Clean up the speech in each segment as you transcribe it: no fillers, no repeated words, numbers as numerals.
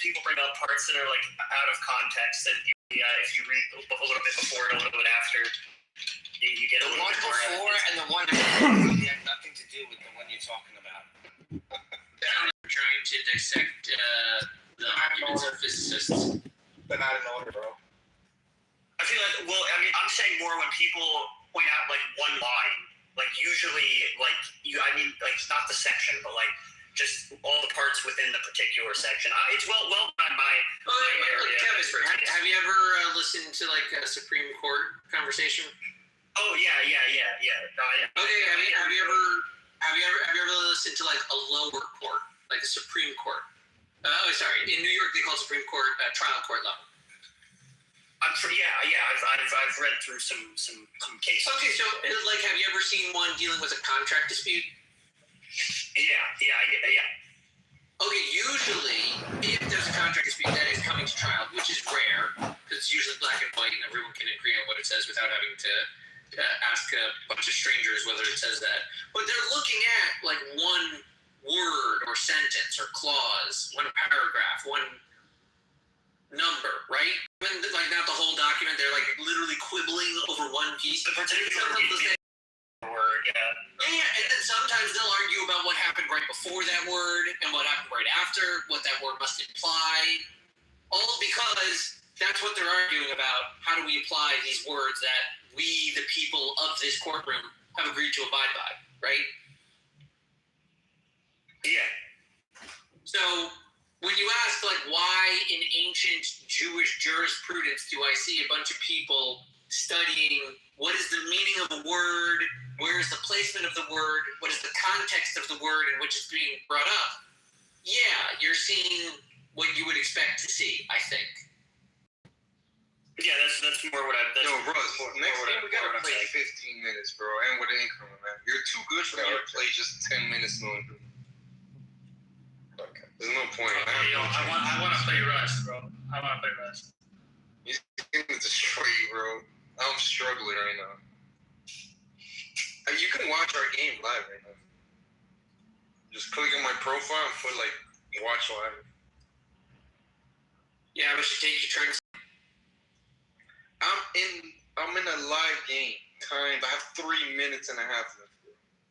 people bring up parts that are like out of context that if you read a little bit before and a little bit after, you get a little bit more. The one before and the one after had nothing to do with the one you're talking about. I'm trying to dissect the arguments of physicists. They're not in order, bro. I feel like, well, I mean, I'm saying more when people point out like one line, like usually, like like not the section, but like just all the parts within the particular section. It's well done my area. Kevin, have you ever listened to like a Supreme Court conversation? Oh yeah. Okay, have you ever listened to like a lower court, like a Supreme Court? In New York they call it Supreme Court trial court level. I'm sure. Yeah. I've read through some cases. Okay, so like, have you ever seen one dealing with a contract dispute? Yeah. Okay, usually if there's a contract dispute that is coming to trial, which is rare because it's usually black and white and everyone can agree on what it says without having to ask a bunch of strangers whether it says that. But they're looking at like one word or sentence or clause, one paragraph, one number, right? Like not the whole document. They're like literally quibbling over one piece. The particular word, yeah. And then sometimes they'll argue about what happened right before that word and what happened right after, what that word must imply. All because that's what they're arguing about. How do we apply these words that we, the people of this courtroom, have agreed to abide by, right? Yeah. So when you ask, like, why in ancient Jewish jurisprudence do I see a bunch of people studying what is the meaning of a word, where is the placement of the word, what is the context of the word in which it's being brought up? Yeah, you're seeing what you would expect to see, I think. Yeah, that's more what I've... Yo, Russ, next game we gotta play 15 minutes, bro, and with income, man. You're too good for me to play just 10 minutes long. Okay. There's no point. I want to play Rust, bro. I want to play Rust. He's gonna destroy you, bro. I'm struggling right now. You can watch our game live right now. Just click on my profile and put like watch live. Yeah, but you take your turns. I'm in a live game. I have 3 minutes and a half left.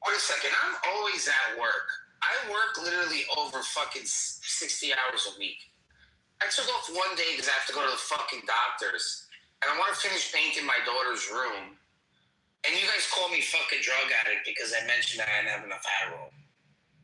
Wait a second. I'm always at work. I work literally over fucking 60 hours a week. I took off one day because I have to go to the fucking doctors. And I want to finish painting my daughter's room. And you guys call me fucking drug addict because I mentioned that I didn't have enough Adderall.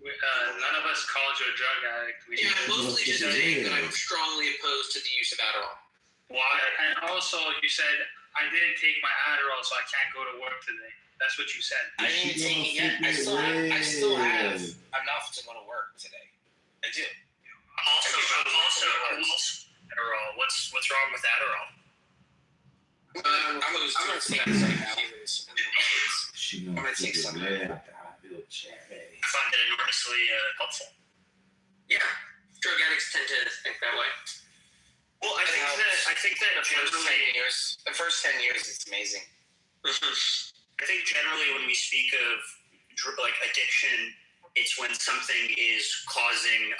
None of us called you a drug addict. Mostly just saying that I'm strongly opposed to the use of Adderall. Why? And also, you said, I didn't take my Adderall, so I can't go to work today. That's what you said. I didn't even take it yet. I still have enough to go to work today. I do. Also, Adderall. What's wrong with Adderall? I'm gonna take some Adderall. I'm gonna take some Adderall. I find it enormously helpful. Yeah, drug addicts tend to think that way. Well, I think that the first 10 years, it's amazing. I think generally when we speak of like addiction, it's when something is causing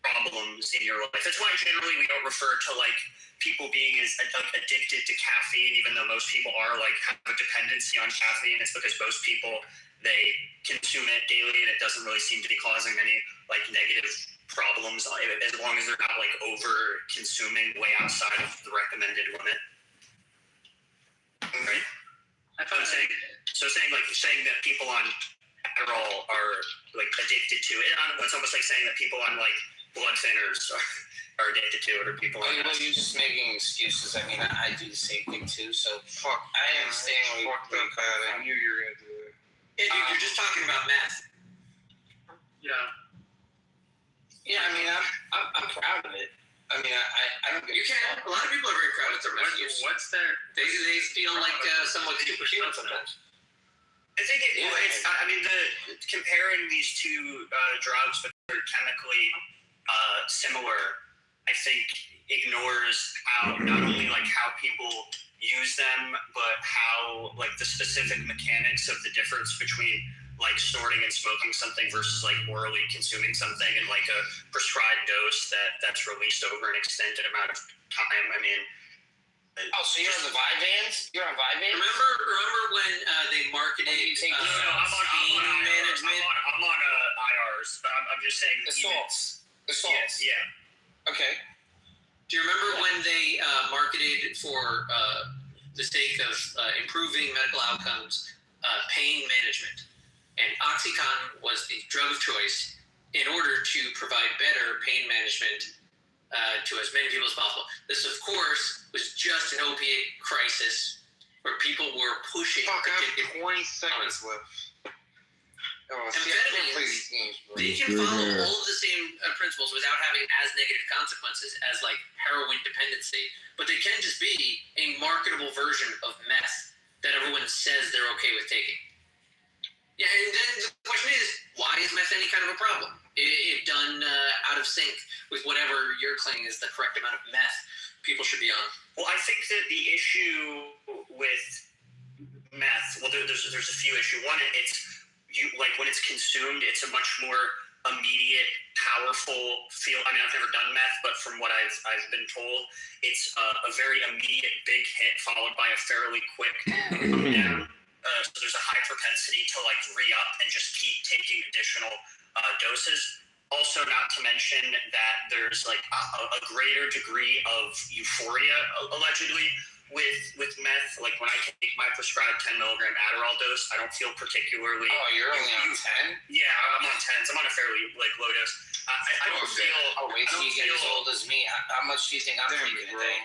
problems in your life. That's why generally we don't refer to like people being as addicted to caffeine, even though most people are like have a dependency on caffeine. It's because most people, they consume it daily and it doesn't really seem to be causing any like negative problems as long as they're not like over consuming way outside of the recommended limit. Right? Saying that people on Adderall are like addicted to it. It's almost like saying that people on like blood thinners are addicted to it, or people on well, you're just making excuses. I mean, I do the same thing too, so I understand where you're coming from. I knew you were going to do it. Yeah, dude, you're just talking about meth. Yeah. Yeah, I mean, I'm proud of it. I mean, I don't get. You can't. A lot of people are very proud of their meth use. What's their? They feel like somewhat superhuman sometimes. I think it's. I mean, comparing these two drugs, but they're chemically similar, I think ignores how not only like how people use them, but how like the specific mechanics of the difference between like snorting and smoking something versus like orally consuming something in like a prescribed dose that's released over an extended amount of time. I mean, so you're on the Vyvanse? You're on Vyvanse? Remember when they marketed I'm on management? I'm on IRs, but I'm just saying The salts. Yes, yeah. Okay. Do you remember when they marketed for the sake of improving medical outcomes, pain management? And OxyContin was the drug of choice in order to provide better pain management to as many people as possible. This, of course, was just an opiate crisis where people were pushing. Fuck, I have 20 seconds left. Oh, see, I can't play these games, bro. They can follow all of the same principles without having as negative consequences as like heroin dependency, but they can just be a marketable version of meth that everyone says they're okay with taking. Yeah, and then the question is, why is meth any kind of a problem? If done out of sync with whatever you're claiming is the correct amount of meth people should be on. Well, I think that the issue with meth, well, there's a few issues. One, it's like when it's consumed, it's a much more immediate, powerful feel. I mean, I've never done meth, but from what I've been told, it's a very immediate big hit followed by a fairly quick come down. So there's a high propensity to like re-up and just keep taking additional doses. Also, not to mention that there's like a greater degree of euphoria allegedly with meth. Like when I take my prescribed 10 milligram Adderall dose, I don't feel particularly. Oh, you're only on 10? Yeah, I'm on 10s. I'm on a fairly like low dose. I don't feel. Oh, wait till you get as old as me. How much do you think I'm taking a day?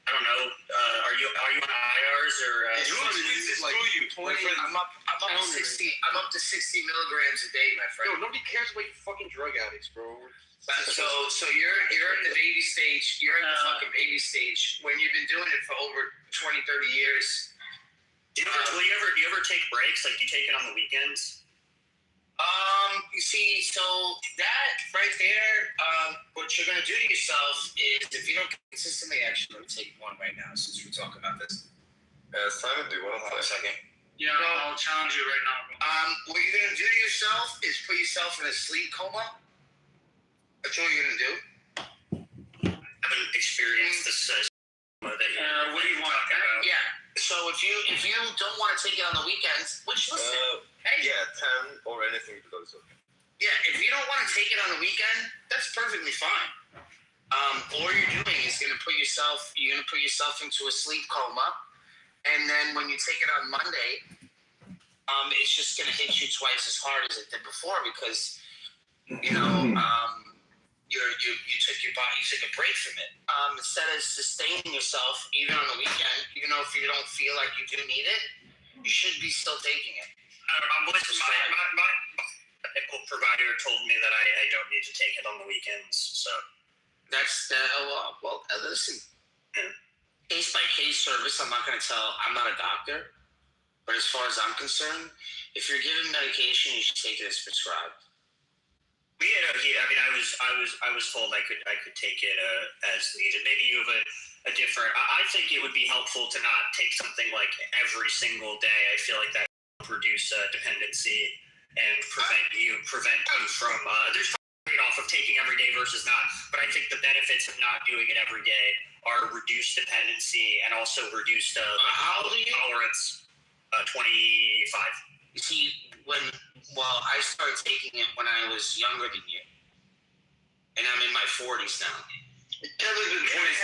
I don't know. Are you on IRs or? I'm up to 60. I'm up to 60 milligrams a day, my friend. Yo, nobody cares about you fucking drug addicts, bro. So you're at the baby stage. You're at the fucking baby stage when you've been doing it for over 20, 30 years. Do you ever take breaks? Like, do you take it on the weekends? You see, so that right there, what you're gonna do to yourself is if you don't consistently, actually, let me take one right now since we're talking about this. Simon, do you want to Hold on a second. Yeah, I'll challenge you right now. What you're gonna do to yourself is put yourself in a sleep coma. That's what you're gonna do. I haven't experienced this. What do you want? Yeah. So if you don't want to take it on the weekends, which listen, hey. Yeah, 10 or anything below. Yeah, if you don't want to take it on the weekend, that's perfectly fine. All you're doing is you're gonna put yourself into a sleep coma, and then when you take it on Monday, it's just gonna hit you twice as hard as it did before because you took a break from it. Instead of sustaining yourself even on the weekend, even though if you don't feel like you do need it, you should be still taking it. My medical provider told me that I don't need to take it on the weekends. So that's listen. Case by case service. I'm not going to tell. I'm not a doctor, but as far as I'm concerned, if you're given medication, you should take it as prescribed. I was told I could take it as needed. Maybe you have a different. I think it would be helpful to not take something like every single day. I feel like that would reduce dependency and prevent you from. There's a trade-off of taking every day versus not, but I think the benefits of not doing it every day are reduced dependency and also reduced tolerance. 25. You see, I started taking it when I was younger than you, and I'm in my 40s now. Kevin's been 25.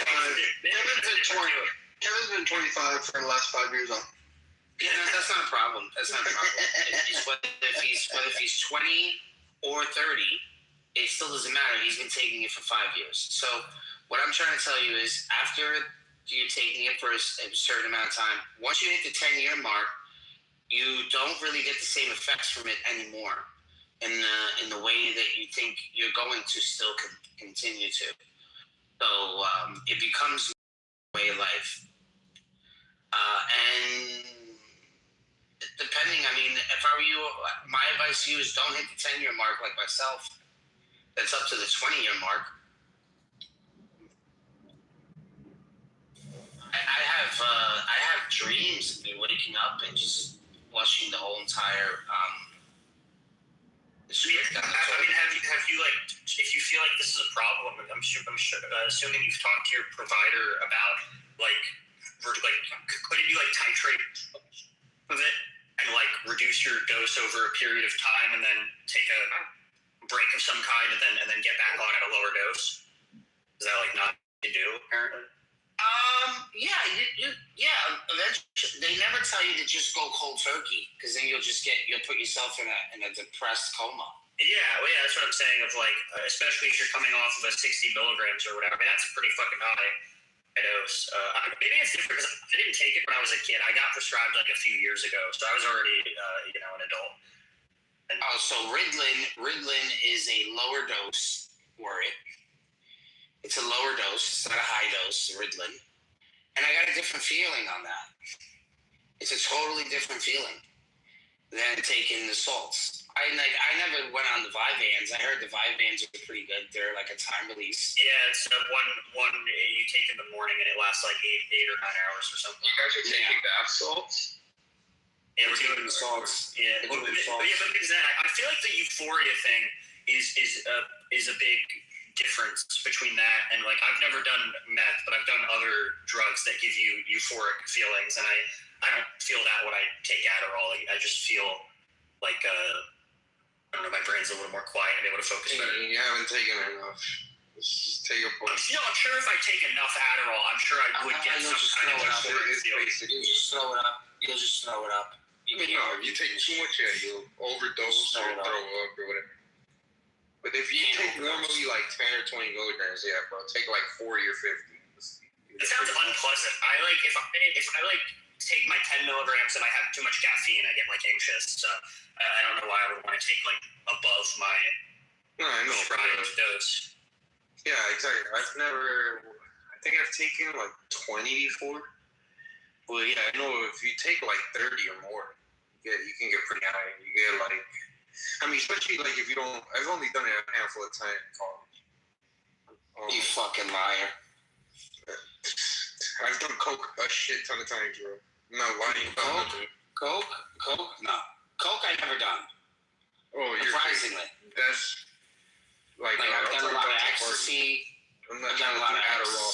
Kevin's been 25 for the last 5 years on. Yeah, no, that's not a problem. Whether he's 20 or 30, it still doesn't matter. He's been taking it for 5 years. So what I'm trying to tell you is after you're taking it for a certain amount of time, once you hit the 10-year mark, you don't really get the same effects from it anymore in the way that you think you're going to still continue to. So it becomes a way of life. And depending, if I were you, my advice to you is don't hit the 10-year mark like myself. That's up to the 20-year mark. I have dreams of me waking up and just flushing the whole entire problem. Assuming you've talked to your provider about could you titrate with it and reduce your dose over a period of time and then take a break of some kind and then get back on at a lower dose? Is that not to do apparently? Eventually, they never tell you to just go cold turkey because then you'll put yourself in a depressed coma. Yeah, that's what I'm saying. Especially if you're coming off of a 60 milligrams or whatever. I mean, that's a pretty fucking high dose. Maybe it's different because I didn't take it when I was a kid. I got prescribed a few years ago, so I was already an adult. So Ritalin is a lower dose for it. It's a lower dose. It's not a high dose, Ritalin. And I got a different feeling on that. It's a totally different feeling than taking the salts. I never went on the Vyvanse. I heard the Vyvanse are pretty good. They're a time release. Yeah, it's one you take in the morning and it lasts 8 or 9 hours or something. You guys are taking bath salts? Yeah, we're doing the salts. Yeah, but because I feel like the euphoria thing is a big difference between that and I've never done meth, but I've done other drugs that give you euphoric feelings, and I don't feel that when I take Adderall. I just feel I don't know, my brain's a little more quiet and able to focus better. You haven't taken enough. Just take a bunch. I'm sure if I take enough Adderall, I'm sure I would get some kind of euphoric feeling. You'll just throw it up. If you take too much, you'll overdose or throw up or whatever. But if you take normally 10 or 20 milligrams, bro, take 40 or 50. It sounds unpleasant. If I take my 10 milligrams and I have too much caffeine, I get anxious. So I don't know why I would want to take above my prescribed dose. Yeah, exactly. I think I've taken 20 before. Well, yeah, I know if you take 30 or more, you can get pretty high. You get especially if you don't. I've only done it a handful of times in college. You fucking liar. I've done coke a shit ton of times, bro. I'm not lying. Coke? No. Coke I never done. Oh, surprisingly. That's I've done a lot of ecstasy. I'm not trying to do Adderall.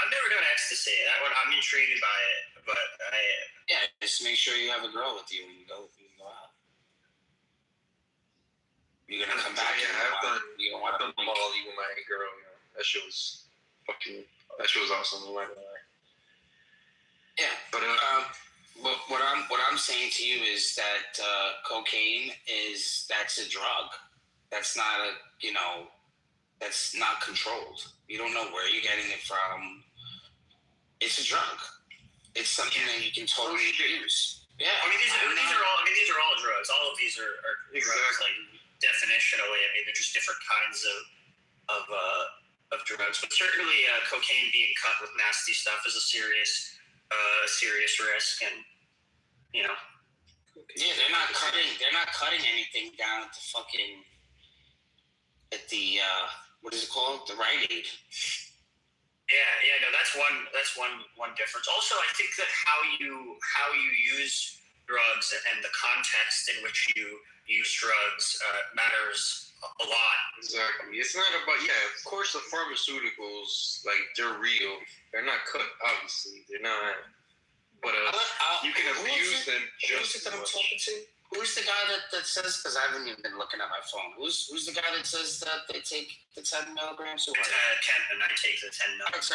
I've never done ecstasy. I'm intrigued by it, but just make sure you have a girl with you when you go out. You're gonna come back. I've done Molly with my girl. That shit was awesome. Yeah, but what I'm saying to you is that cocaine that's a drug. That's not that's not controlled. You don't know where you're getting it from. It's a drug. It's something that you can totally use. Yeah, these are all drugs. All of these are drugs, definitionally. They're just different kinds of drugs. But certainly, cocaine being cut with nasty stuff is a serious risk, and Yeah, they're not cutting anything down at the what is it called? The Rite Aid. Yeah, no, that's one difference. Also, I think that how you use drugs and the context in which you use drugs matters a lot. Exactly. It's not about of course the pharmaceuticals they're real. They're not cut, obviously. They're not. But you can abuse them just as much. Who's the guy that says? Because I haven't even been looking at my phone. Who's the guy that says that they take the 10 milligrams? Kevin, I take the 10 milligrams.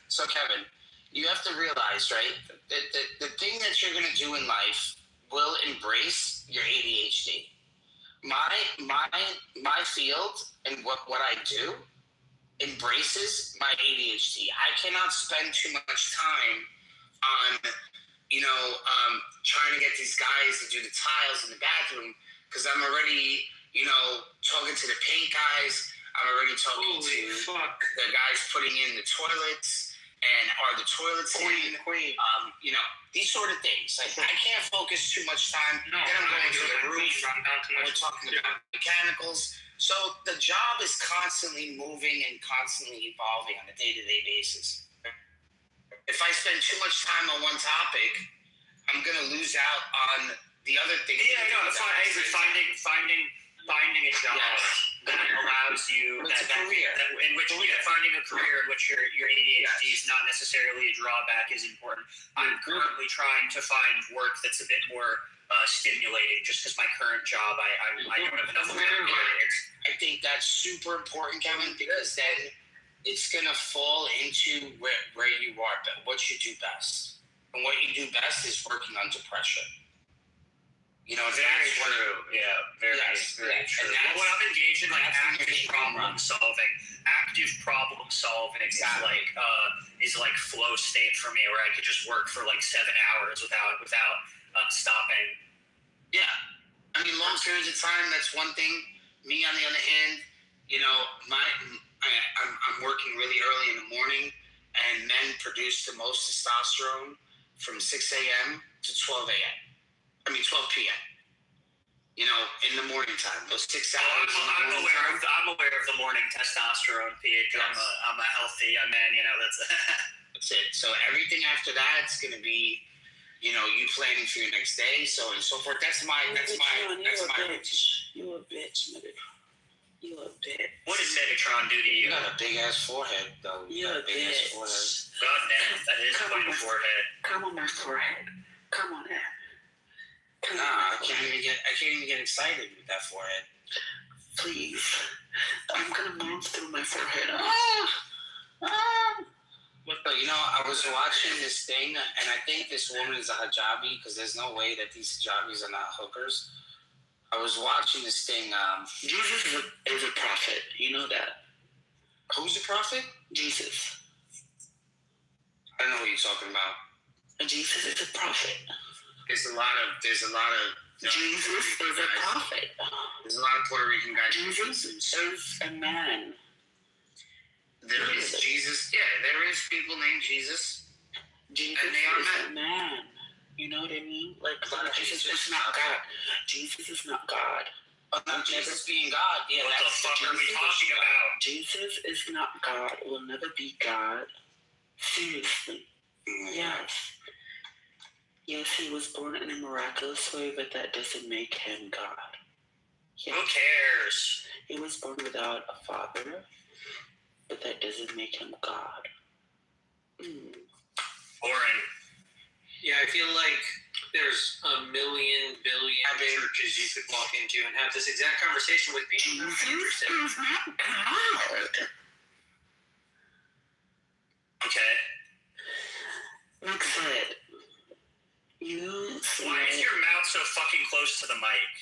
So Kevin, you have to realize, right? The thing that you're gonna do in life will embrace your ADHD. My field and what I do embraces my ADHD. I cannot spend too much time on trying to get these guys to do the tiles in the bathroom because I'm already, talking to the paint guys. I'm already talking to the guys putting in the toilets and are the toilets in? These sort of things. I can't focus too much time. Then I'm going to the roof. We're talking about mechanicals. So the job is constantly moving and constantly evolving on a day-to-day basis. If I spend too much time on one topic, I'm going to lose out on the other things. Yeah, no, that's why I agree. Finding finding a job that allows you finding a career in which your ADHD is not necessarily a drawback is important. I'm currently trying to find work that's a bit more stimulating, just because my current job I don't have enough experience. I think that's super important, Kevin, because then it's gonna fall into where you are, what you do best, and what you do best is working under pressure. You know, very true. Very true. And when I'm engaged in active problem solving is like flow state for me, where I could just work for like 7 hours without stopping. Yeah, I mean, long periods of time. That's one thing. Me, on the other hand, you know, I'm working really early in the morning, and men produce the most testosterone from 6 a.m. to 12 a.m. 12 p.m. You know, in the morning time, those 6 hours. I'm aware of the morning testosterone peak. Yes. I'm a healthy man. You know, that's it. So everything after that, it's gonna be, you know, you planning for your next day, so on and so forth. That's my routine. You a bitch, nigga. You a bitch. What did Megatron do to you? You got a big ass forehead, though. You a bitch. God damn, that is quite a forehead. Come on my forehead. Come on there. I can't even get excited with that forehead. Please. I'm gonna move through my forehead. But you know, I was watching this thing, and I think this woman is a hijabi, because there's no way that these hijabis are not hookers. I was watching this thing. Jesus is a prophet. You know that. Who's a prophet? Jesus. I don't know what you're talking about. Jesus is a prophet. There's a lot of. Jesus is a prophet. There's a lot of Puerto Rican guys. Jesus is a man. There is Jesus. Yeah, there is people named Jesus. Jesus and they are is a man. You know what I mean? Like, Jesus is not God. Jesus is not God. Not Jesus being God. Yeah, what the fuck are we talking about? Jesus is not God. Will never be God. Seriously. Yes. Yes, he was born in a miraculous way, but that doesn't make him God. Yes. Who cares? He was born without a father, but that doesn't make him God. Boring. Yeah, I feel like there's a billion churches you could walk into and have this exact conversation with people. Jesus is not God. Okay. Like I said, why is your mouth so fucking close to the mic?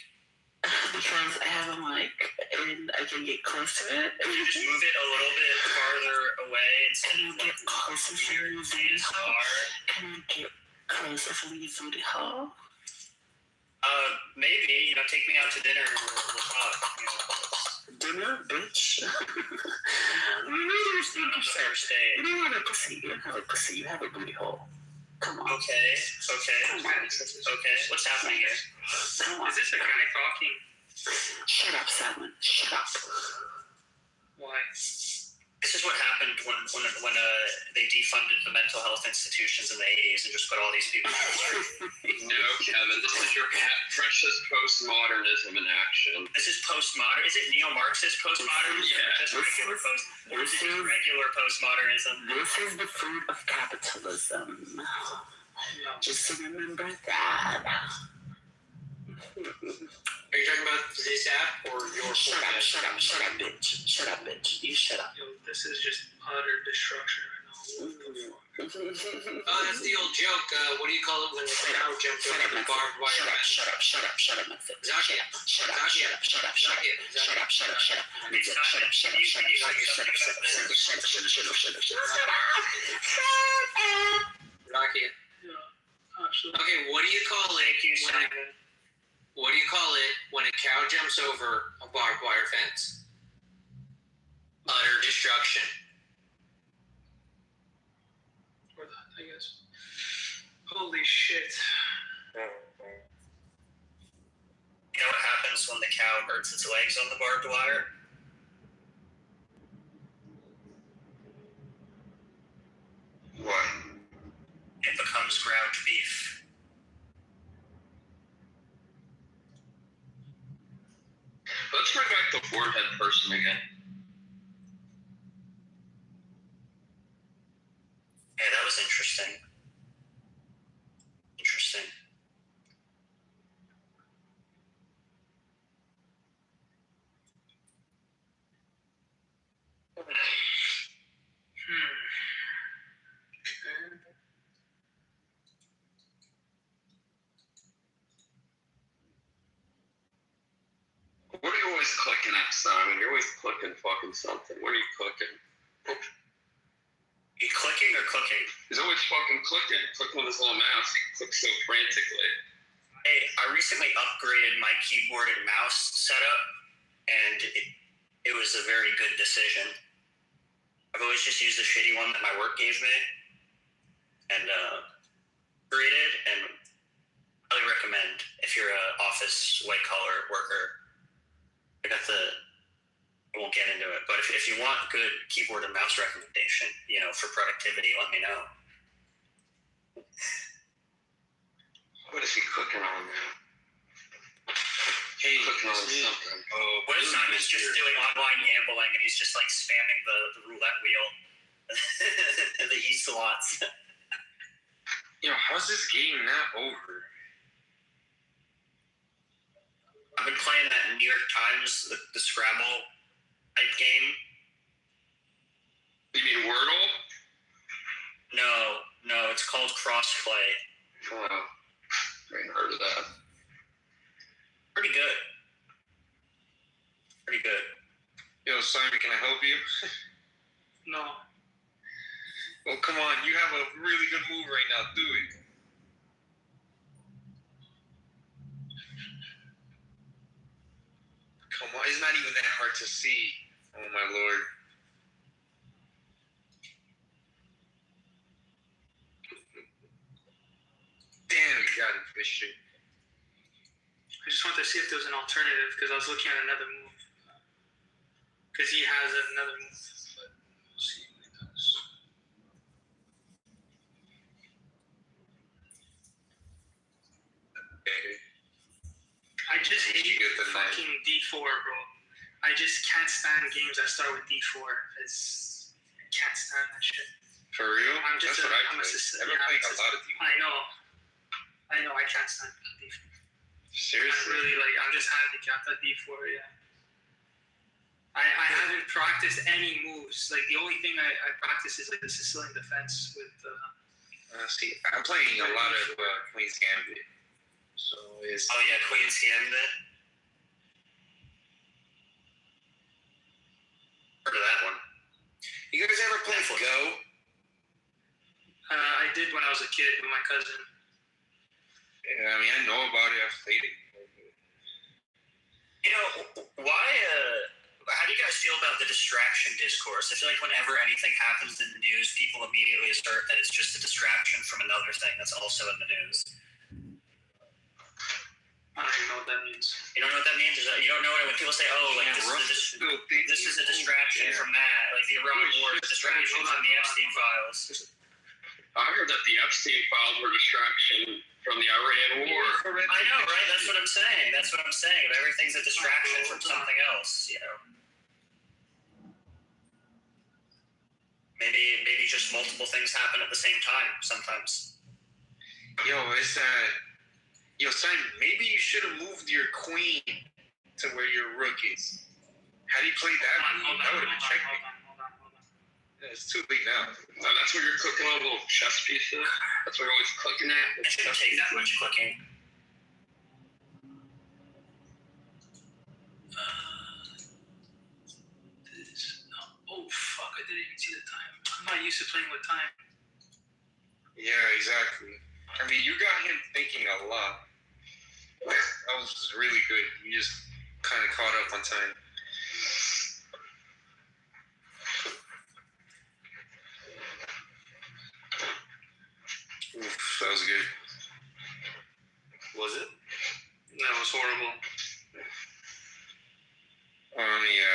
Because I have a mic and I can get close to it. Can you just move it a little bit farther away instead of get closer from your booty hole? Can I get closer from your booty hole? Maybe, you know, take me out to dinner and we'll talk. Dinner, bitch? You don't have a pussy. You don't have a pussy. You have a booty hole. Come on. Okay. What's happening here? Come on. Is this a guy talking? Shut up, Simon. Shut up. Why? This is what happened when they defunded the mental health institutions in the 80s and just put all these people to work. No, Kevin, this is your precious postmodernism in action. This is postmodern. Is it neo-Marxist postmodernism? Yeah. Or is it regular postmodernism? This is the fruit of capitalism. No. Just remember that. Are you talking about this app or your Shut up, bitch. Shut up, bitch. You shut up. Yo, this is just utter destruction right now. Oh, that's the old joke. What do you call it when the cow jumps over the barbed wire fence? Shut up, Mexico. Shut up. Rocky. Yeah, absolutely. Okay, what do you call it? What do you call it when a cow jumps over a barbed wire fence? Utter destruction. Or that, I guess. Holy shit. You know what happens when the cow hurts its legs on the barbed wire? What? It becomes ground beef. forehead person again. Yeah, that was interesting. Interesting. What are you always clicking at, Simon? You're always clicking fucking something. What are you clicking? You clicking or cooking? He's always fucking clicking. Clicking with his little mouse. He clicks so frantically. Hey, I recently upgraded my keyboard and mouse setup, and it was a very good decision. I've always just used the shitty one that my work gave me, and upgraded, and highly recommend if you're an office white collar worker. I won't get into it, but if you want good keyboard and mouse recommendation, for productivity, let me know. What is he clicking on now? Hey, Clicking on something. What if Simon's just doing online gambling and he's just like spamming the roulette wheel and the e-slots? Yo, how's this game not over? I've been playing that New York Times, the Scrabble type game. You mean Wordle? No, it's called Crossplay. Oh, I ain't heard of that. Pretty good. Pretty good. Yo, Simon, can I help you? No. Well, come on, you have a really good move right now. Do it. Come on, it's not even that hard to see. Oh my lord. Damn, you got it, Fisher. I just wanted to see if there was an alternative because I was looking at another move. Because he has another move. But we'll see what he does. Okay. I just hate You get the fucking D4, bro. I just can't stand games that start with D4. I can't stand that shit. For real? I'm just That's what I I'm a play. system. I've been playing a lot of D4. I know. I can't stand D4. Seriously? I'm just handicapped at D4, yeah. I haven't practiced any moves. Like, the only thing I practice is like the Sicilian defense with... See, I'm playing a lot of Queen's Gambit. So it's... Oh yeah, Queen's Gambit. Heard of that one. You guys ever play Go? I did when I was a kid with my cousin. Yeah, I mean, I know about it. I've played it. Why, how do you guys feel about the distraction discourse? I feel like whenever anything happens in the news, people immediately assert that it's just a distraction from another thing that's also in the news. I don't even know what that means. You don't know what that means? You don't know when people say, this is a distraction from that, like the Iran war is a distraction from the Epstein files. I heard that the Epstein files were a distraction from the Iran war. I know, right? That's what I'm saying. Everything's a distraction from something else, Maybe just multiple things happen at the same time sometimes. Yo, Simon, maybe you should have moved your queen to where your rook is. Had he played that, that would have been checkmate. Yeah, it's too late now. So that's what you're clicking on, a little chess piece there? That's what you're always clicking at? It shouldn't take that much clicking. Oh, fuck, I didn't even see the time. I'm not used to playing with time. Yeah, exactly. I mean, you got him thinking a lot. That was really good. You just kind of caught up on time. Oof, that was good. Was it? That was horrible. Yeah,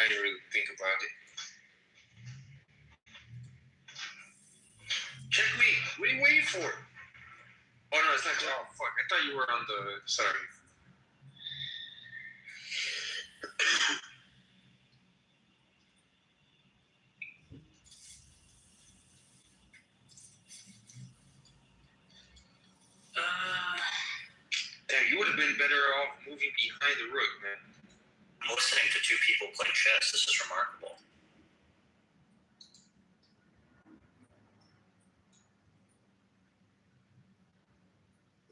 I didn't really think about it. Checkmate! What are you waiting for? Oh no, it's not. Oh fuck! I thought you were on the. Sorry. moving behind the rook, man. I'm listening to two people play chess. This is remarkable.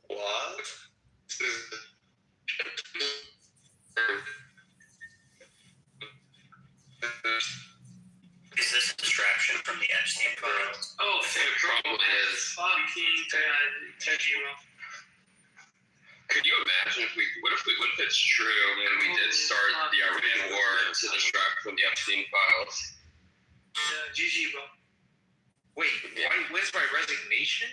What? Is this a distraction from the Epstein files? Oh, It probably is. fucking Tajiro. Could you imagine what if it's true and we did start the Iran war to distract from the Epstein files? GG, bro. Wait, when's my resignation?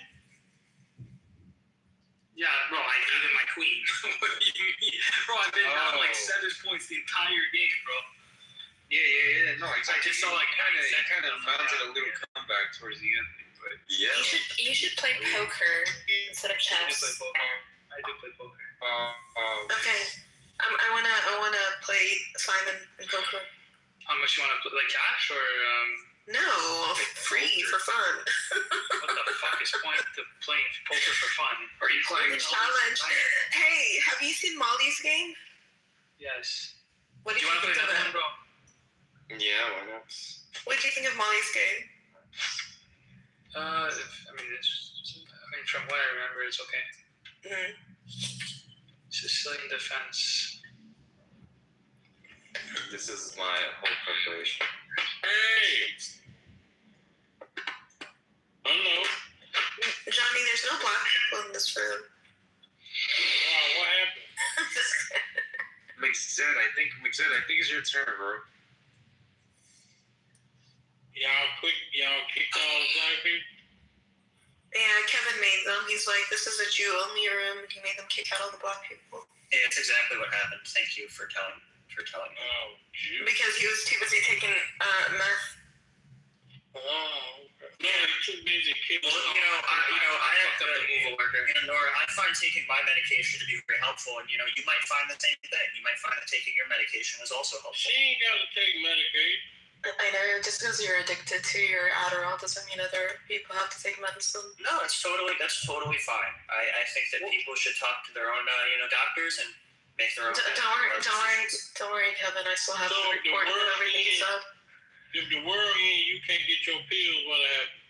Yeah, bro, I gave him my queen. What do you mean? Bro, I've been down like 7 points the entire game, bro. Yeah. No, exactly. I just saw like kind of mounted a little comeback towards the end. But Yeah. You should play poker instead of I chess. do play poker. Okay. I wanna play Simon in poker. How much you want to play? Like cash or No, free for fun. what the fuck is point to playing poker for fun? Are you playing? The challenge. Hey, have you seen Molly's game? Yes. What Do do you you want to think play of another one, it? bro? Yeah, why not? What do you think of Molly's game? From what I remember, it's okay. Mm. It's just like defense. This is my whole preparation. Hey! Hello. Johnny, there's no black people in this room. What happened? McZed, I think it's your turn, bro. Y'all kicked all the black people? Yeah, Kevin made them. He's like, this is a Jew-only room. He made them kick out all the black people. Yeah, it's exactly what happened. Thank you for telling me. Oh, Jew. Because he was too busy taking meth. Oh, okay. No, they're too busy kicking. Well, I have to move order. Nora, I find taking my medication to be very helpful, and you might find the same thing. You might find that taking your medication is also helpful. She ain't got to take medication. I know, just because you're addicted to your Adderall doesn't mean other people have to take medicine. No, that's totally fine. I think that people should talk to their own doctors and make their own. Don't worry, Kevin. I still have So to report everything you said. If the world end, you can't get your pills, what happened?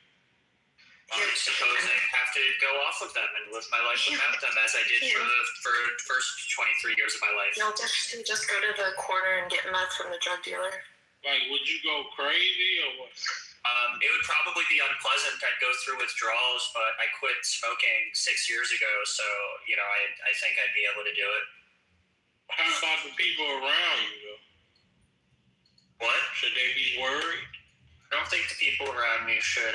I suppose I have to go off of them and live my life without them, as I did for the first 23 years of my life. You'll just go to the corner and get meth from the drug dealer. Like, would you go crazy or what? It would probably be unpleasant. I'd go through withdrawals, but I quit smoking 6 years ago, so I think I'd be able to do it. How about the people around you, though? What? Should they be worried? I don't think the people around me should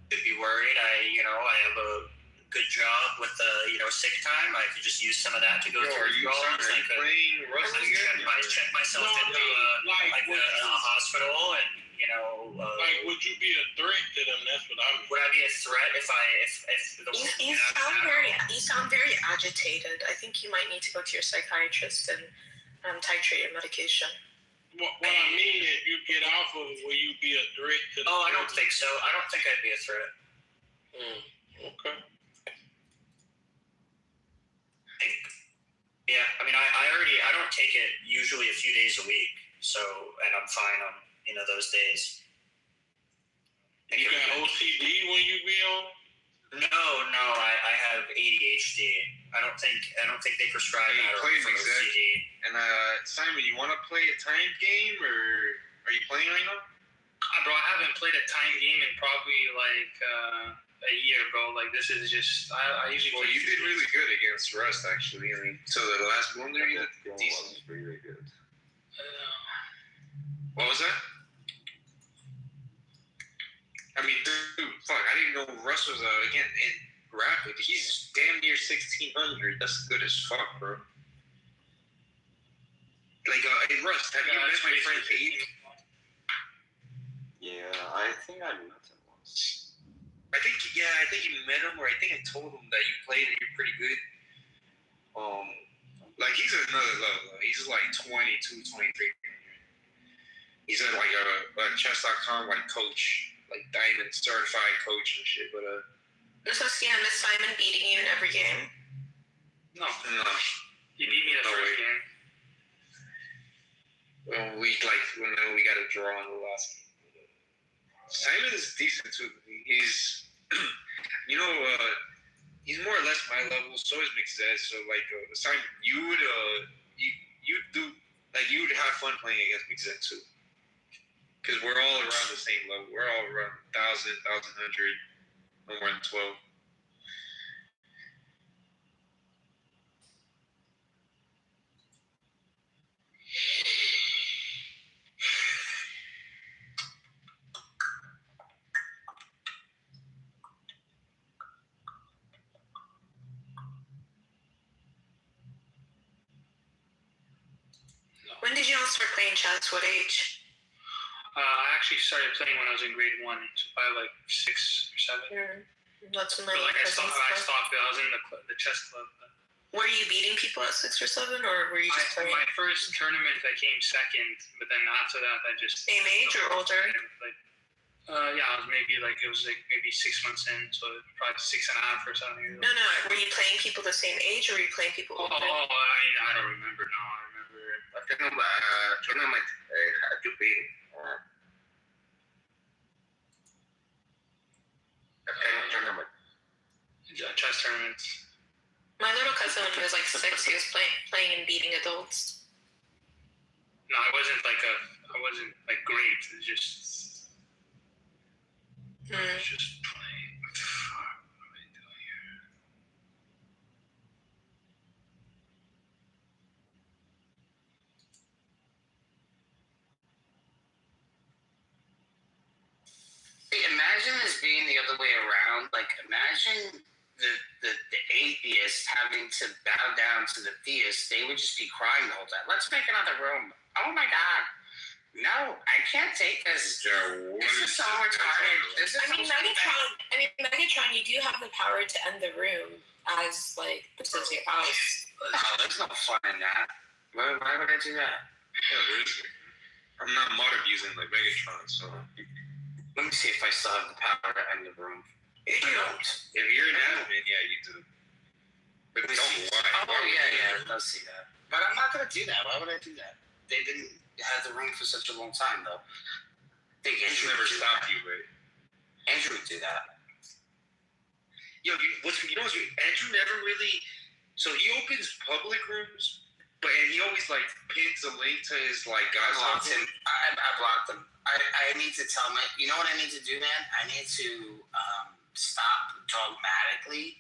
be worried. I have a good job with sick time. I could just use some of that to go through withdrawals. I could check myself into a hospital, and Like, would you be a threat to them? That's what I mean. would I be a threat if the You sound very agitated. I think you might need to go to your psychiatrist and titrate your medication. What I mean is, you get off of it, will you be a threat to them? Oh, I don't think so. I don't think I'd be a threat. Okay. Yeah, I mean, I don't take it usually a few days a week, so, and I'm fine on those days. You got OCD when you be on? No, I have ADHD. I don't think they prescribe that for OCD. And Simon, you want to play a time game, or are you playing right now? Bro, I haven't played a time game in probably like a year, bro. Like, this is just I usually. Well, you did really good against Rust, actually. I mean, so the last blunder you did decent. Really good. What was that? I mean, dude, fuck! I didn't know Russ was again in rapid. He's damn near 1600. That's good as fuck, bro. Like, hey, Russ, have you met my friend Abe? Yeah, I think I met him once. I think you met him, or I think I told him that you played and you're pretty good. Like, he's at another level. He's like 22, 23. He's at like a chess.com like coach, like diamond certified coach and shit. But So, Miss Simon beating you in every game? No. You beat me the No first way. game. When we got a draw in the last game. Simon is decent too. He's, he's more or less my level. So is McZed. So like Simon, you would have fun playing against McZed too. Because we're all around the same level. We're all around 1,000, 1,100, no more than 12. When did you all start playing chess? What age? I actually started playing when I was in grade 1, so probably like 6 or 7. That's when my But like I cousins stopped. I was in the chess club. Were you beating people at 6 or 7, or were you just playing? My first tournament, I came second, but then after that, I just Same age or older? Yeah, it was maybe 6 months in, so probably 6.5 or something. No. Were you playing people the same age, or were you playing people older? I mean, I don't remember now. I remember. Tournament, you beat. Tournament. Chess tournaments. My little cousin, when he was like 6, he was playing and beating adults. No, I wasn't great. It was just. I was just playing. Fuck, what am I doing here? See, imagine this being the other way around. Like, imagine the atheist having to bow down to the theist. They would just be crying the whole time. Let's make another room. Oh my God. No, I can't take this. This is so retarded. Megatron, you do have the power to end the room as, like, this is your house. No, there's no fun in that. Why would I do that? Yeah, I'm not mod abusing like Megatron, so. Let me see if I still have the power to end the room. You don't. If you're an admin, yeah, you do. But don't lie. Oh, yeah, it does see that. But I'm not going to do that. Why would I do that? They didn't have the room for such a long time, though. I think Andrew never would do stopped that. you, right? Andrew would do that. Yo, Andrew never really. So he opens public rooms, and he always like pins a link to his like guys. I blocked him. I blocked him. I need to tell him. You know what I need to do, man? I need to stop dogmatically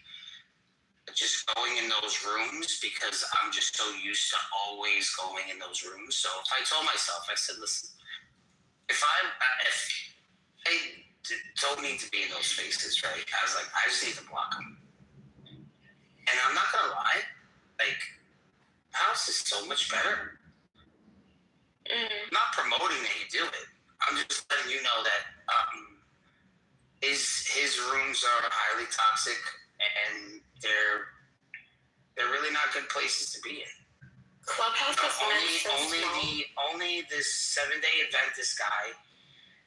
just going in those rooms because I'm just so used to always going in those rooms. So if I told myself, I said, listen, if I don't need to be in those spaces, right? I was like, I just need to block them. And I'm not gonna lie, like, house is so much better. I'm not promoting that you do it. I'm just letting you know that his rooms are highly toxic and they're really not good places to be in. Clubhouse is only this 7-day Adventist guy.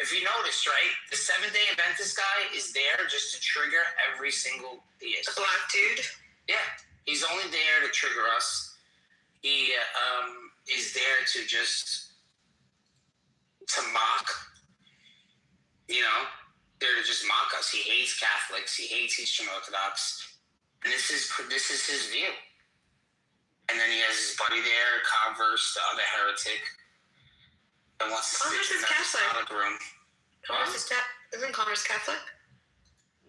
If you notice, right, the 7-day Adventist guy is there just to trigger every single theist. The black dude? Yeah, he's only there to trigger us. He is there to just mock. You know, there to just mock us. He hates Catholics. He hates Eastern Orthodox, and this is his view. And then he has his buddy there, Converse, the other heretic, that wants to Converse is Catholic. Room. Isn't Converse Catholic?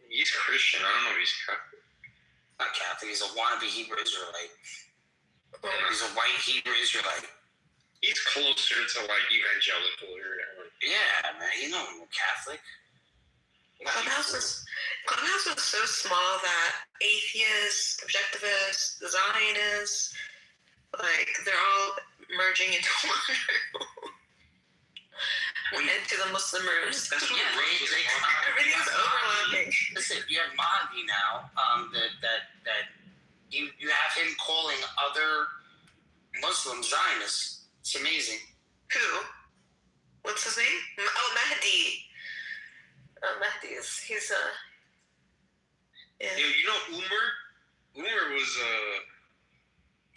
He's Christian. I don't know if he's Catholic. Not Catholic. He's a wannabe Hebrew Israelite. He's a white Hebrew Israelite. He's closer to like evangelical or. Yeah, man. You know I'm a Catholic. Clubhouse was so small that atheists, objectivists, Zionists, like they're all merging into one room. Into the Muslim rooms. That's what Everything's overlapping. Listen, you have Mahdi now. That you have him calling other Muslim Zionists. It's amazing. Who? What's his name? Oh, Mahdi. Mahdi he's Yeah, you know Umar? Umar was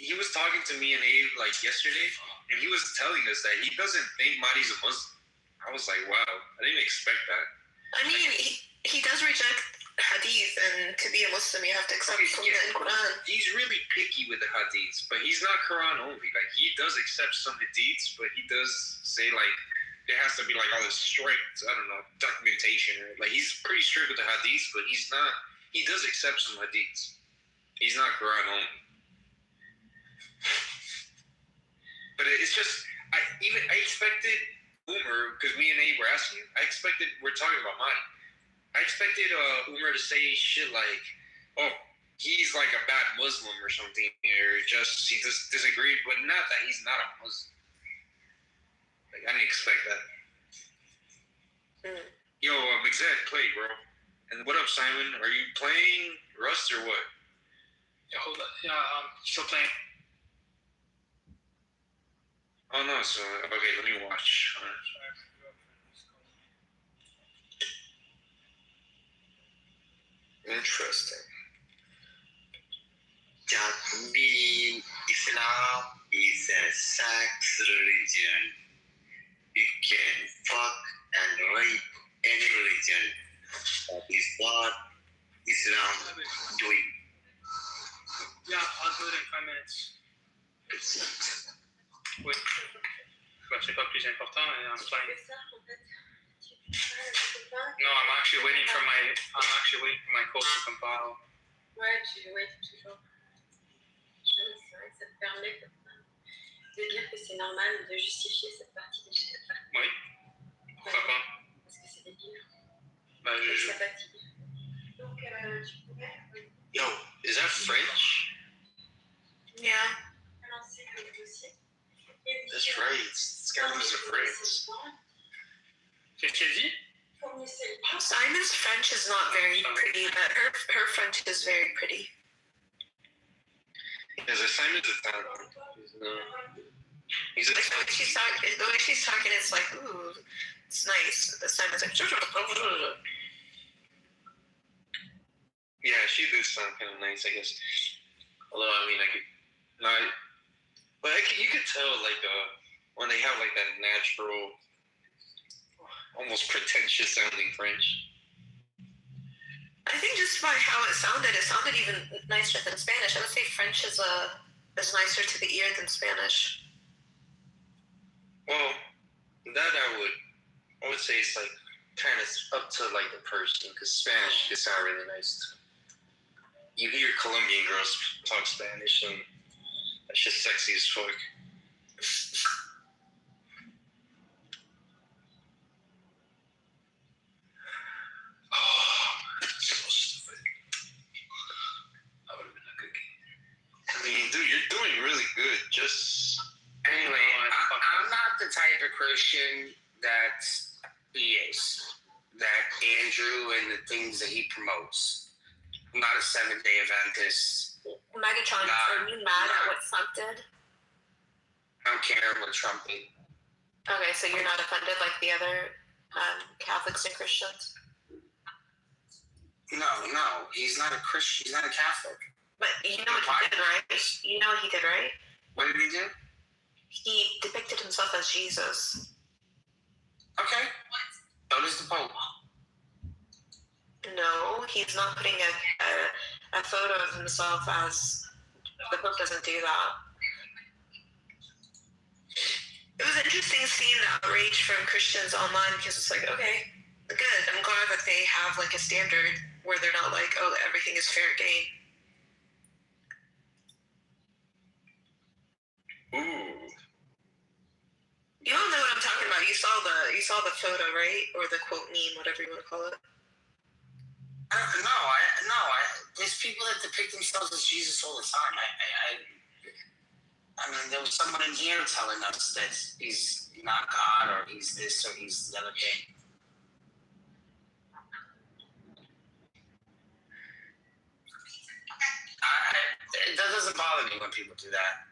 he was talking to me and Abe like yesterday, and he was telling us that he doesn't think Mahdi's a Muslim. I was like, wow, I didn't expect that. I mean, he does reject hadith, and to be a Muslim, you have to accept Sunnah and Quran. He's really picky with the hadiths, but he's not Quran only. Like, he does accept some hadiths, but he does say, like, there has to be, like, all this strict, I don't know, documentation. Like, he's pretty strict with the hadiths, but he does accept some hadiths. He's not Quran only. But it's just, I expected Umar, because me and Abe were asking him, we're talking about Mahdi. I expected Umar to say shit like, oh, he's like a bad Muslim or something, or just he just disagreed, but not that he's not a Muslim. Like, I didn't expect that. Yo, Exec, play, bro. And what up, Simon? Are you playing Rust or what? Yeah, hold on. Yeah, still playing. Oh no, so okay, let me watch. Interesting. Being Islam is a sex religion. You can fuck and rape any religion. That is what Islam doing. Yeah, I'll do it in 5 minutes. Oui. Bah, c'est pas plus important, and I'm playing. No, I'm actually waiting for my code to compile. Ouais, toujours. C'est vrai que ça te permet de dire que c'est normal de justifier cette partie des choses. Oui. Pourquoi pas? Parce que c'est débile. Bah, Ça fatigue. Donc, tu pourrais. Yo, is that French? Yeah. Lancer le dossier. That's right. This guy lives in France. Qu'est-ce qu'elle dit? Simon's French is not very pretty, but her French is very pretty. Because Simon's Italian. He's Like Italian. the way she's talking, it's like, ooh, it's nice. The Simon's like, Yeah, she did sound kind of nice, I guess. Although, I mean, you could tell, like, when they have, like, that natural, almost pretentious sounding French. I think just by how it sounded even nicer than Spanish. I would say French is nicer to the ear than Spanish. Well, that I would say it's, like, kind of up to, like, the person, because Spanish can sound really nice, too. You hear Colombian girls talk Spanish, and that's just sexy as fuck. Oh, so stupid. I would have been a cookie. I mean, dude, you're doing really good. Just Anyway, I'm not the type of Christian that he is. That Andrew and the things that he promotes. I'm not a Seventh-day Adventist. Megatron, are you mad at what Trump did? I don't care what Trump did. Okay, so you're not offended like the other Catholics and Christians? No, he's not a Christian. He's not a Catholic. But you know what he did, right? You know what he did, right? What did he do? He depicted himself as Jesus. Okay. So does the Pope. No, he's not putting a photo of himself as... The Pope doesn't do that. It was interesting seeing the outrage from Christians online because it's like, okay, good. I'm glad that they have like a standard where they're not like, oh, everything is fair game. ooh. You all know what I'm talking about. You saw the photo, right? Or the quote meme, whatever you want to call it. No. There's people that depict themselves as Jesus all the time. I mean, there was someone in here telling us that he's not God or he's this or he's the other thing. That doesn't bother me when people do that.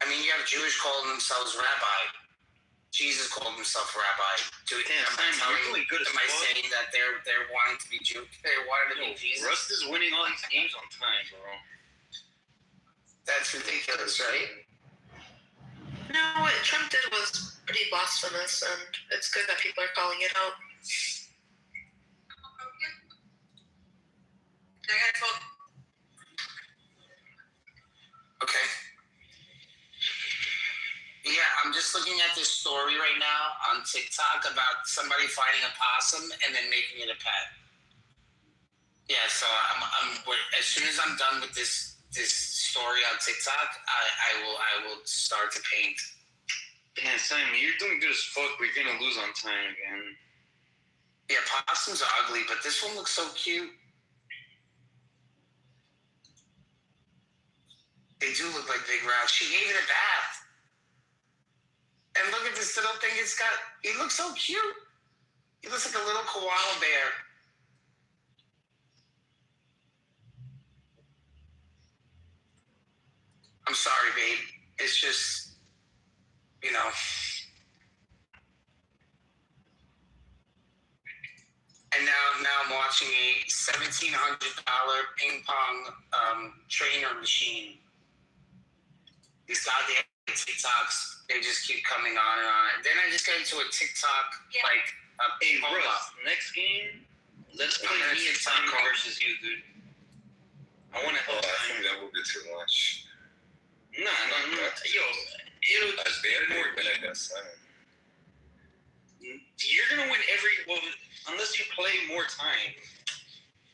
I mean, you have Jewish calling themselves rabbi. Jesus called himself rabbi. Am I saying that they're wanting to be Jew? They wanted to be Jesus. Rust is winning all these games on time, bro. That's ridiculous, right? No, what Trump did was pretty blasphemous, and it's good that people are calling it out. Okay. Yeah, I'm just looking at this story right now on TikTok about somebody finding a possum and then making it a pet. Yeah, so as soon as I'm done with this story on TikTok, I will start to paint. Yeah, Simon, you're doing good as fuck, but you're gonna lose on time again. Yeah, possums are ugly, but this one looks so cute. They do look like big rats. She gave it a bath. And look at this little thing it's got. He looks so cute. He looks like a little koala bear. I'm sorry, babe. It's just, you know. And now I'm watching a $1,700 ping pong trainer machine. These goddamn TikToks, they just keep coming on and on. Then I just got into a TikTok, like, Hey, Russ, next game, let's play me and Simon versus you, dude. I want to help. I think that would be too much. No. Yo, it'll just be more. I guess. You're gonna win unless you play more time.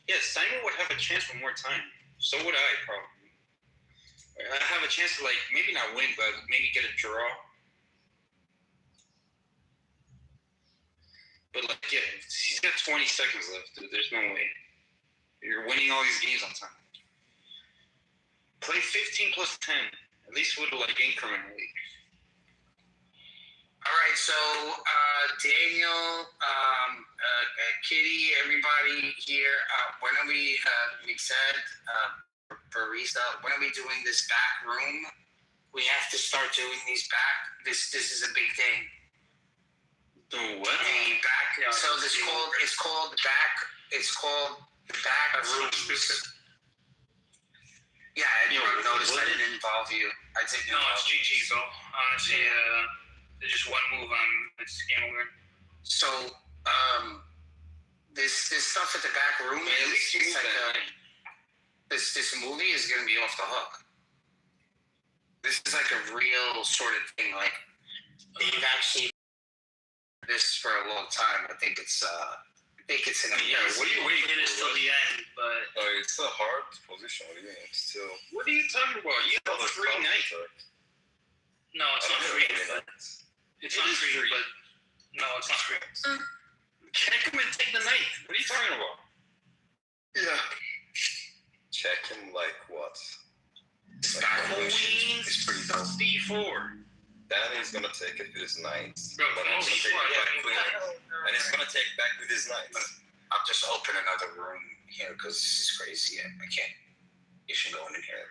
Yes, Simon would have a chance for more time. So would I, probably. I have a chance to, like, maybe not win, but maybe get a draw. But, like, yeah, he's got 20 seconds left, dude. There's no way. You're winning all these games on time. Play 15 plus 10. At least with, like, incrementally. All right, so Daniel, Kitty, everybody here, when are we, said, Barista, when are we doing this back room? We have to start doing these back. This is a big thing. Doing what? The back. So it's called the back rooms. Yeah, I noticed I didn't involve you. I didn't. No, it's GG, bro. Honestly, there's just one move on this game over. So, this stuff at the back room, at least you like this movie is gonna be off the hook. This is like a real sort of thing. Like they've actually this for a long time. I think it's an what are you waiting for? Till the end, but it's a hard position. What do you mean? Still. What are you talking about? You have a free night. no, it's not free. It's not free, but no, it's not free. Check him and take the night. What are you talking about? Yeah. Check him like what? Queens is pretty dope. D4. Danny's gonna take it with his knights. Bro, But I'm gonna take it back with and he's gonna take back with his knights. I'll just open another room here because this is crazy. I can't. You should go in here.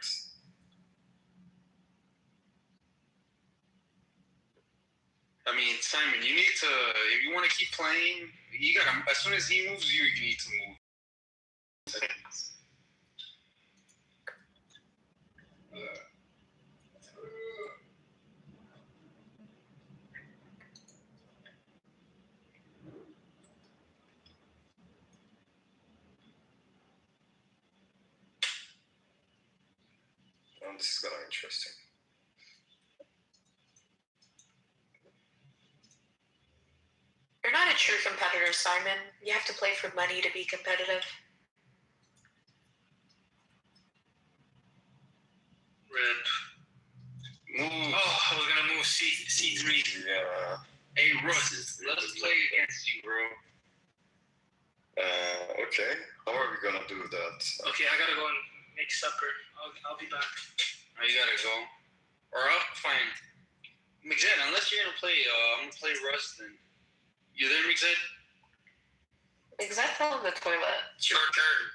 I mean, Simon, you need to, if you want to keep playing, you gotta, as soon as he moves, you need to move. This is gonna be interesting. You're not a true competitor, Simon. You have to play for money to be competitive. Rip. Move. Oh, I was gonna move C3. Yeah. Hey, Russ, let's play against you, bro. Okay. How are we gonna do that? Okay, I gotta go and make supper. I'll be back. Oh, you gotta go. Or I'll find. Mixed, unless you're gonna play, I'm gonna play Russ then. You there, Mixed? Is that fell in the toilet? It's your turn.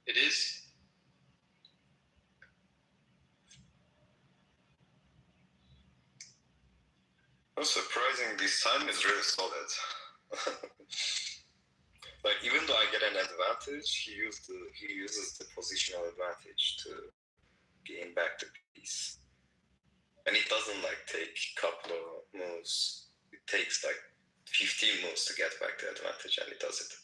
It is? What's surprising this time is really solid. Like, even though I get an advantage, he uses the positional advantage to gain back the piece. And it doesn't like take a couple of moves. It takes like 15 moves to get back the advantage, and it does it.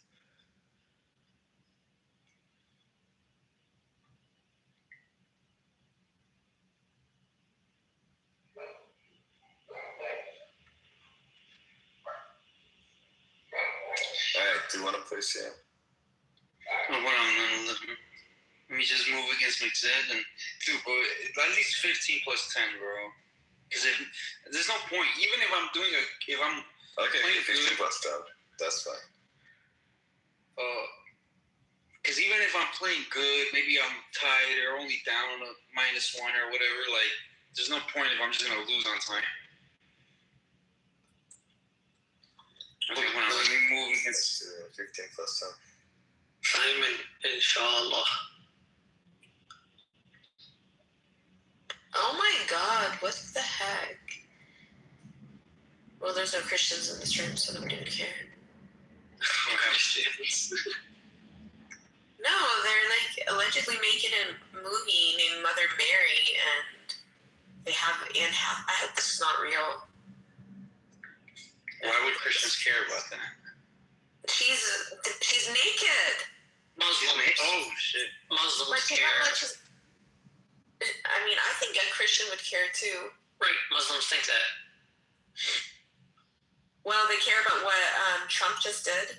Alright, do you want to play Sam? Oh, hold on, let me just move against McZed and dude, bro, at least 15 plus 10, bro. Because there's no point. Even if I'm doing if I'm okay, playing 15 good, plus 10, that's fine. Because even if I'm playing good, maybe I'm tied or only down a -1 or whatever. Like, there's no point if I'm just gonna lose on time. Okay, hold on, let me move against 15 plus 10. Simon, inshallah. Oh my god, what the heck? Well, there's no Christians in this room, so nobody would care. Christians. No, they're like allegedly making a movie named Mother Mary, and they have Anne Hathaway. I hope this is not real. Why would Christians care about that? She's naked. Muslims. Oh shit. Muslims Like, care. how much is? I mean, I think a Christian would care too. Right, Muslims think that. Well, they care about what Trump just did.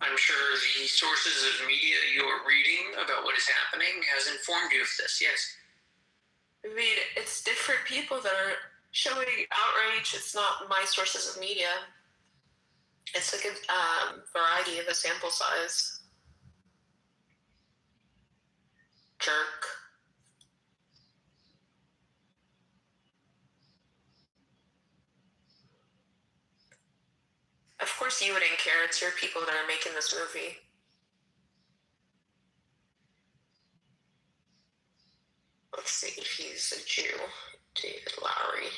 I'm sure the sources of media you're reading about what is happening has informed you of this, yes. I mean, it's different people that are showing outrage. It's not my sources of media. It's like a variety of a sample size. Jerk. Of course you wouldn't care. It's your people that are making this movie. Let's see if he's a Jew. David Lowry.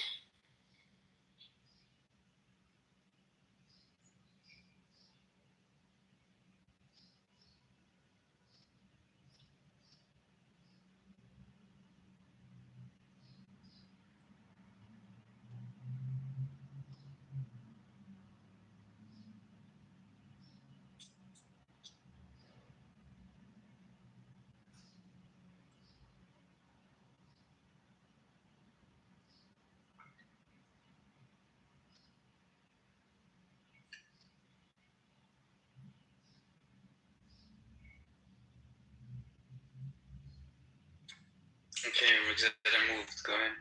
Okay, I moved. Go ahead.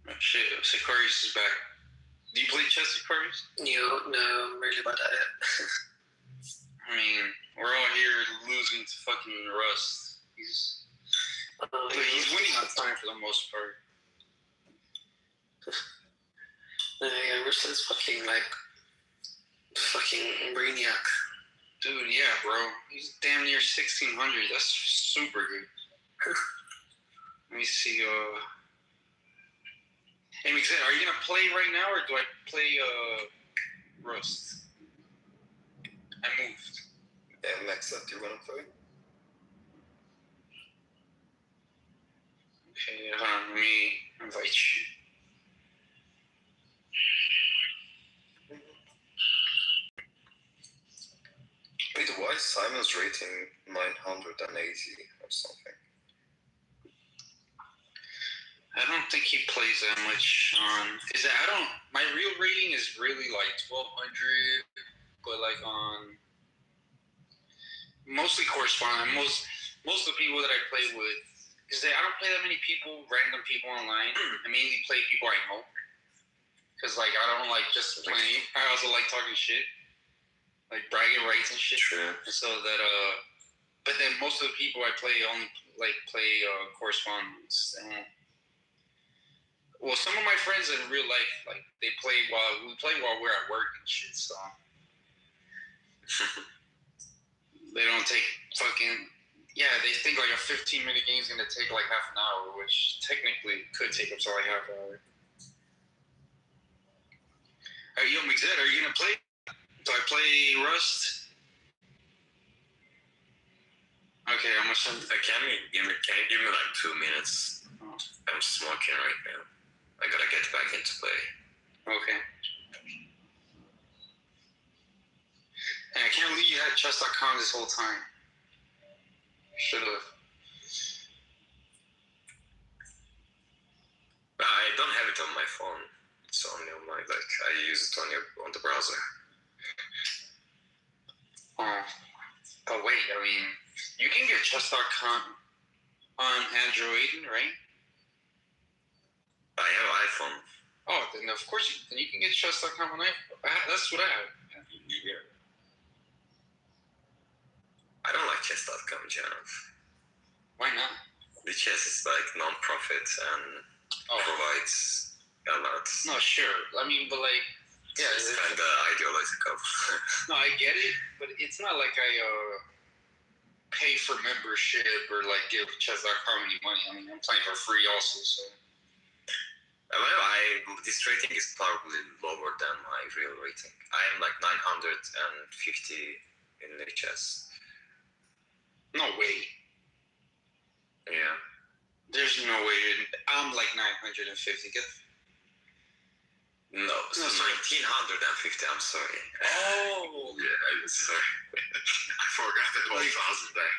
Oh, shit, Sicarius is back. Do you play chess, Sicarius? No, I'm really bad at it. I mean, we're all here losing to fucking Rust. He's winning on time for the most part. Yeah, Russell's fucking brainiac. Dude, yeah, bro. He's damn near 1600. That's super good. Let me see. Hey, Mixed, are you gonna play right now, or do I play Rust? I moved. Yeah, next up, do you want to play? Okay, let me invite you. Wait, why is Simon's rating 980 or something? I don't think he plays that much on. My real rating is really like 1200, but like on mostly correspondent. Most of the people that I play with, because I don't play that many random people online. I mainly play people I know. Because like I don't like just playing. I also like talking shit, like bragging rights and shit. True. So that but then most of the people I play only play correspondence. Well, some of my friends in real life, like we play while we're at work and shit. So they don't take fucking. Yeah, they think like a 15-minute game is gonna take like half an hour, which technically could take up to like half an hour. Hey, yo, Mixed, are you gonna play? Do I play Rust? Okay, I'm gonna send. Can you give me like 2 minutes? I'm smoking right now. I gotta get back into play. Okay. Hey, I can't believe you had chess.com this whole time. Should have. I don't have it on my phone. It's only on my I use it on the browser. Oh, but wait, I mean, you can get chess.com on Android, right? I have iPhone. Oh, then of course then you can get chess.com on iPhone. That's what I have. Yeah. I don't like chess.com, Janov. Why not? The chess is like non-profit and provides a lot. No, sure. I mean, but like, yeah, it's kind of ideological. No, I get it, but it's not like I pay for membership or like give chess.com any money. I mean, I'm playing for free also, so. Well, this rating is probably lower than my real rating. I am like 950 in the chess. No way. Yeah. There's no way. I'm like 950. No, so 1950. I'm sorry. Oh. Yeah, I'm sorry. I forgot the whole thousand there.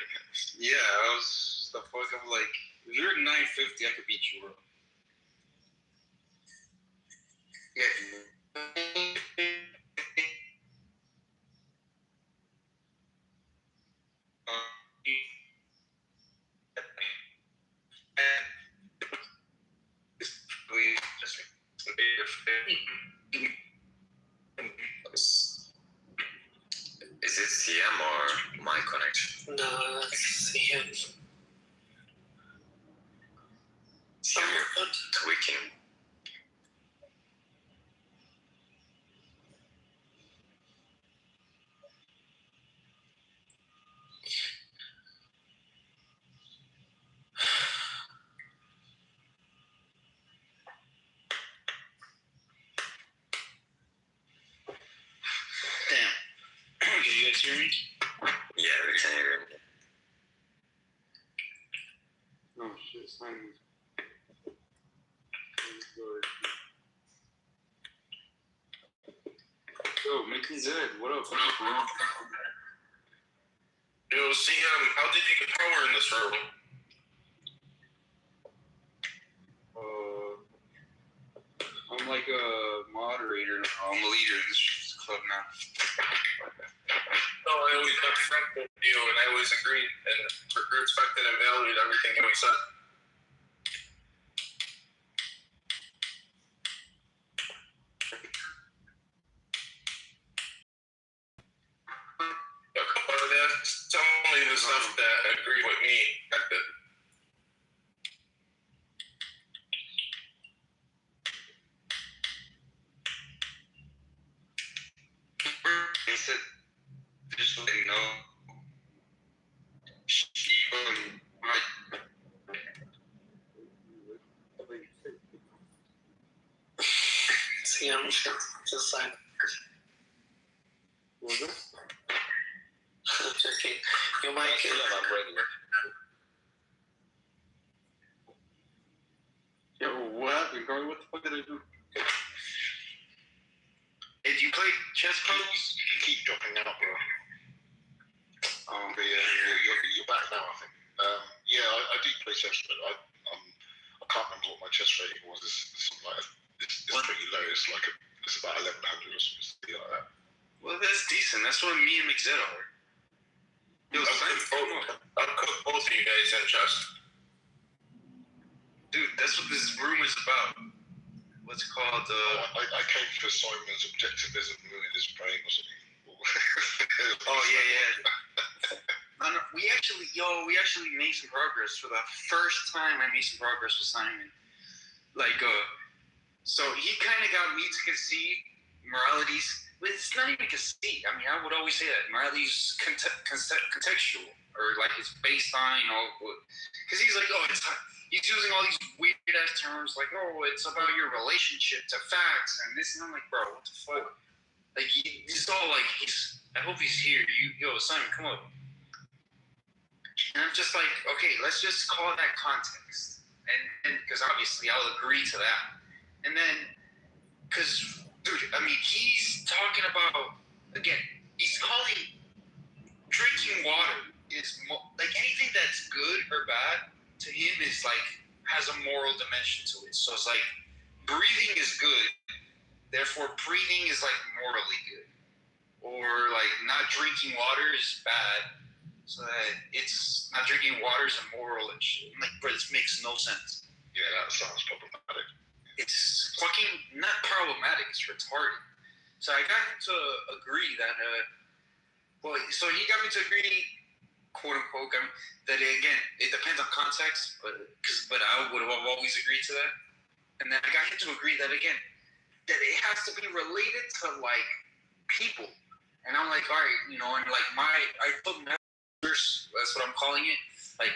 Yeah, I was the fuck. I'm like, if you're 950, I could beat you up. Yeah. Is it CM or my connection? No, that's CM. CM tweaking. Damn. Can you guys hear me? Yeah, we can hear me. Oh shit, it's not even. Yo, making good. What up? Yo, CM, how did you get power in this room? I'm like a moderator now. I'm a leader in this club now. No, I always got friends with you, and I always agreed and respected and valued everything you said. That's only the stuff that agree with me. They said, just let you know. See, I'm just like. What was it? I'm joking. You might get. I'm ready. Yo, what happened, Carly? What the fuck did I do? Hey, do you play chess pros? You keep dropping out, bro. But you're back now, I think. I do play chess, but I can't remember what my chess rating was. It's something like it's pretty low. It's like it's about 1100 or something like that. Well, that's decent. That's what me and McZed are. Yo, I'll cook both of you guys in chess. Dude, that's what this room is about. What's it called? I came for Simon's objectivism in his brain or something. Oh yeah. No, we actually made some progress. For the first time, I made some progress with Simon. So he kind of got me to concede morality's. But it's not even conceit. I mean, I would always say that morality's contextual, or like it's based on, because he's like, he's using all these weird ass terms like, it's about your relationship to facts and this, and I'm like, bro, what the fuck? Like, he's all like, I hope he's here. Simon, come up. And I'm just like, okay, let's just call that context. And because obviously I'll agree to that. And then, because, dude, I mean, he's talking about, again, he's calling drinking water is like anything that's good or bad to him is like, has a moral dimension to it. So it's like, breathing is good, therefore breathing is like morally good. Or like not drinking water is bad, so that it's not drinking water is immoral and shit. Like, but it makes no sense. Yeah, that sounds problematic. It's fucking not problematic. It's retarded. So I got him to agree that, so he got me to agree, quote unquote, that again it depends on context, but I would have always agreed to that. And then I got him to agree that again, that it has to be related to like people. And I'm like, all right, you know, and like I told him that's what I'm calling it. Like,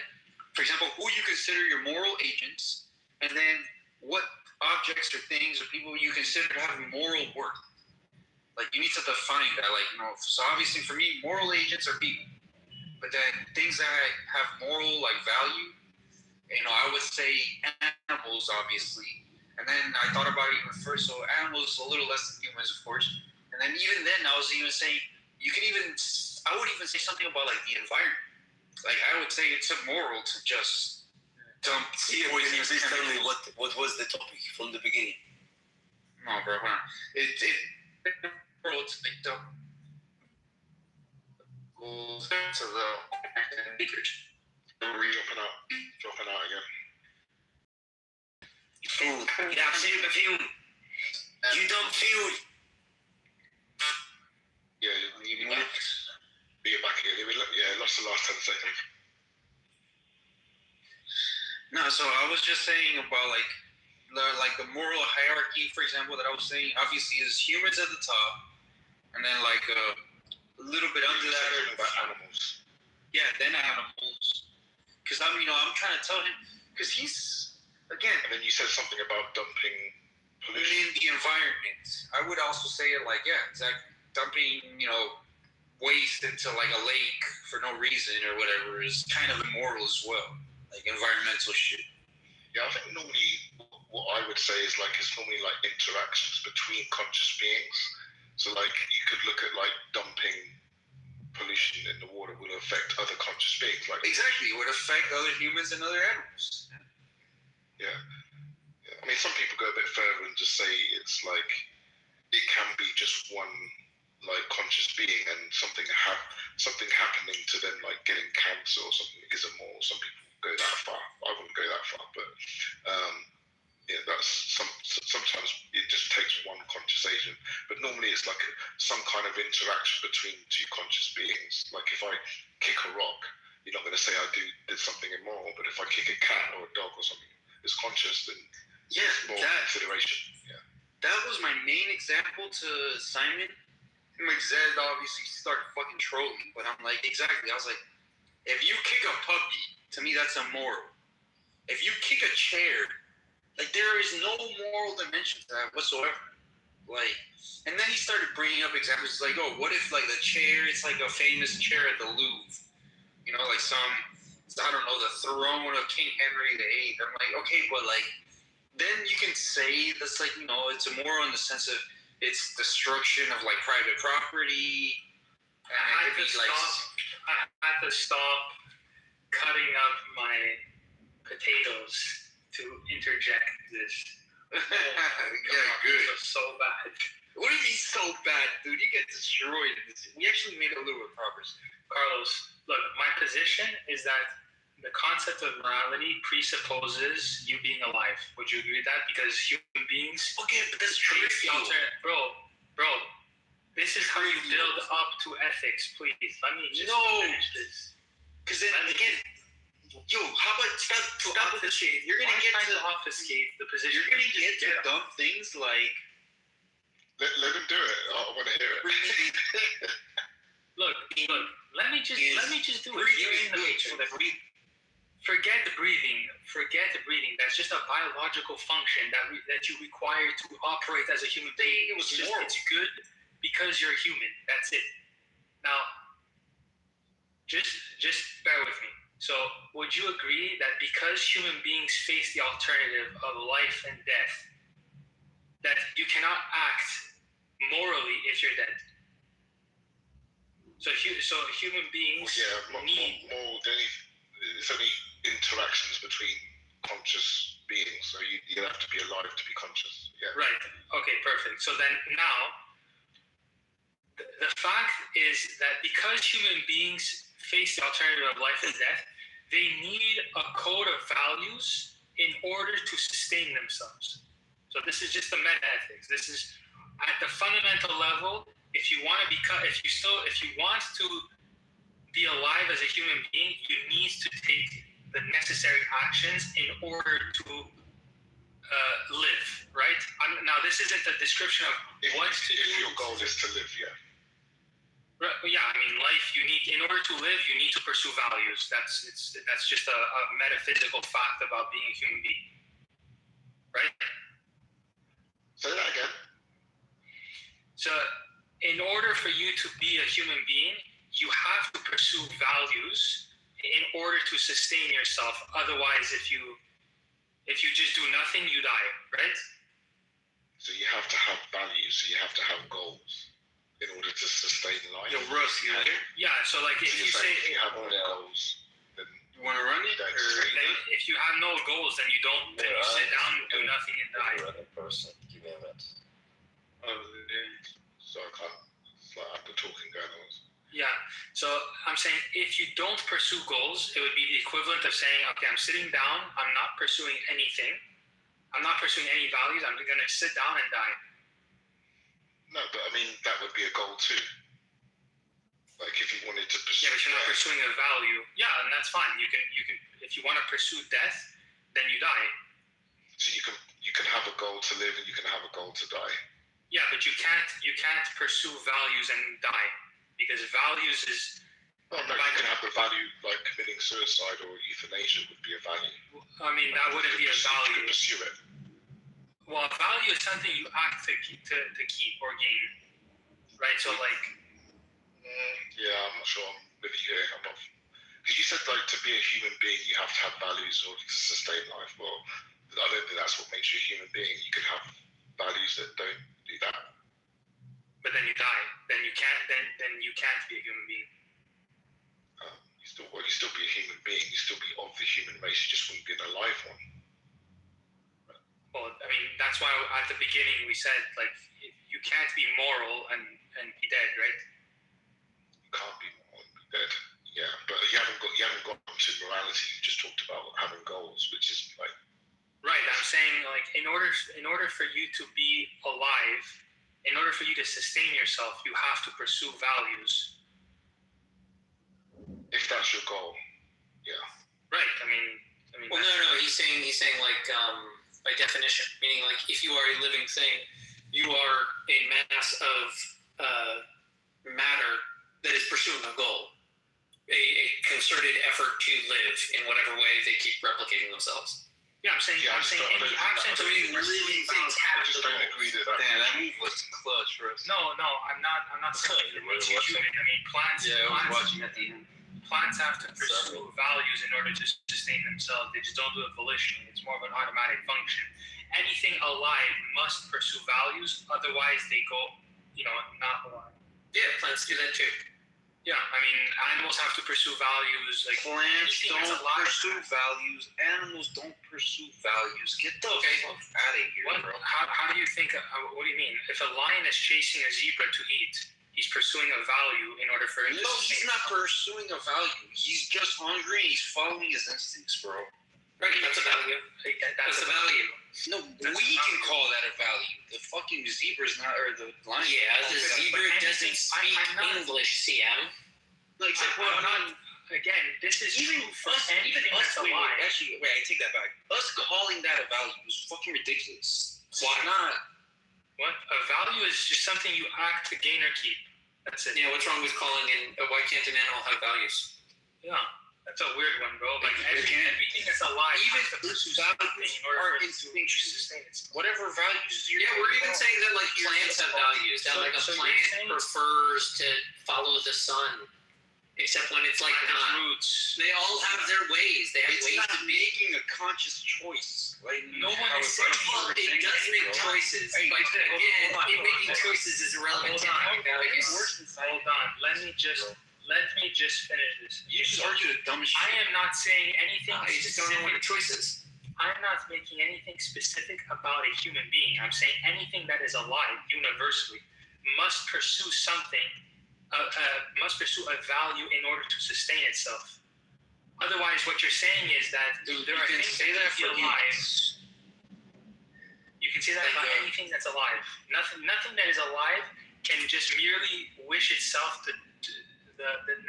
for example, who you consider your moral agents, and then what objects or things or people you consider to have moral worth. Like, you need to define that. Like, you know, so obviously for me, moral agents are people. But then things that have moral, like, value, you know, I would say animals, obviously. And then I thought about it even first. So animals a little less than humans, of course. And then even then, I was even saying, I would even say something about, like, the environment. Like, I would say it's immoral to just dump poison. Please tell me what was the topic from the beginning. No, bro, hold on. It's like dump goes to the acres. Dropping out again. Food. Yeah, food. You dump food. Yeah, you're back again. Yeah, lost the last 10 seconds. No, so I was just saying about like the moral hierarchy, for example, that I was saying. Obviously, is humans at the top, and then like a little bit under that are about animals. Yeah, then animals. Because I'm trying to tell him, because he's again. And then you said something about dumping pollution in the environment. I would also say it like, yeah, exactly. Dumping, waste into like a lake for no reason or whatever is kind of immoral as well. Like environmental shit. Yeah, I think normally what I would say is like it's normally like interactions between conscious beings. So like you could look at like dumping pollution in the water will affect other conscious beings. Like exactly, it would affect other humans and other animals. Yeah. I mean, some people go a bit further and just say it's like it can be just one like conscious being and something happening to them, like getting cancer or something, is immoral. Some people go that far. I wouldn't go that far, but yeah, that's sometimes it just takes one conscious agent. But normally it's like some kind of interaction between two conscious beings. Like if I kick a rock, you're not going to say I did something immoral. But if I kick a cat or a dog or something that's conscious, then it's more consideration. Yeah. That was my main example to Simon. And my dad obviously started fucking trolling, but I'm like, exactly. I was like, if you kick a puppy, to me that's immoral. If you kick a chair, like there is no moral dimension to that whatsoever. Like, and then he started bringing up examples. He's like, oh, what if like the chair? It's like a famous chair at the Louvre. Like I don't know, the throne of King Henry VIII. I'm like, okay, but like, then you can say that's like, it's immoral in the sense of it's destruction of like private property. And I had to stop cutting up my potatoes to interject this. Yeah, good. It was so bad. What do you mean so bad, dude? You get destroyed. We actually made a little bit of progress. Carlos, look, my position is that the concept of morality presupposes you being alive. Would you agree with that? Because human beings... Okay, but that's trivial. Bro, this is how you build up to ethics, please. Let me just finish this. Because then, again, how about stop with the shit? You're going to get to obfuscate the position. You're going to get to dumb things like... Let him do it. I want to hear it. Look, let me just do it. You're in the picture. Forget the breathing. That's just a biological function that you require to operate as a human being. It's good because you're human. That's it. Now, just bear with me. So, would you agree that because human beings face the alternative of life and death, that you cannot act morally if you're dead? So human beings need... It's only interactions between conscious beings, so you have to be alive to be conscious. Yeah. Right. Okay, perfect. So then now, the fact is that because human beings face the alternative of life and death, they need a code of values in order to sustain themselves. So this is just the meta ethics. This is at the fundamental level. If you want to be alive as a human being, you need to take the necessary actions in order to live, right? Now, this isn't a description of what to do. If your goal is to live, yeah. Right, yeah, I mean, life, in order to live, you need to pursue values. That's just a metaphysical fact about being a human being, right? Say that again. So, in order for you to be a human being, you have to pursue values in order to sustain yourself. Otherwise, if you just do nothing, you die, right? So you have to have values. So you have to have goals in order to sustain life. Yo, Russ, you here? Yeah. So like, if you say you have no goals, then you want to run it, then if you have no goals, then you don't. Then you sit down and do nothing and die. Another person, give me a minute. So I can't. It's like I've been talking going on. Yeah. So I'm saying if you don't pursue goals, it would be the equivalent of saying, okay, I'm sitting down. I'm not pursuing anything. I'm not pursuing any values. I'm going to sit down and die. No, but I mean, that would be a goal too. Like if you wanted to pursue... Yeah, but you're not pursuing a value. Yeah, and that's fine. You can. If you want to pursue death, then you die. So you can have a goal to live and you can have a goal to die. Yeah, but you can't pursue values and die. Because values is... Well, no, you can have the value, like committing suicide or euthanasia would be a value. I mean, that wouldn't be a value. You can pursue it. Well, value is something you act to keep or gain, right? So like, yeah, I'm not sure I'm with you here. I'm not, because you said like to be a human being, you have to have values or to sustain life. Well, I don't think that's what makes you a human being. You can have values that don't do that. But then you die. Then you can't. Then you can't be a human being. You still be a human being. You still be of the human race. You just wouldn't be an alive one. Well, I mean, that's why at the beginning we said, like, you can't be moral and be dead, right? You can't be moral and be dead. Yeah, but you haven't got to morality. You just talked about having goals, which is like. Right. I'm saying, like, in order for you to be alive, in order for you to sustain yourself, you have to pursue values. If that's your goal, yeah. Right. I mean. Well, no. He's saying like. By definition, meaning like if you are a living thing, you are a mass of matter that is pursuing a goal, a concerted effort to live in whatever way they keep replicating themselves. Yeah, I'm saying in the absence of living things have to go. Damn, that move was clutch for us. No, I'm not saying it makes you human. I mean, plants. Yeah, I was watching at the end. Plants have to pursue values in order to sustain themselves. They just don't do it volitionally. It's more of an automatic function. Anything alive must pursue values, otherwise they go, not alive. Yeah, plants do that too. Yeah, I mean, animals have to pursue values. Like plants don't pursue values. Animals don't pursue values. Get the fuck out of here, bro. How do you think? What do you mean? If a lion is chasing a zebra to eat, he's pursuing a value in order for him to... No, he's not pursuing a value. He's just hungry. He's following his instincts, bro. Right, that's a value. That's a value. No, we can call that a value. The fucking zebra's not, or the lion. Yeah, the zebra doesn't speak English, CM. Like, again, this is even true for us, anything that's alive. Actually, I take that back. Us calling that a value is fucking ridiculous. Why not? What? A value is just something you act to gain or keep. That's it. Yeah, what's wrong with calling in, why can't an animal have values? Yeah, that's a weird one, bro. Like, everything that's alive even has to pursue something in order for it to sustain itself. Whatever values you're... Yeah, we're even saying that, like, plants have values. That, like, a plant prefers to follow the sun Except when it's like not. Roots. They all have their ways. They have It's ways not to be. making a conscious choice. Like No one is saying Well, it does make choices, but again, making choices is irrelevant to having values. Hold on. Let me just finish this. You just argue the dumbest I shit. am not saying anything I just don't know what the specific. choice is. I'm not making anything specific about a human being. I'm saying anything that is alive universally must pursue something, must pursue a value in order to sustain itself. Otherwise, what you're saying is that there are things that can be alive. You can say that about anything that's alive. Nothing that is alive can just merely wish itself the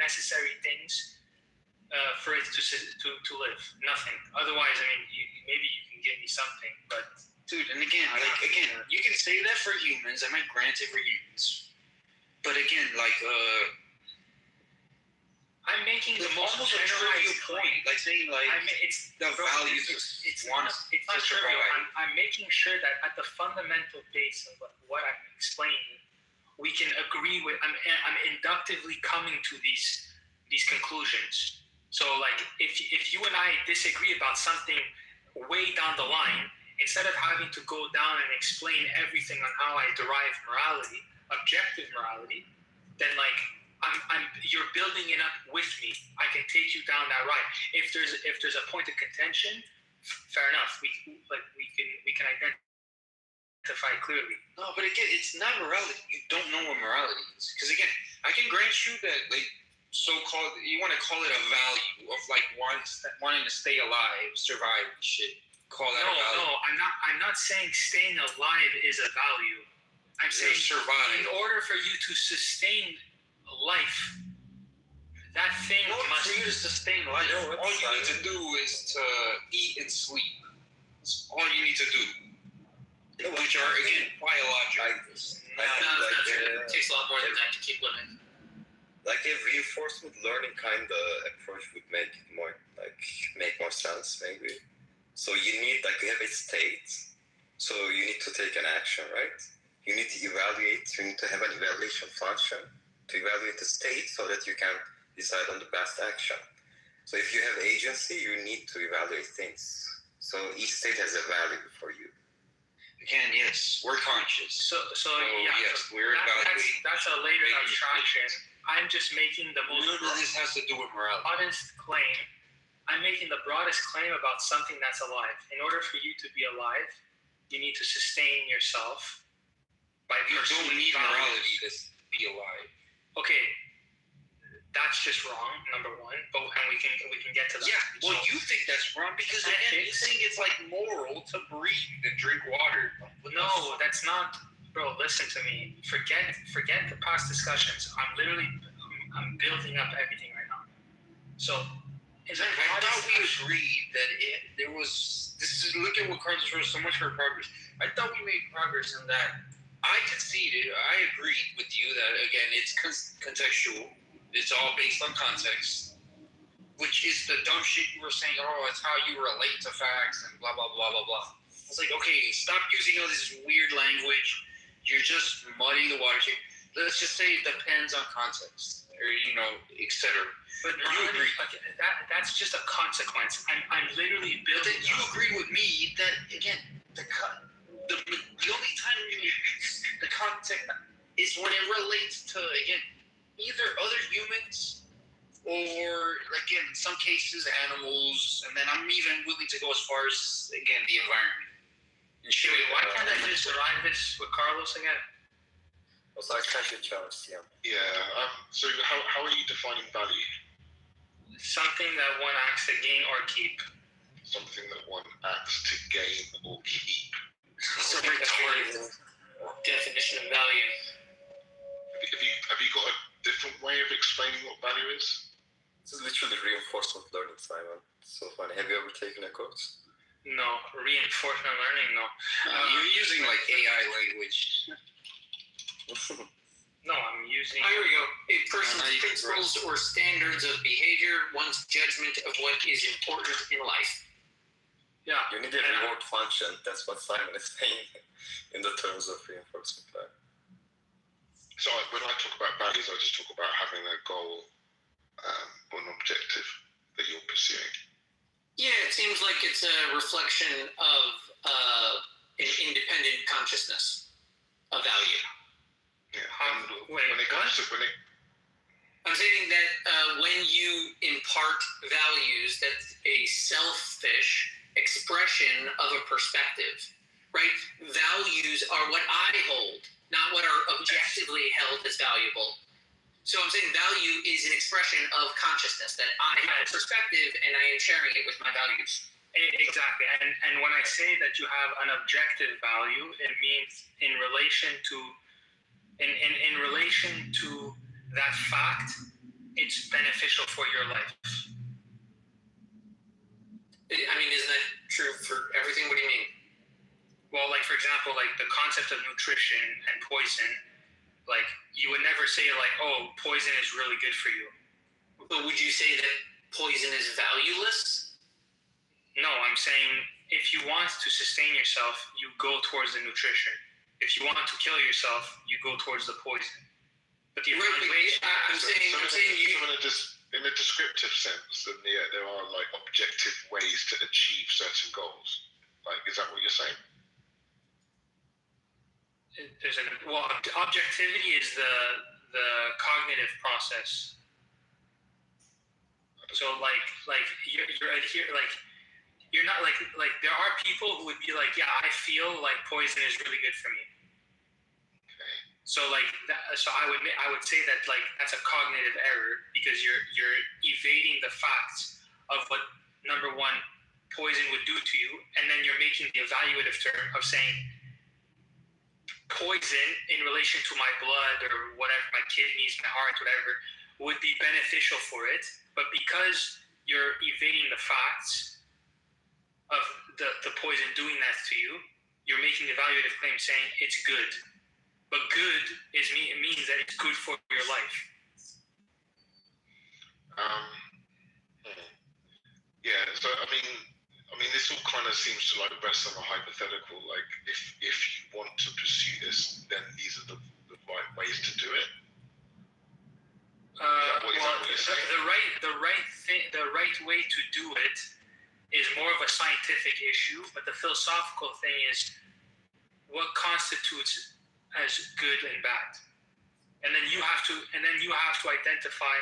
necessary things for it to live. Nothing. Otherwise, I mean, maybe you can give me something, but Dude, and again, you can say that for humans. I might grant it for humans. But again, I'm making the most almost a generalized trivial point. Like saying, it's the values it's want not, it's not to trivial. survive. I'm making sure that at the fundamental base of what I'm explaining, we can agree with. I'm inductively coming to these conclusions. So, like, if you and I disagree about something way down the line, instead of having to go down and explain everything on how I derive morality, objective morality, then you're building it up with me. I can take you down that ride. If there's a point of contention, fair enough. We can identify clearly. No, but again, it's not morality. You don't know what morality is. Because again, I can grant you that, so-called, you want to call it a value of wanting to stay alive, survive, and shit. Call that a value. No, I'm not saying staying alive is a value. I'm saying survive. In order for you to sustain life, that thing must. For you to sustain life, all you need to do is to eat and sleep. That's all you need to do. Which are, again, biological. It takes a lot more than that to keep living. Like a reinforcement learning kind of approach would make more sense, maybe. So you need, you have a state, so you need to take an action, right? You need to evaluate, you need to have an evaluation function to evaluate the state so that you can decide on the best action. So if you have agency, you need to evaluate things. So each state has a value for you. Again, yes, we're conscious. So yes, we're evaluating. That's a later abstraction. I'm just making the most. None of this has to do with morality. Broadest claim. I'm making the broadest claim about something that's alive. In order for you to be alive, you need to sustain yourself by You don't need values. morality to be alive. Okay, that's just wrong. Number one, and we can get to that. Yeah, well, you think that's wrong because again, you think it's moral to breathe and drink water. No, that's not, bro. Listen to me. Forget the past discussions. I'm building up everything right now. So, I thought we agreed that there was. Look at what Carlos wrote. So much for progress. I thought we made progress in that. I conceded. I agreed with you that again, it's contextual. It's all based on context, which is the dumb shit you were saying. Oh, it's how you relate to facts and blah blah blah blah blah. It's like, okay, stop using all this weird language. You're just muddying the water. Let's just say it depends on context, or etc. But you agree? That's just a consequence. I'm literally building. But then you agree with me that again, the only time the context is when it relates to again either other humans or again in some cases animals, and then I'm even willing to go as far as again the environment. And shit. Why can't I just derive this with Carlos again? Also, I can't get challenged, yeah. Yeah. So how are you defining value? Something that one acts to gain or keep. Something that one acts to gain or keep. It's a rhetorical definition of value. Have you got a different way of explaining what value is? This is literally reinforcement learning, Simon. So funny. Have you ever taken a course? No. Reinforcement learning, no. You're using AI language. No, I'm using. Here we go. A person's principles or standards of behavior, one's judgment of what is important in life. Yeah. You need a reward function. That's what Simon is saying in the terms of reinforcement learning. So when I talk about values, I just talk about having a goal or an objective that you're pursuing. Yeah, it seems like it's a reflection of an independent consciousness of value. Yeah. I'm saying that when you impart values, that's a selfish expression of a perspective, right? Values are what I hold, not what are objectively held as valuable. So I'm saying value is an expression of consciousness, that I have a perspective and I am sharing it with my values. Exactly. And when I say that you have an objective value, it means in relation to that fact, it's beneficial for your life. I mean, isn't that true for everything? What do you mean? Well, like, for example, like the concept of nutrition and poison, like, you would never say, like, oh, poison is really good for you. But would you say that poison is valueless? No, I'm saying if you want to sustain yourself, you go towards the nutrition. If you want to kill yourself, you go towards the poison. But the evaluation... I'm saying you... In a descriptive sense, then there are like objective ways to achieve certain goals. Like, is that what you're saying? Objectivity is the cognitive process. So like you're not like there are people who would be like, yeah, I feel like poison is really good for me. Okay. So like so I would say that like that's a cognitive error because you're evading the facts of what number one poison would do to you, and then you're making the evaluative term of saying poison in relation to my blood or whatever, my kidneys, my heart, whatever, would be beneficial for it. But because you're evading the facts of the poison doing that to you, you're making evaluative claims saying it's good. But good means that it's good for your life. Yeah, so I mean, this all kind of seems to like rest on a hypothetical. Like, if you want to pursue this, then these are the right ways to do it. The right way to do it is more of a scientific issue, but the philosophical thing is what constitutes as good and bad, and then you have to identify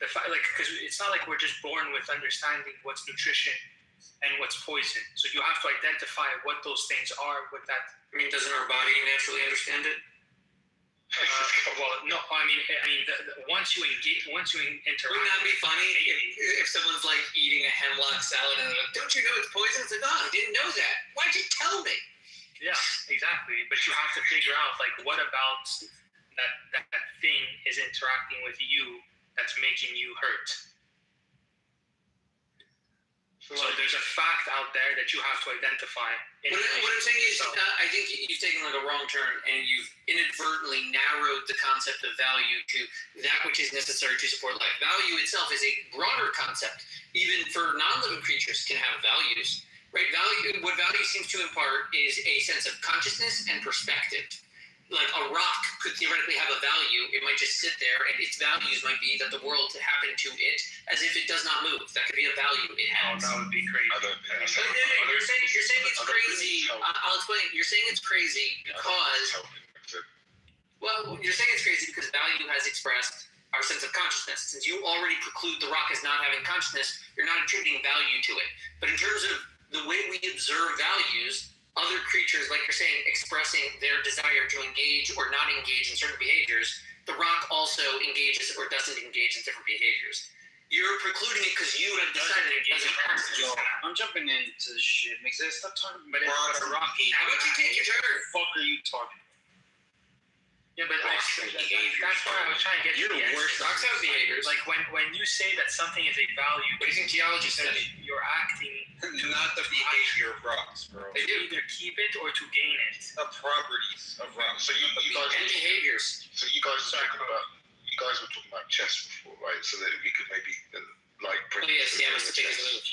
the fact, like, because it's not like we're just born with understanding what's nutrition and what's poison. So you have to identify what those things are. With that, I mean, doesn't our body naturally understand it? Well, no. I mean, once you interact. Wouldn't that be funny if someone's like eating a hemlock salad and they're like, "Don't you know it's poison?" It's like, "Oh, I didn't know that. Why'd you tell me?" Yeah, exactly. But you have to figure out like what about that thing is interacting with you that's making you hurt. So there's a fact out there that you have to identify. What I'm saying is, I think you've taken like a wrong turn and you've inadvertently narrowed the concept of value to that which is necessary to support life. Value itself is a broader concept. Even for non-living creatures can have values, right? What value seems to impart is a sense of consciousness and perspective. Like a rock could theoretically have a value. It might just sit there, and its values might be that the world happened to it as if it does not move. That could be a value it has. Oh, that would be crazy. You're saying it's crazy. I'll explain. You're saying it's crazy because, well, you're saying it's crazy because value has expressed our sense of consciousness. Since you already preclude the rock as not having consciousness, you're not attributing value to it. But in terms of the way we observe values, other creatures, like you're saying, expressing their desire to engage or not engage in certain behaviors, the rock also engages or doesn't engage in different behaviors. You're precluding it because you have decided it doesn't pass. Yo, I'm jumping into this shit. Makes sense. Stop talking about a rock. How about you take your turn? What the fuck are you talking about? Yeah, but that's where I was trying to get You're to. the worst. Rocks have behaviors. Like when you say that something is a value, what do you think geology says? You're acting. Not the behavior of rocks, bro. They either keep it or to gain it. The properties of rocks. So you guys behaviors. So you guys were talking about chess before, right? So that we could maybe like bring. Oh yes, Sam has to take his move.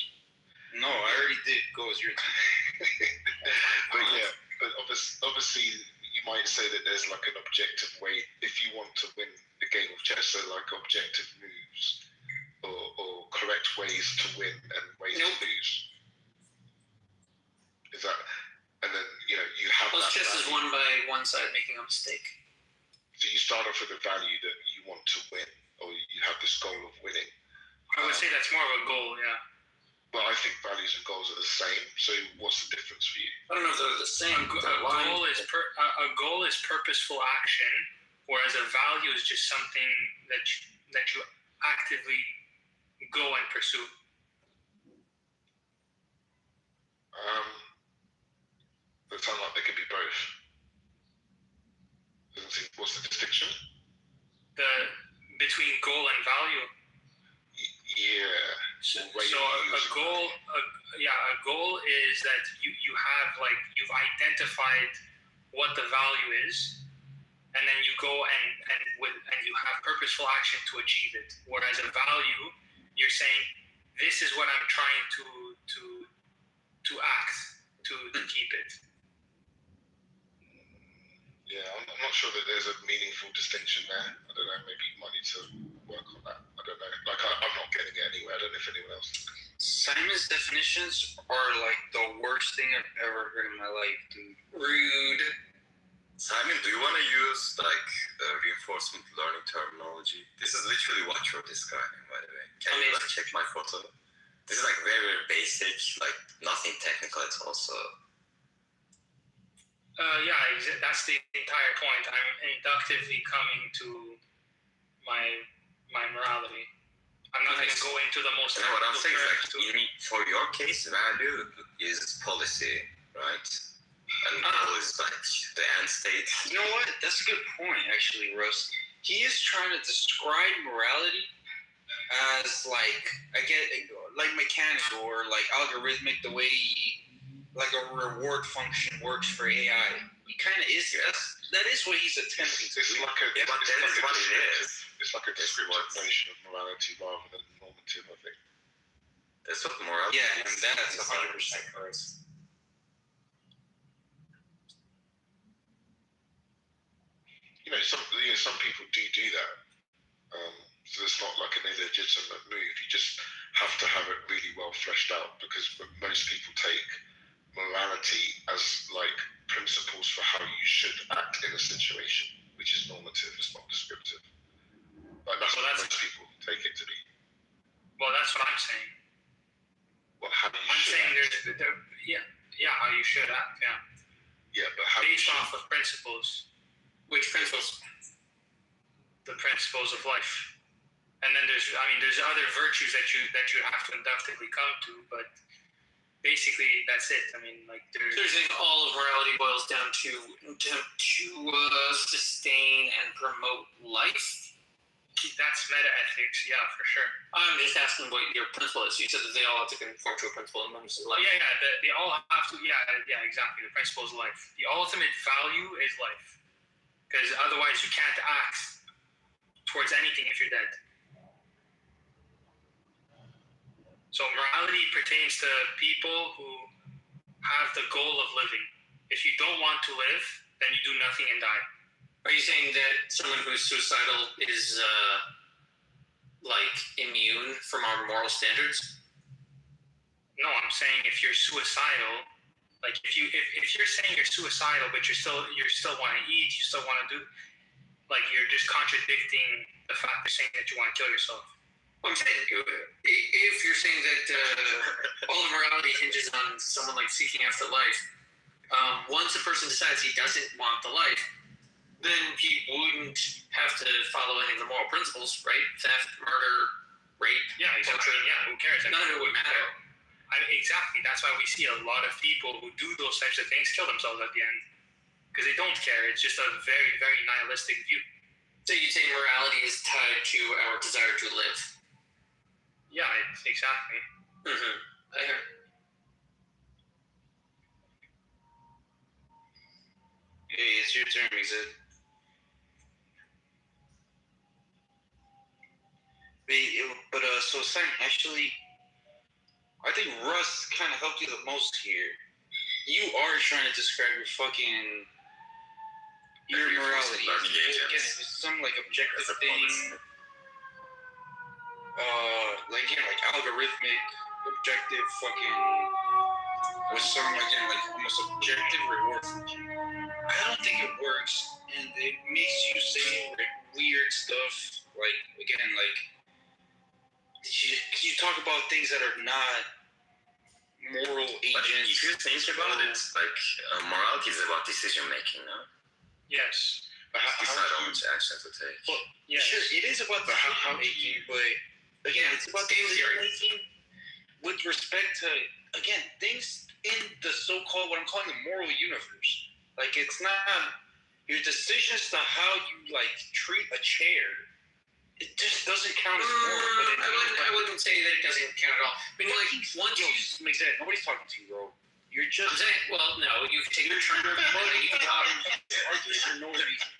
No, I already did. Go as your turn. but obviously you might say that there's like an objective way if you want to win the game of chess. So like objective moves or correct ways to win and ways to lose. Is that, and then you have Most that chess is value. won by one side making a mistake. So you start off with a value that you want to win, or you have this goal of winning. I would say that's more of a goal, yeah. Well, I think values and goals are the same. So what's the difference for you? I don't know if they're the same. A goal is purposeful action, whereas a value is just something that you actively go and pursue. It sounds like they could be both. What's the distinction? Between goal and value. Yeah. So a goal is that you have you've identified what the value is, and then you go and you have purposeful action to achieve it. Whereas a value, you're saying this is what I'm trying to act to keep it. Yeah, I'm not sure that there's a meaningful distinction there. I don't know. Maybe you might need to work on that. I don't know. I'm not getting it anywhere. I don't know if anyone else is. Simon's definitions are like the worst thing I've ever heard in my life, dude. Rude. Simon, do you want to use reinforcement learning terminology? This is literally what you're describing, by the way. Can you check my photo? This is very, very basic, nothing technical at all. So. That's the entire point. I'm inductively coming to my morality. I'm not going to go into the most. What I'm saying is, for your case, value is policy, right? And goal is the end state. You know what? That's a good point, actually, Russ. He is trying to describe morality as mechanical or algorithmic, the way a reward function works for AI. He kind of is. That is what he's attempting to do. It's like a descriptive notion of morality rather than normative, I think. That's what morality is. Yeah, and that's 100% correct. Some people do that. So it's not like an illegitimate move. You just have to have it really well fleshed out, because most people take morality as principles for how you should act in a situation, which is normative. It's not descriptive. That's what most people take it to be. Well, that's what I'm saying. Well, how you I'm should saying act. how you should act, yeah. Yeah, but how based off of principles. Which principles? The principles of life. And then there's other virtues that you have to inductively come to, but basically that's it. There's all of morality boils down to sustain and promote life. That's meta-ethics, yeah, for sure. I'm just asking what your principle is. You said that they all have to conform to a principle in terms of life. They all have to. Yeah, exactly. The principle is life. The ultimate value is life, because otherwise you can't act towards anything if you're dead. So morality pertains to people who have the goal of living. If you don't want to live, then you do nothing and die. Are you saying that someone who's suicidal is immune from our moral standards? No, I'm saying if you're suicidal, if you're saying you're suicidal, but you still want to eat, you still want to do, you're just contradicting the fact you're saying that you want to kill yourself. Well, I'm saying if you're saying that all of morality hinges on someone seeking after life, once a person decides he doesn't want the life, then he wouldn't have to follow any of the moral principles, right? Theft, murder, rape. Yeah, exactly. Yeah, who cares? None of it would matter. Exactly. That's why we see a lot of people who do those types of things kill themselves at the end, because they don't care. It's just a very, very nihilistic view. So you say morality is tied to our desire to live? Yeah, exactly. Mm-hmm. I hear. Hey, it's your turn, Mizid. So Simon, actually, I think Russ kind of helped you the most here. You are trying to describe your morality. Again, it's some objective thing. like algorithmic, objective, fucking with some again like almost objective reward function. I don't think it works, and it makes you say weird stuff. Like again, like you talk about things that are not moral agents. But if you think about it, like morality is about decision making, no? Yes. Decide on which action to take. Well, Yes. sure, it is about the how making, but again, it's about decision making with respect to again things in the so-called what I'm calling the moral universe. Like it's not your decisions to how you like treat a chair. It just doesn't count as moral. I wouldn't say that it doesn't count at all. I mean, like once you makes that nobody's talking to you, bro. You're just I'm saying, well, no, you take your turn. You can talk. arguing for no reason.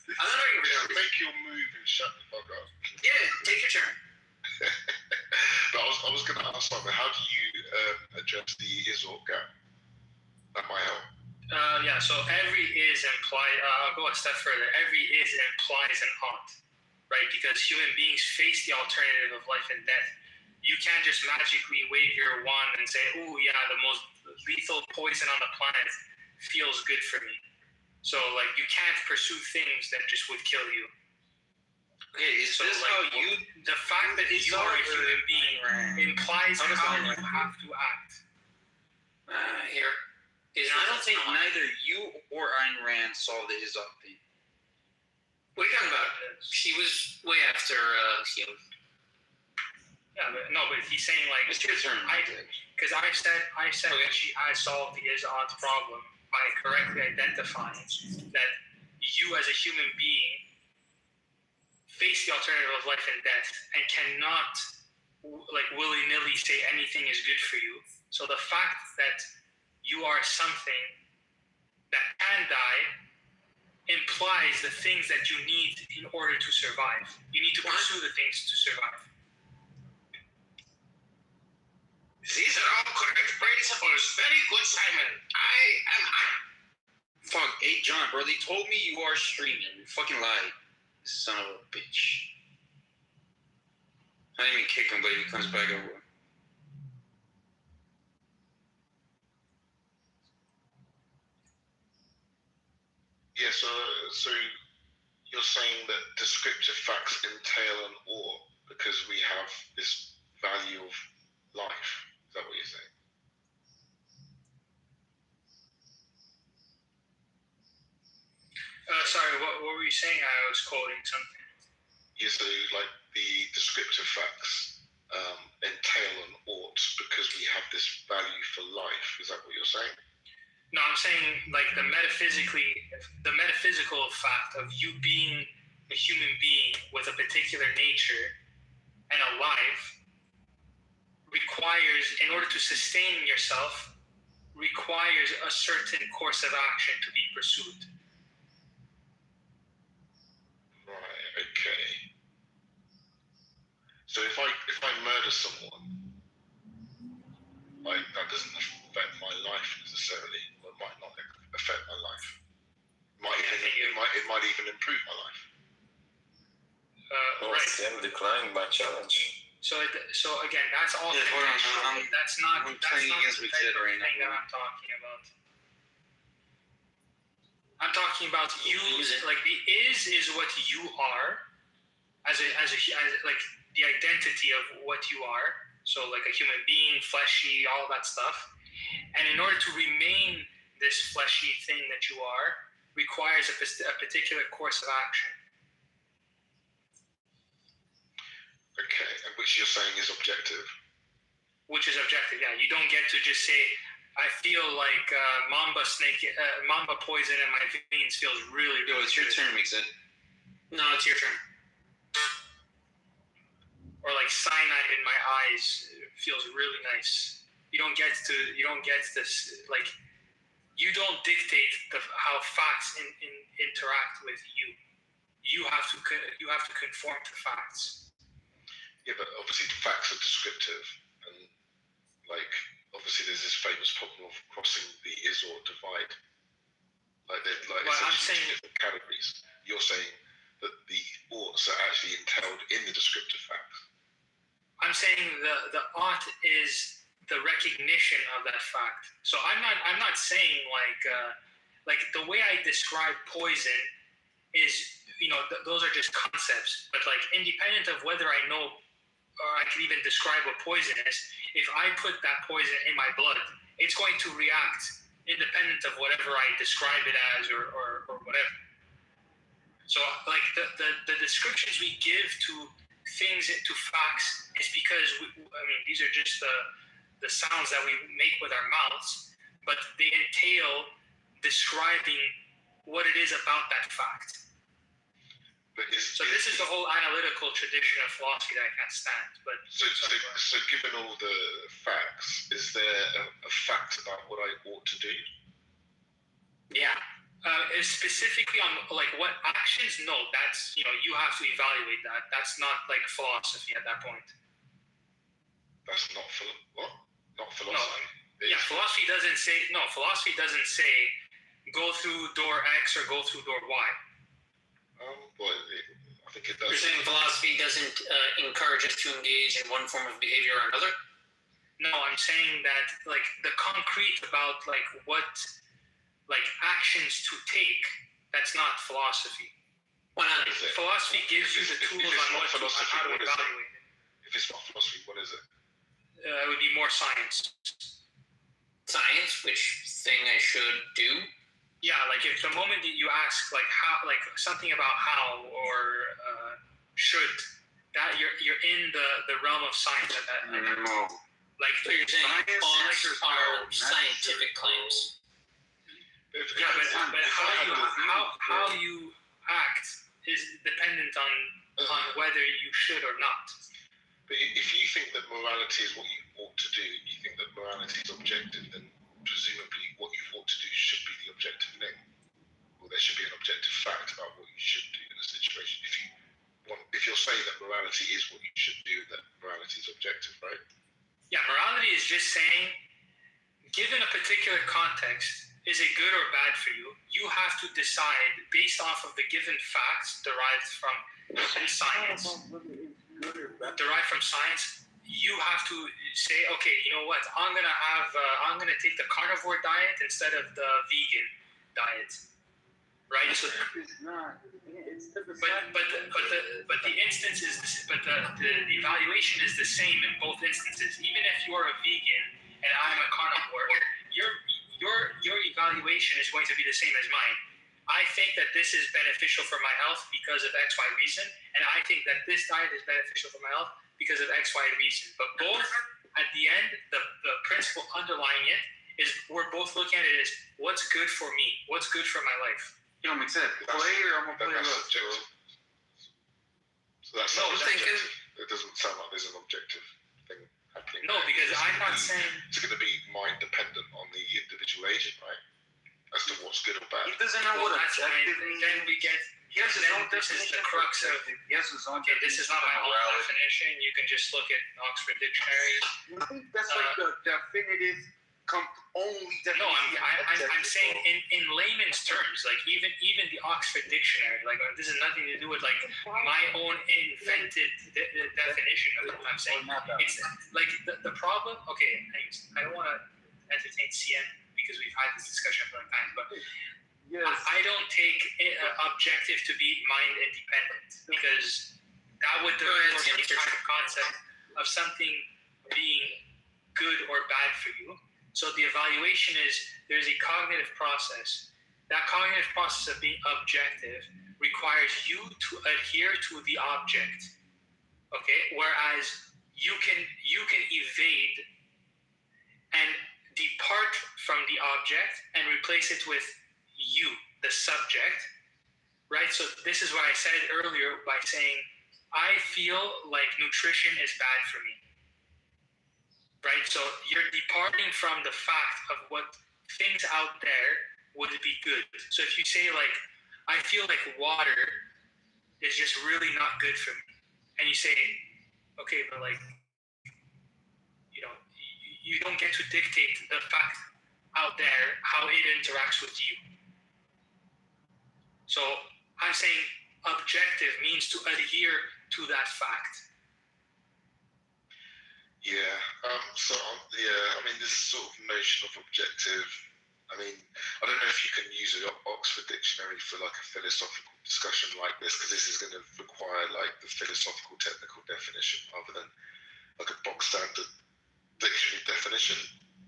I'm not arguing for no reason. Make your move and shut the fuck up. Yeah, take your turn. But I was going to ask something. How do you address the Israel gap? That might help. Yeah, so every is implied, I'll go a step further. Every is implies an ought, right? Because human beings face the alternative of life and death. You can't just magically wave your wand and say, oh yeah, the most lethal poison on the planet feels good for me. So like you can't pursue things that just would kill you. Okay, is So this like, how you? the fact that you are a human being implies How does how that you work? have to act. Here. I don't think neither you or Ayn Rand saw the Izot thing. What are you talking about? She was way after Hume. Yeah, but no, but he's saying like It's your turn. because I said that she has solved the is-odds problem by correctly identifying that you as a human being face the alternative of life and death and cannot like willy-nilly say anything is good for you. So the fact that you are something that can die implies the things that you need in order to survive. You need to pursue the things to survive. These are all correct principles. Very good, Simon. I am. Fuck, hey John, bro, they told me you are streaming. You fucking lied. Son of a bitch. I didn't even kick him, but he comes back over. Yeah, so you're saying that descriptive facts entail an or because we have this value of life. Is that what you're saying? Sorry, what were you saying? I was quoting something. Yeah, so like the descriptive facts entail an ought because we have this value for life. Is that what you're saying? No, I'm saying like the metaphysical fact of you being a human being with a particular nature and alive requires, in order to sustain yourself, requires a certain course of action to be pursued. Right. Okay. So if I murder someone, like that doesn't affect my life necessarily. Well, it might not affect my life. It might even improve my life. Right. I'm declining my challenge. So again, that's all. Yeah, hold on. That's not. I'm That's playing not against the each type other of right thing now. that I'm talking about. I'm talking about you. Like the is what you are, as like the identity of what you are. So like a human being, fleshy, all that stuff. And in order to remain this fleshy thing that you are, requires a particular course of action. Okay, and which you're saying is objective. Which is objective, yeah. You don't get to just say, I feel like mamba poison in my veins feels really, Yo, really it's your good. turn, makes it. No, it's your turn. Or like cyanide in my eyes feels really nice. You don't get this, like, you don't dictate how facts interact with you. You have to conform to facts. Yeah, but obviously the facts are descriptive, and like obviously there's this famous problem of crossing the is or divide. Like Well, I'm essentially saying- two different categories. You're saying that the oughts are actually entailed in the descriptive facts. I'm saying the ought is the recognition of that fact. So I'm not saying like the way I describe poison is, those are just concepts, but like independent of whether I know or I can even describe what poison is, if I put that poison in my blood, it's going to react independent of whatever I describe it as or whatever. So like the descriptions we give to things, to facts, is because these are just the sounds that we make with our mouths, but they entail describing what it is about that fact. So this is the whole analytical tradition of philosophy that I can't stand. But so given all the facts, is there a fact about what I ought to do? Yeah. Specifically on like what actions? No, that's you have to evaluate that. That's not like philosophy at that point. That's not not philosophy. No. Yeah, philosophy doesn't say Philosophy doesn't say go through door X or go through door Y. Well, I think it does. You're saying philosophy doesn't encourage us to engage in one form of behavior or another? No, I'm saying that like the concrete about like what like actions to take, that's not philosophy. Why not? Philosophy gives you the tools on how to evaluate it. If it's not philosophy, what is it? It would be more science. Science, which thing I should do? Yeah, like if the moment that you ask like how, like something about how or should, that you're in the realm of science at that. No. Like so you're saying are scientific claims. Yeah, but how you act is dependent on whether you should or not. But if you think that morality is what you ought to do, you think that morality is objective, then presumably what you ought to do should be the objective thing. Or there should be an objective fact about what you should do in a situation. If you're saying that morality is what you should do, then morality is objective, right? Yeah, morality is just saying, given a particular context, is it good or bad for you? You have to decide based off of the given facts derived from science. You have to say, okay, you know what? I'm gonna take the carnivore diet instead of the vegan diet, right? So, but the instance is the evaluation is the same in both instances. Even if you're a vegan and I'm a carnivore, your evaluation is going to be the same as mine. I think that this is beneficial for my health because of X, Y reason, and I think that this diet is beneficial for my health because of X, Y reason. But both, at the end, the principle underlying it is we're both looking at it as what's good for me, what's good for my life. You know what I'm saying? I'm gonna play that's rough. objective. So that's not objective. It doesn't sound like there's an objective thing happening. No, because I'm not saying it's going to be mind dependent on the individual agent, right? As to what's good or bad. He doesn't know what objective means. Then we get. He has his own this definition. is the crux of. He has his own Okay, this is not my own definition. You can just look at Oxford Dictionary. I think that's like the definitive, only definition. No, I'm saying in layman's terms, like even the Oxford Dictionary, like this has nothing to do with like my own invented definition of what I'm saying. It's like the problem. Okay, I don't want to entertain CM because we've had this discussion a lot of times, but. Yes. I don't take objective to be mind independent because that would divorce any kind of concept of something being good or bad for you. So the evaluation is there's a cognitive process. That cognitive process of being objective requires you to adhere to the object. Okay, whereas you can evade and depart from the object and replace it with you, the subject, right? So this is what I said earlier by saying, I feel like nutrition is bad for me, right? So you're departing from the fact of what things out there would be good. So if you say like, I feel like water is just really not good for me, and you say, okay, but like, you don't get to dictate the fact out there how it interacts with you. So I'm saying objective means to adhere to that fact. Yeah. I mean, this sort of notion of objective. I mean, I don't know if you can use an Oxford dictionary for like a philosophical discussion like this, because this is going to require like the philosophical technical definition rather than like a box standard dictionary definition.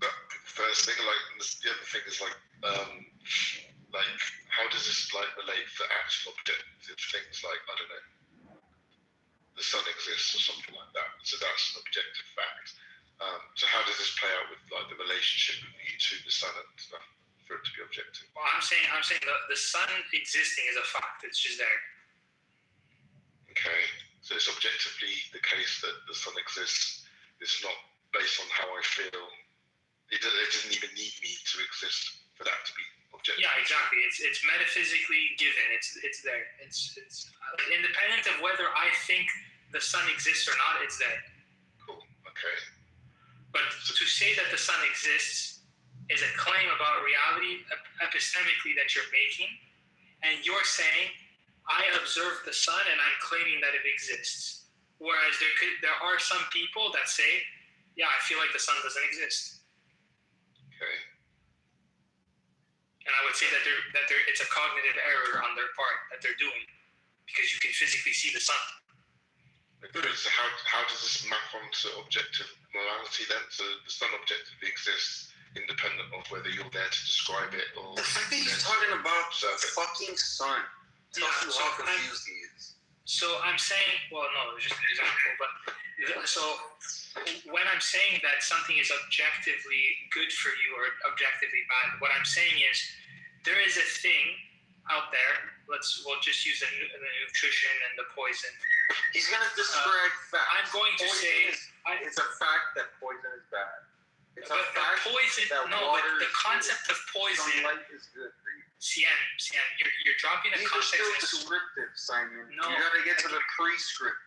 That first thing, like the other thing is like how does this like relate to actual objective things like, I don't know, the sun exists or something like that. So that's an objective fact. So how does this play out with like the relationship of you to the sun and stuff for it to be objective? Well, I'm saying the sun existing is a fact. It's just there. Okay, so it's objectively the case that the sun exists. It's not based on how I feel. It doesn't even need me to exist for that to be objective. Yeah, exactly. It's metaphysically given. It's there. It's independent of whether I think the sun exists or not. It's there. Cool. Okay. But to say that the sun exists is a claim about reality epistemically that you're making, and you're saying, I observe the sun and I'm claiming that it exists. Whereas there are some people that say, yeah, I feel like the sun doesn't exist. Okay. And I would say that it's a cognitive error on their part that they're doing, because you can physically see the sun. So how does this map onto objective morality then? So the sun objectively exists independent of whether you're there to describe it or... The fact that he's talking about the fucking sun tells you how confused he is. So I'm saying, well, no, it was just an example, but so when I'm saying that something is objectively good for you or objectively bad, what I'm saying is there is a thing out there. We'll just use the nutrition and the poison. He's gonna describe facts. I'm going to say it's a fact that poison is bad. It's a fact poison. that No, water but the concept of poison. Sunlight is good for you. Sian, you're dropping the These are context. still descriptive, Simon. No, you gotta get to the prescriptive.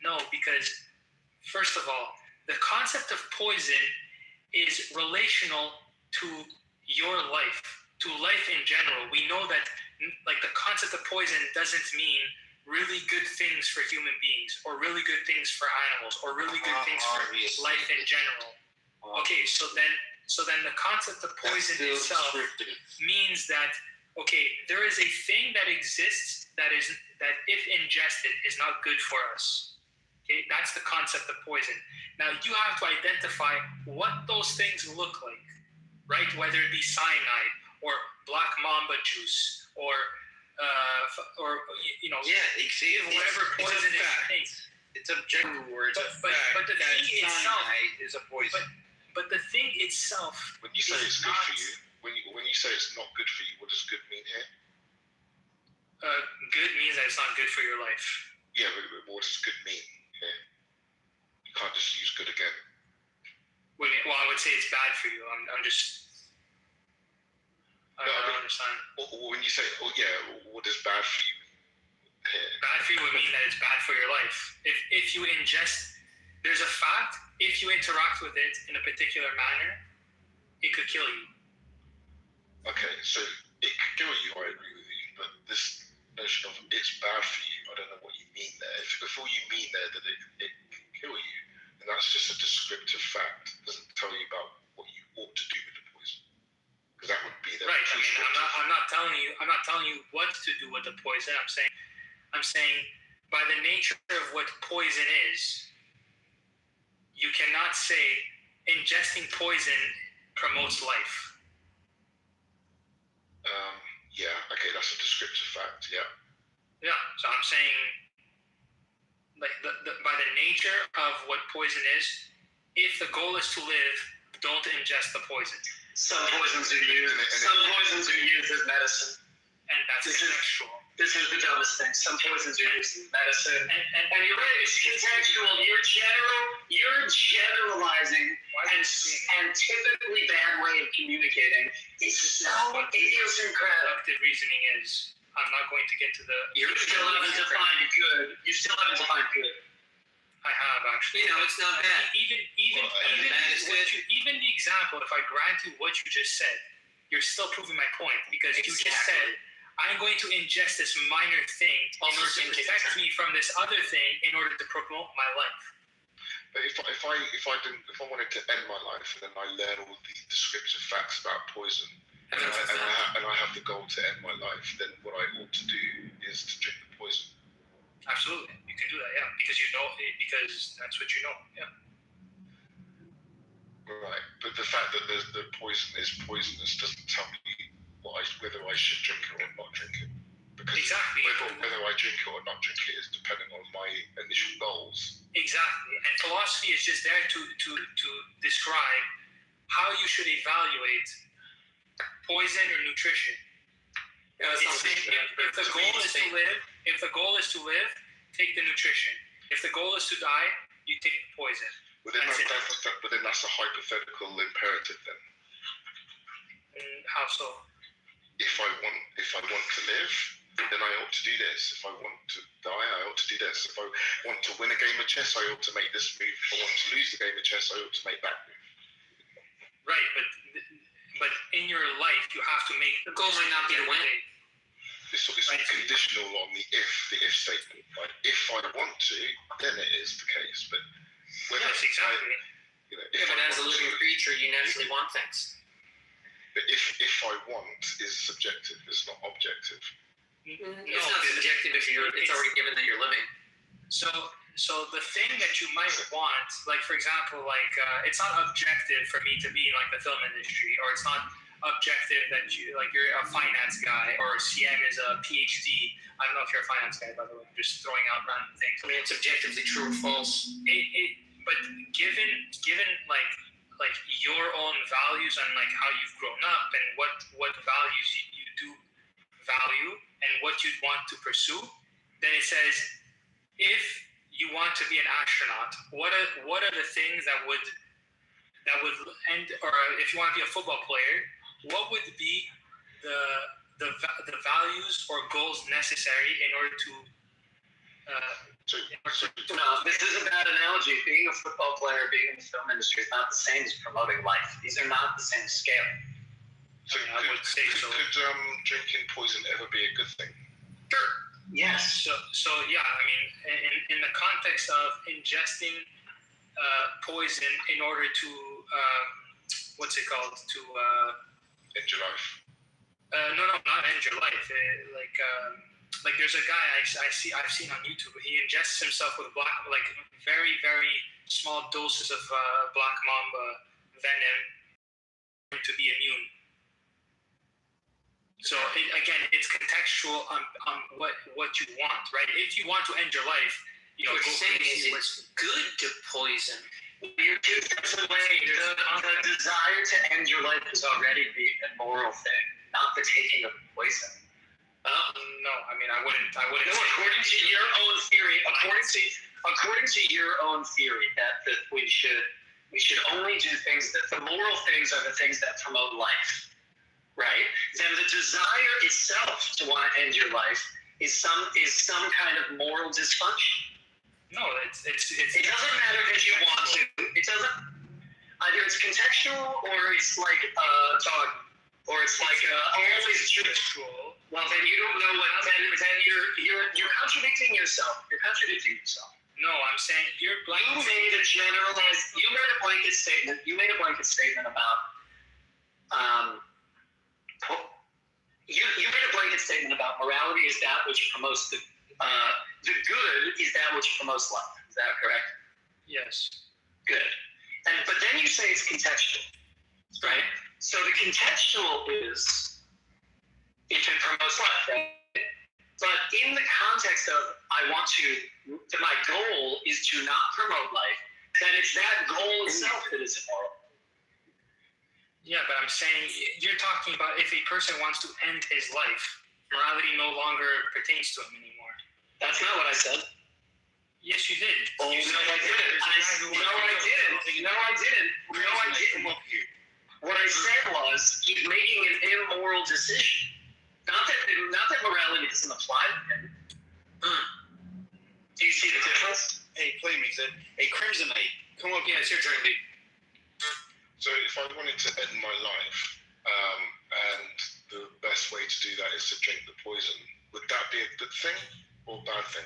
No, because first of all, the concept of poison is relational to your life, to life in general. We know that, like, the concept of poison doesn't mean really good things for human beings, or really good things for animals, or really good things for life in general. Okay, so then the concept of poison itself means that, okay, there is a thing that exists that if ingested is not good for us. Okay, that's the concept of poison. Now you have to identify what those things look like, right? Whether it be cyanide or black mamba juice or whatever poison is. It's objective words. But the thing itself is a poison. But the thing itself. When you say it's good for you, when you say it's not good for you, what does good mean here? Good means that it's not good for your life. Yeah, but what does good mean here? You can't just use good again. Well, I would say it's bad for you. I don't understand. When you say, what does bad for you here? Bad for you would mean that it's bad for your life. If you ingest, there's a fact, if you interact with it in a particular manner, it could kill you. Okay, so it could kill you, I agree with you, but this notion of it's bad for you, I don't know what you mean there. If all you mean there that it can kill you, then that's just a descriptive fact. It doesn't tell you about what you ought to do with the poison. Because that would be the right. I mean, I'm not telling you what to do with the poison. I'm saying by the nature of what poison is, you cannot say ingesting poison promotes life. Yeah, okay, that's a descriptive fact, yeah. Yeah, so I'm saying, like, by the nature of what poison is, if the goal is to live, don't ingest the poison. Some poisons are used as medicine. And that's contextual. This is the dumbest thing. Some poisons are used as medicine. And you're right, it's contextual. You're generalizing and typically bad way of communicating. It's so idiosyncratic. Collective reasoning is, I'm not going to get to the... You still haven't defined good. I have, actually. It's not bad. Even the example, if I grant you what you just said, you're still proving my point, because you just said, I'm going to ingest this minor thing in order to protect me from this other thing in order to promote my life. But if I wanted to end my life, and then I learn all the descriptive facts about poison, and I have the goal to end my life, then what I ought to do is to drink the poison. Absolutely, you can do that, yeah, because that's what you know, yeah. Right, but the fact that the poison is poisonous doesn't tell me whether I should drink it or not drink it. Because exactly. Whether I drink it or not drink it is depending on my initial goals. Exactly, and philosophy is just there to describe how you should evaluate poison or nutrition. If the goal is to live, take the nutrition. If the goal is to die, you take the poison. But then that's a hypothetical imperative then. How so? If I want to live, then I ought to do this. If I want to die, I ought to do this. If I want to win a game of chess, I ought to make this move. If I want to lose the game of chess, I ought to make that move. Right, but in your life, you have to make the goal might not be to win. It's conditional on the if statement. Like, if I want to, then it is the case. But yes, exactly. But as a living creature, you naturally want things. But if I want is subjective, it's not objective. It's not subjective if it's already given that you're living. So the thing that you might want, like for example, it's not objective for me to be in like the film industry, or it's not objective that you're a finance guy, or CM is a PhD. I don't know if you're a finance guy, by the way. I'm just throwing out random things. I mean, it's objectively true or false. But given like your own values and like how you've grown up and what values you do value and what you'd want to pursue, then it says if you want to be an astronaut, what are the things that would end, or if you want to be a football player, what would be the values or goals necessary in order to No, this is a bad analogy. Being a football player, being in the film industry is not the same as promoting life. These are not the same scale. So I would say so. Could drinking poison ever be a good thing? Sure. Yes. So yeah, I mean, in the context of ingesting poison in order to what's it called, to end your life. No, not end your life. Like there's a guy I've seen on YouTube. He ingests himself with very, very small doses of black mamba venom to be immune. So it's contextual on what you want, right? If you want to end your life, what you're saying is it's good to poison. You're two steps away. The desire to end your life is already the immoral thing, not the taking of poison. No, I mean I wouldn't. No, according to your own theory, according to your own theory, that we should only do things that the moral things are the things that promote life, right? Then the desire itself to want to end your life is some kind of moral dysfunction. No, it doesn't matter if you want to. It doesn't. Either it's contextual or it's like dog, or it's like always truthful. Well, then you don't know what. Then you're contradicting yourself. You're contradicting yourself. No, I'm saying you're blanket. You made a blanket statement. You made a blanket statement about. You made a blanket statement about morality is that which promotes the good is that which promotes life. Is that correct? Yes. Good. But then you say it's contextual, right? So the contextual is if it promotes life, right? But in the context of my goal is to not promote life, then it's that goal itself that is immoral. Yeah, but I'm saying you're talking about if a person wants to end his life, morality no longer pertains to him anymore. That's not what I said. Yes, you did. Oh, no, I didn't. No, I didn't. What I said was he's making an immoral decision. Not that morality doesn't apply to him. Do you see the difference? Hey, play me, Zed. Hey, Crimsonite, come up. Yeah, it's your turn, dude. So if I wanted to end my life, and the best way to do that is to drink the poison. Would that be a good thing or bad thing?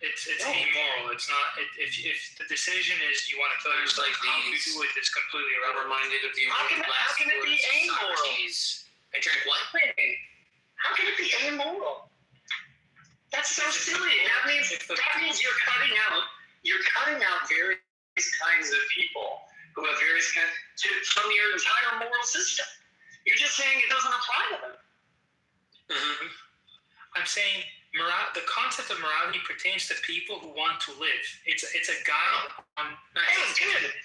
It's amoral. It's not. If the decision is you want to kill yourself, how you do it is completely I'm irrelevant. reminded of the How can it be amoral? Socrates. I drank what? Wait, how can it be amoral? That's so silly. That means you're cutting out various kinds of people who have various kinds from your entire moral system. You're just saying it doesn't apply to them. Mm-hmm. I'm saying the concept of morality pertains to people who want to live. It's a guide on. Hey,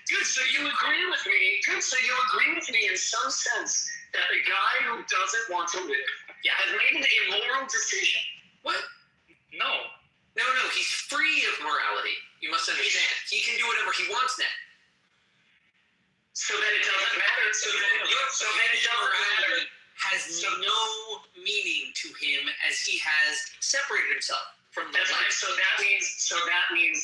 good. So you agree with me? Good. So you agree with me in some sense that the guy who doesn't want to live has made a moral decision. What? No. He's free of morality. You must understand. He can do whatever he wants now. So then it doesn't matter. So then it doesn't matter. Has no meaning to him as he has separated himself from the life. So that means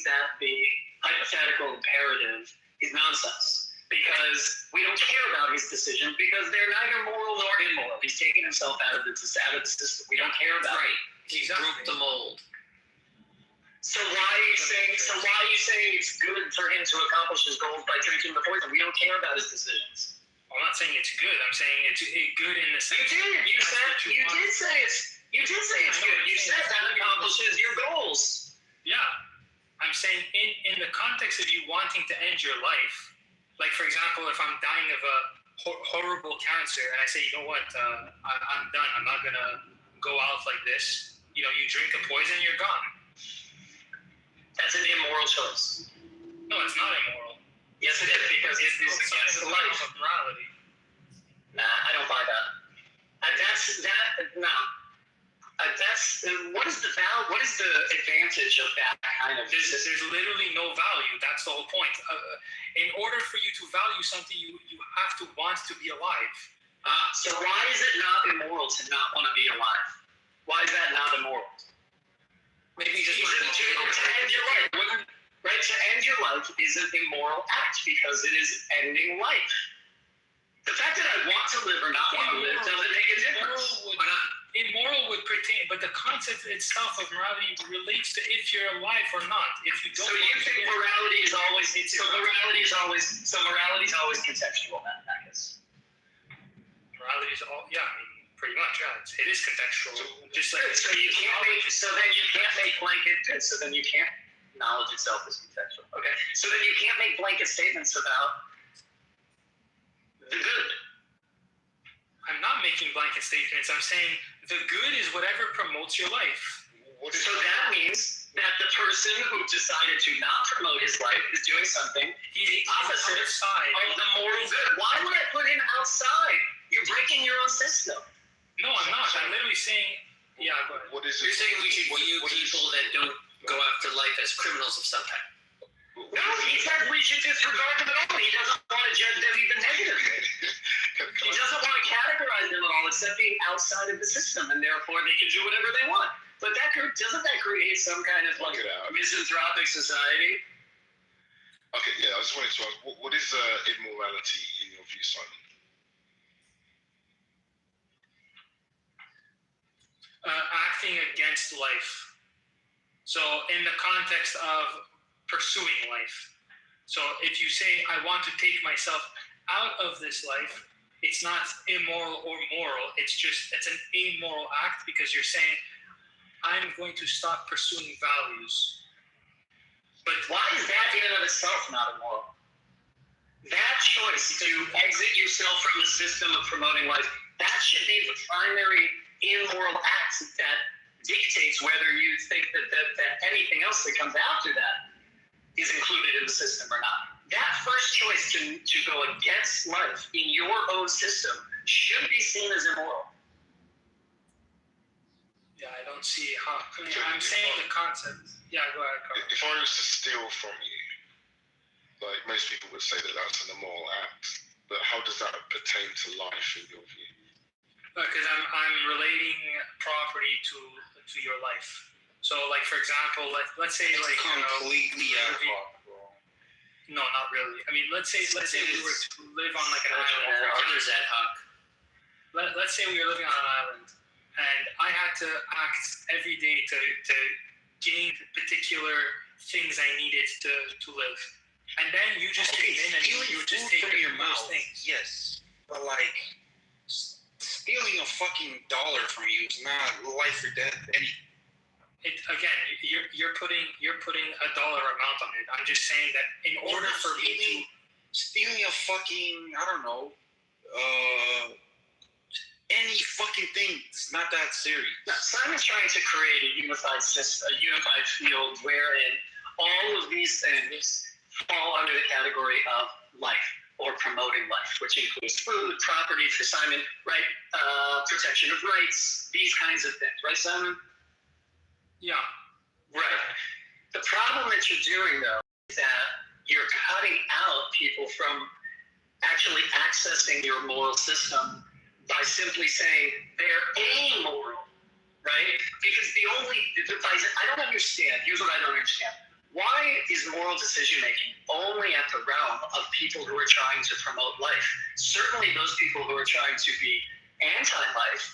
that the hypothetical imperative is nonsense because we don't care about his decisions because they're neither moral nor immoral. He's taken himself out of the system. We don't care about it. He's broke the mold. So why are you saying it's good for him to accomplish his goals by drinking the poison? We don't care about his decisions. I'm not saying it's good. I'm saying it's good in the sense. You did. You did say it's good. You said that accomplishes your goals. Yeah. I'm saying in the context of you wanting to end your life, like for example, if I'm dying of a horrible cancer and I say, you know what, I'm done. I'm not gonna go out like this. You drink a poison, you're gone. That's an immoral choice. No, it's not immoral. Yes, it is, because it is against the life of morality. Nah, I don't buy that. What is the advantage of that kind of? There's literally no value. That's the whole point. In order for you to value something, you have to want to be alive. So why is it not immoral to not want to be alive? Why is that not immoral? Maybe just to end your life. Right, to end your life is an immoral act because it is ending life. The fact that I want to live or not want to live doesn't make a difference. Immoral would pertain, but the concept itself of morality relates to if you're alive or not. If you don't. So you think morality is always contextual, then, I guess. Morality is all, yeah. I mean, pretty much, yeah. It is contextual. Just like so you can't make blanket. So then you can't. Knowledge itself is contextual. Okay. So then you can't make blanket statements about the good. I'm not making blanket statements. I'm saying the good is whatever promotes your life. So that means that the person who decided to not promote his life is doing something the opposite of the moral good. Why would I put him outside? You're breaking your own system. No, I'm not. I'm literally saying, yeah, go ahead. You're saying we should view people that don't go after life as criminals of some kind. No, he said we should disregard them at all. He doesn't want to judge them even negatively. He doesn't want to categorize them at all except being outside of the system, and therefore they can do whatever they want. But doesn't that create some kind of misanthropic society? Okay, yeah, I just wanted to ask, what is immorality in your view, Simon? Acting against life. So in the context of pursuing life. So if you say, I want to take myself out of this life, it's not immoral or moral. It's an amoral act because you're saying, I'm going to stop pursuing values. But why is that in and of itself not immoral? That choice to exit yourself from the system of promoting life, that should be the primary immoral act that dictates whether you think that anything else that comes after that is included in the system or not. That first choice to go against life in your own system should be seen as immoral. Yeah, I don't see how. I'm saying the concept. Yeah, go ahead, Carl. If I was to steal from you, like most people would say that that's an immoral act, but how does that pertain to life in your view? Because I'm relating property to your life. So, like for example, let's say like completely no, not really. I mean, let's say we were to live on like an island. Others ad hoc. let's say we were living on an island, and I had to act every day to gain particular things I needed to live. And then you just came in and you would just take from your mouth. things. Yes, but like stealing a fucking dollar from you is not life or death. Again, you're putting a dollar amount on it. I'm just saying that in order for me to stealing a fucking, I don't know, any fucking thing is not that serious. No, Simon's trying to create a unified system, a unified field wherein all of these things fall under the category of life or promoting life, which includes food, property for Simon, right? Protection of rights, these kinds of things, right, Simon? Yeah. Right. The problem that you're doing, though, is that you're cutting out people from actually accessing your moral system by simply saying they're amoral, right? Because I don't understand. Here's what I don't understand. Why is moral decision-making only at the realm of people who are trying to promote life? Certainly those people who are trying to be anti-life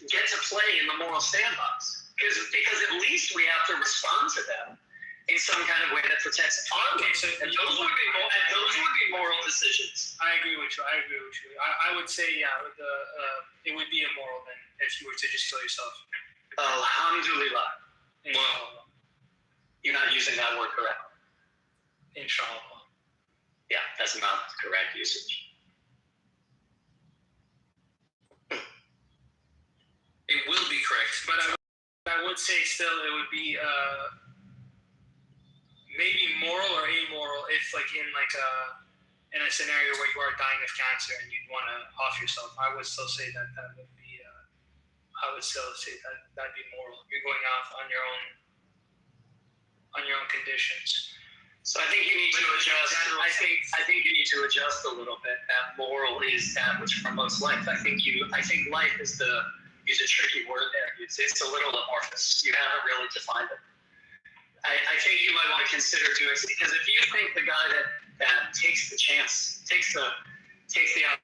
get to play in the moral sandbox. Because at least we have to respond to them in some kind of way that protects our life. And those would be moral decisions. I agree with you. I would say, it would be immoral then if you were to just kill yourself. Alhamdulillah. Inshallah. You're not using that word correctly. Inshallah. Yeah, that's not the correct usage. It will be correct, but I would say still it would be maybe moral or amoral if in a scenario where you are dying of cancer and you'd want to off yourself. I would still say that would be that'd be moral. You're going off on your own conditions. So I think you need to adjust. I think you need to adjust a little bit. That moral is that which promotes life. I think life is a tricky word there. It's a little amorphous. You haven't really defined it. I think you might want to consider doing it, because if you think the guy that takes the chance, takes the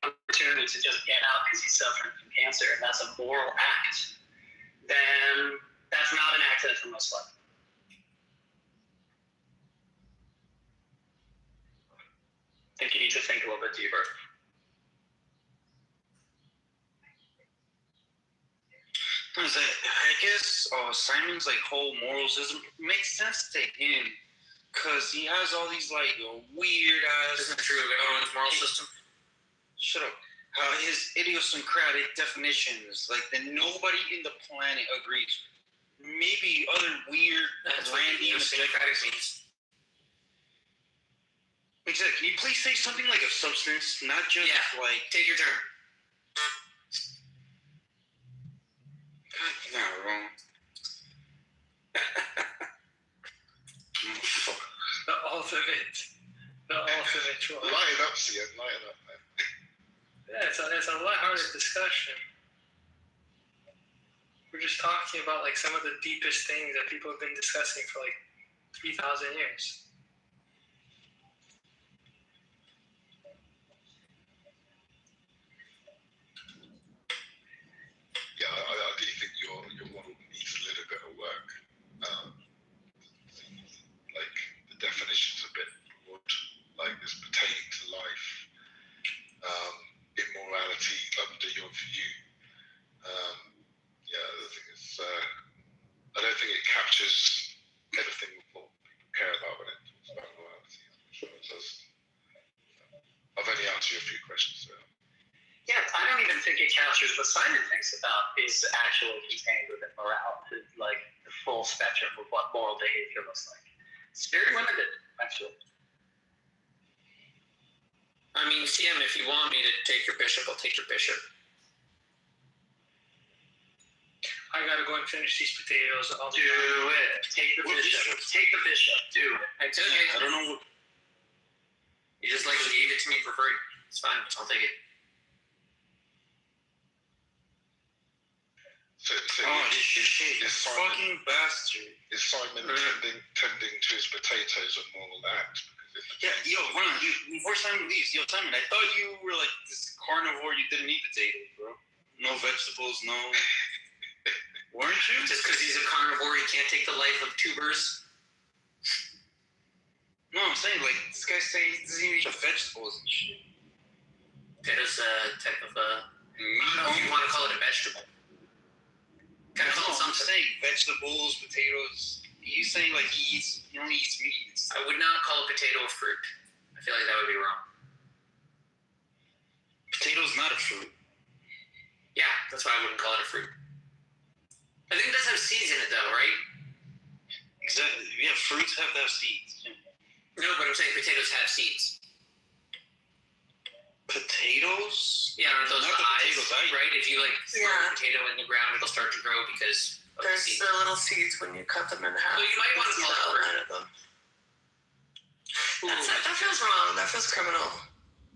opportunity to just get out because he's suffering from cancer, and that's a moral act, then that's not an act that promotes life. I think you need to think a little bit deeper. I guess Simon's whole moral system makes sense to him because he has all these weird ass. Isn't it true of everyone's moral system? Shut up. His idiosyncratic definitions that nobody in the planet agrees with. Maybe other weird, random idiosyncratic means. Exactly. Can you please say something like a substance, not just take your turn. God, you're not wrong. The ultimate choice. Lighten up, Sian. Lighten up, man. Yeah, it's a lighthearted discussion. We're just talking about some of the deepest things that people have been discussing for 3,000 years. Yeah, I do think your model needs a little bit of work. The definition's a bit broad, it's pertaining to life, immorality under your view. I don't think it captures everything what people care about when it talks about morality. I've only answered you a few questions there. Yeah, I don't even think it captures what Simon thinks about is actually contained within morality, the full spectrum of what moral behavior looks like. It's very limited, actually. I mean, CM, if you want me to take your bishop, I'll take your bishop. I gotta go and finish these potatoes. I'll do it. Take the bishop. Take the bishop. Do it. I took it. I don't know what. You just leave it to me for free. It's fine. I'll take it. So this fucking bastard. Is Simon tending to his potatoes a moral act? Ron, before Simon leaves, Simon, I thought you were this carnivore, you didn't eat potatoes, bro. No vegetables, no. Weren't you? Just because he's a carnivore, he can't take the life of tubers. No, I'm saying, like, this guy saying he doesn't even eat vegetables and shit. That is a type of I don't know if you want to call it a vegetable. Kind of call it I'm something. saying vegetables, potatoes. He's saying, like, he only eats meat. I would not call a potato a fruit. I feel like that would be wrong. Potato's not a fruit. Yeah, that's why I wouldn't call it a fruit. I think it does have seeds in it, though, right? Exactly. Yeah, fruits have to have seeds. Yeah. No, but I'm saying potatoes have seeds. Potatoes? Yeah, aren't those Not the eyes, potatoes, right? If you, like, throw Yeah. a potato in the ground, it'll start to grow because of the There's seeds. the little seeds when you cut them in half. So you might want to call it a fruit. of them. That feels wrong. That feels criminal.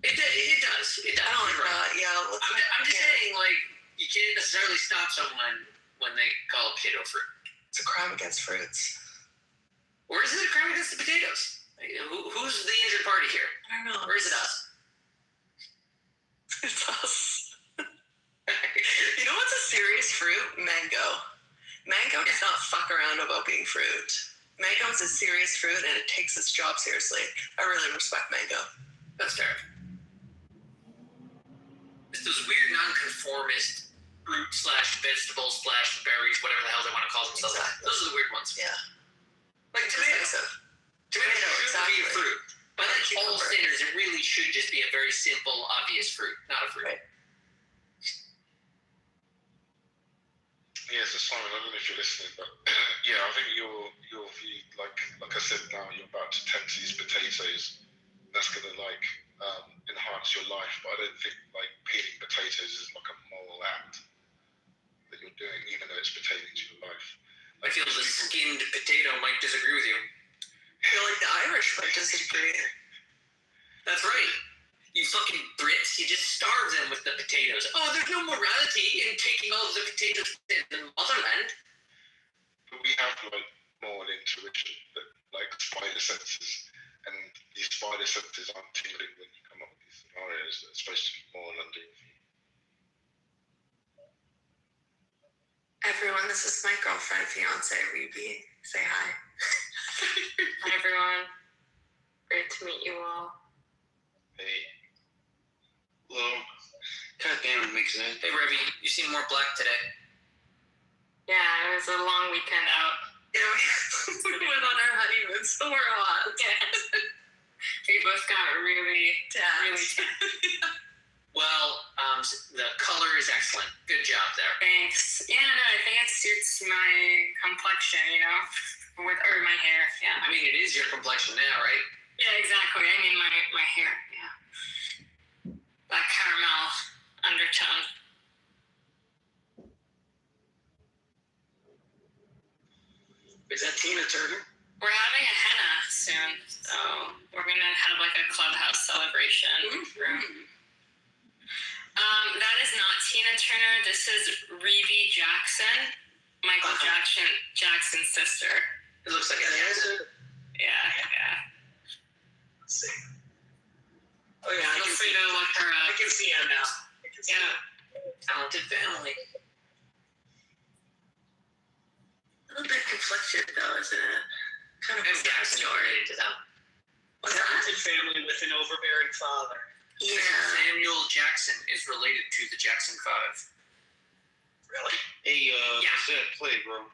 It does. It does. I don't like You're right. that. Yeah. I'm just saying, like, you can't necessarily stop someone when they call a potato fruit. It's a crime against fruits. Or is it a crime against the potatoes? Like, who's the injured party here? I don't know. Or is it us? It's us. You know what's a serious fruit? Mango. Mango does not fuck around about being fruit. Mango is a serious fruit and it takes its job seriously. I really respect mango. That's fair. It's those weird non-conformist fruit / vegetables / berries, whatever the hell they want to call themselves. Exactly. Those are the weird ones. Yeah. Like tomato. Tomato should exactly. be a fruit. By Or like all cucumber. standards, it really should just be a very simple, obvious fruit, not a fruit. Right. Yeah, so Simon, I don't know if you're listening, but yeah, I think your view, like I said now, you're about to tend to these potatoes. That's gonna enhance your life, but I don't think like peeling potatoes is like a moral act that you're doing, even though it's pertaining to your life. I feel the skinned potato might disagree with you. I feel like the Irish might disagree. That's right. You fucking Brits, you just starve them with the potatoes. Oh, there's no morality in taking all the potatoes to the motherland. But we have like moral intuition, that like spider senses, and these spider senses aren't tingling when you come up with these scenarios that are supposed to be moral under review. Everyone, this is my girlfriend, fiance, Ruby. Say hi. Hi, everyone. Great to meet you all. Hey. Hello. God damn, it makes sense. Hey, Revy, you seem more black today. Yeah, it was a long weekend out. Yeah, we went on our honeymoon, so we're hot. Yeah. We both got really Tan. tan. Well, the color is excellent. Good job there. Thanks. Yeah, no, I think it suits my complexion, or my hair. Yeah. I mean, it is your complexion now, right? Yeah, exactly. I mean, my hair. Yeah. That caramel undertone. Is that Tina Turner? We're having a henna soon, so we're gonna have like a clubhouse celebration. That is not Tina Turner. This is Reeve Jackson, Michael Jackson's sister. It looks like a dancer. Yeah. Let's see. Oh yeah, Feel free to look her I up. can see him now. Talented family. A little bit conflicted though, isn't it? Kind of a sad Jackson story. related to them. What's that? family with an overbearing father. Yeah. Samuel Jackson is related to the Jackson 5. Really? Hey, Yeah. what's that play, bro?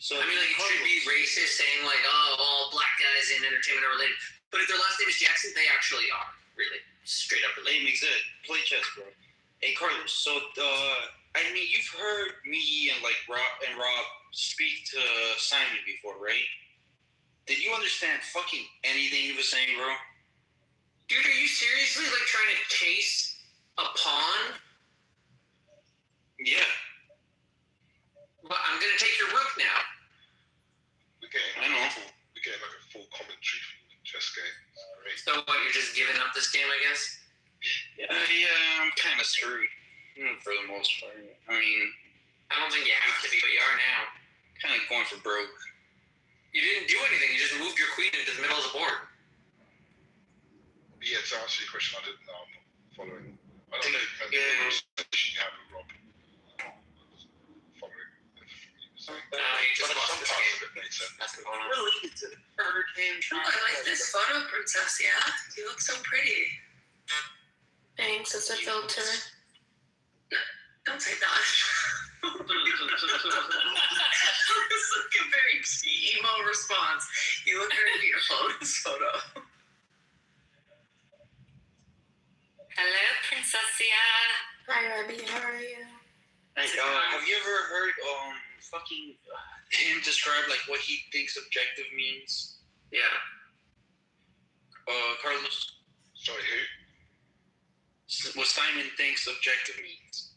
So I mean, like, it should be racist saying, like, oh, all black guys in entertainment are related. But if their last name is Jackson, they actually are. Really. Straight up related. Hey, makes it play chess, bro. Hey, Carlos. So, I mean, you've heard me and Rob speak to Simon before, right? Did you understand fucking anything he was saying, bro? Dude, are you seriously, like, trying to chase a pawn? Yeah. Well, I'm gonna take your rook now. We're getting like a full commentary from the chess game. Right? So what, you're just giving up this game, I guess? Yeah, I'm kind of screwed. For the most part. I mean, I don't think you have to be, but you are now. kind of going for broke. You didn't do anything, you just moved your queen into the middle of the board. Yeah, to answer your question, I didn't know. I'm not following. I don't know if Yeah. you have with Rob. He just lost his game. It made sense. That's going on. Related to hurricane. Oh, I like this photo, princess. Yeah, you look so pretty. Thanks. It's a filter. Don't say that. It's like a very emo response. You look very beautiful in this photo. Hello, Princessia. Hi, Abby. How are you? Like, have you ever heard him describe like what he thinks objective means? Yeah. Carlos. Sorry, who? What Simon thinks objective means.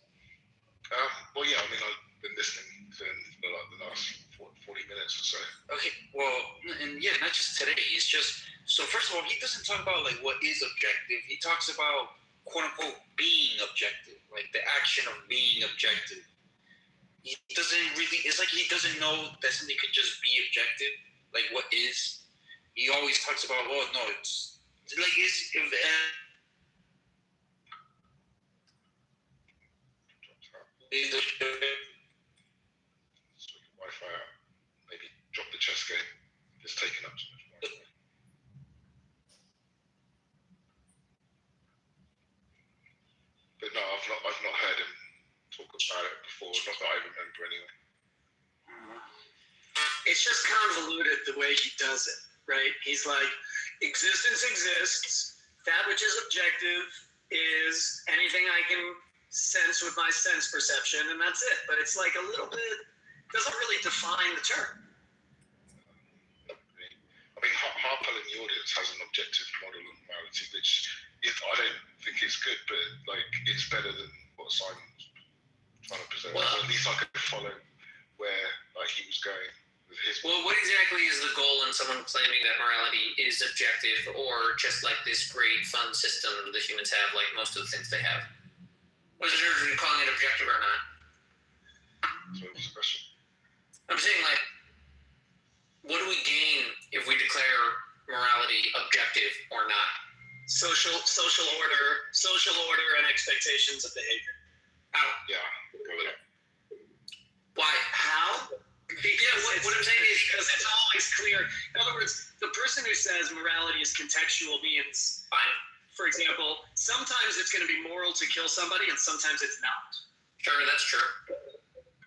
Well, yeah, I mean, I've been listening to him for like the last 40 minutes or so. Okay, well, and yeah, not just today. It's just so. First of all, he doesn't talk about like what is objective. He talks about quote unquote being objective, like the action of being objective. He doesn't really. It's like he doesn't know that something could just be objective. Like what is? He always talks about. Well, no, it's like it's. Switch Wi-Fi out. Maybe drop the chess game. It's taking up too much Wi-Fi. But no, I've not heard him talk about it before. Not that I remember anyway. It's just convoluted the way he does it, right? He's like, existence exists. That which is objective is anything I can sense with my sense perception, and that's it. But it's like a little bit, doesn't really define the term. I mean, Harper in the audience has an objective model of morality, which I don't think it's good, but like it's better than what Simon's trying to present. Well, at least I could follow where like he was going with his. Well, what exactly is the goal in someone claiming that morality is objective, or just like this great fun system that humans have, like most of the things they have? What's the difference between calling it objective or not? So what's the question? I'm saying, like, what do we gain if we declare morality objective or not? Social order, and expectations of behavior. How? Yeah, go with it. Why? How? What I'm saying is because it's always clear. In other words, the person who says morality is contextual means, fine. For example, sometimes it's going to be moral to kill somebody, and sometimes it's not. Sure, that's true.